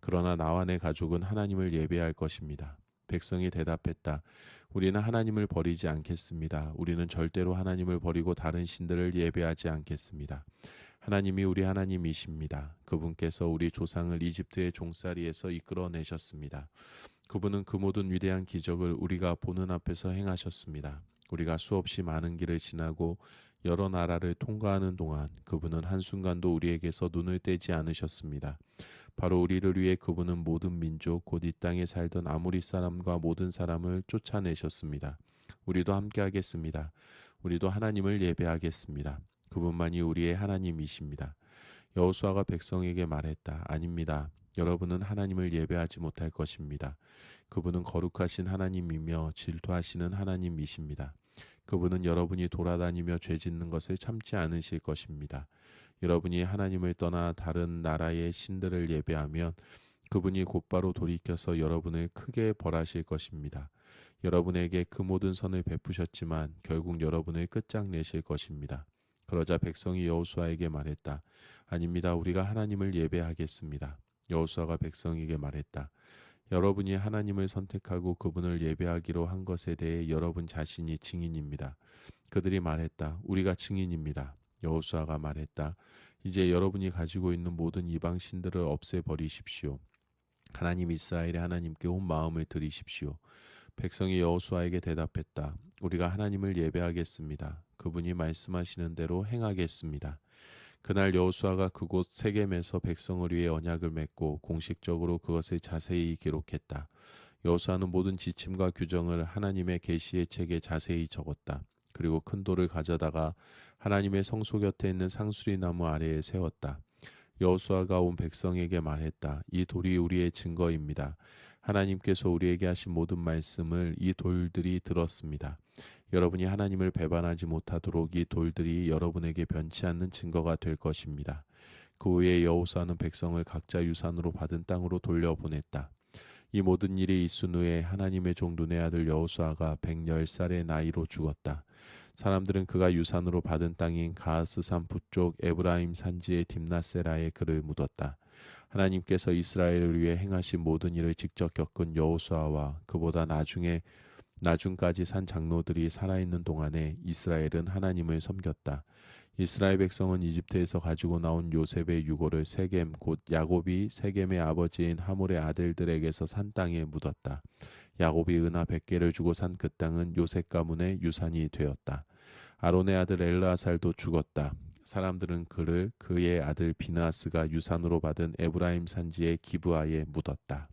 그러나 나와 내 가족은 하나님을 예배할 것입니다. 백성이 대답했다. 우리는 하나님을 버리지 않겠습니다. 우리는 절대로 하나님을 버리고 다른 신들을 예배하지 않겠습니다. 하나님이 우리 하나님이십니다. 그분께서 우리 조상을 이집트의 종살이에서 이끌어내셨습니다. 그분은 그 모든 위대한 기적을 우리가 보는 앞에서 행하셨습니다. 우리가 수없이 많은 길을 지나고 여러 나라를 통과하는 동안 그분은 한순간도 우리에게서 눈을 떼지 않으셨습니다. 바로 우리를 위해 그분은 모든 민족 곧 이 땅에 살던 아모리 사람과 모든 사람을 쫓아내셨습니다. 우리도 함께 하겠습니다. 우리도 하나님을 예배하겠습니다. 그분만이 우리의 하나님이십니다. 여호수아가 백성에게 말했다. 아닙니다. 여러분은 하나님을 예배하지 못할 것입니다. 그분은 거룩하신 하나님이며 질투하시는 하나님이십니다. 그분은 여러분이 돌아다니며 죄 짓는 것을 참지 않으실 것입니다. 여러분이 하나님을 떠나 다른 나라의 신들을 예배하면 그분이 곧바로 돌이켜서 여러분을 크게 벌하실 것입니다. 여러분에게 그 모든 선을 베푸셨지만 결국 여러분을 끝장내실 것입니다. 그러자 백성이 여호수아에게 말했다. 아닙니다. 우리가 하나님을 예배하겠습니다. 여호수아가 백성에게 말했다. 여러분이 하나님을 선택하고 그분을 예배하기로 한 것에 대해 여러분 자신이 증인입니다. 그들이 말했다. 우리가 증인입니다. 여호수아가 말했다. 이제 여러분이 가지고 있는 모든 이방 신들을 없애버리십시오. 하나님 이스라엘의 하나님께 온 마음을 드리십시오. 백성이 여호수아에게 대답했다. 우리가 하나님을 예배하겠습니다. 그분이 말씀하시는 대로 행하겠습니다. 그날 여호수아가 그곳 세겜에서 백성을 위해 언약을 맺고 공식적으로 그것을 자세히 기록했다. 여호수아는 모든 지침과 규정을 하나님의 계시의 책에 자세히 적었다. 그리고 큰 돌을 가져다가 하나님의 성소 곁에 있는 상수리 나무 아래에 세웠다. 여호수아가 온 백성에게 말했다. 이 돌이 우리의 증거입니다. 하나님께서 우리에게 하신 모든 말씀을 이 돌들이 들었습니다. 여러분이 하나님을 배반하지 못하도록 이 돌들이 여러분에게 변치 않는 증거가 될 것입니다. 그 후에 여호수아는 백성을 각자 유산으로 받은 땅으로 돌려보냈다. 이 모든 일이 있은 후에 하나님의 종 눈의 아들 여호수아가 110살의 나이로 죽었다. 사람들은 그가 유산으로 받은 땅인 가하스산 북쪽 에브라임 산지의 딥나세라에 그를 묻었다. 하나님께서 이스라엘을 위해 행하신 모든 일을 직접 겪은 여호수아와 그보다 나중까지 산 장로들이 살아있는 동안에 이스라엘은 하나님을 섬겼다. 이스라엘 백성은 이집트에서 가지고 나온 요셉의 유고를 세겜 곧 야곱이 세겜의 아버지인 하몰의 아들들에게서 산 땅에 묻었다. 야곱이 은하 100개를 주고 산 그 땅은 요셉 가문의 유산이 되었다. 아론의 아들 엘르아살도 죽었다. 사람들은 그를 그의 아들 비느하스가 유산으로 받은 에브라임 산지의 기브아에 묻었다.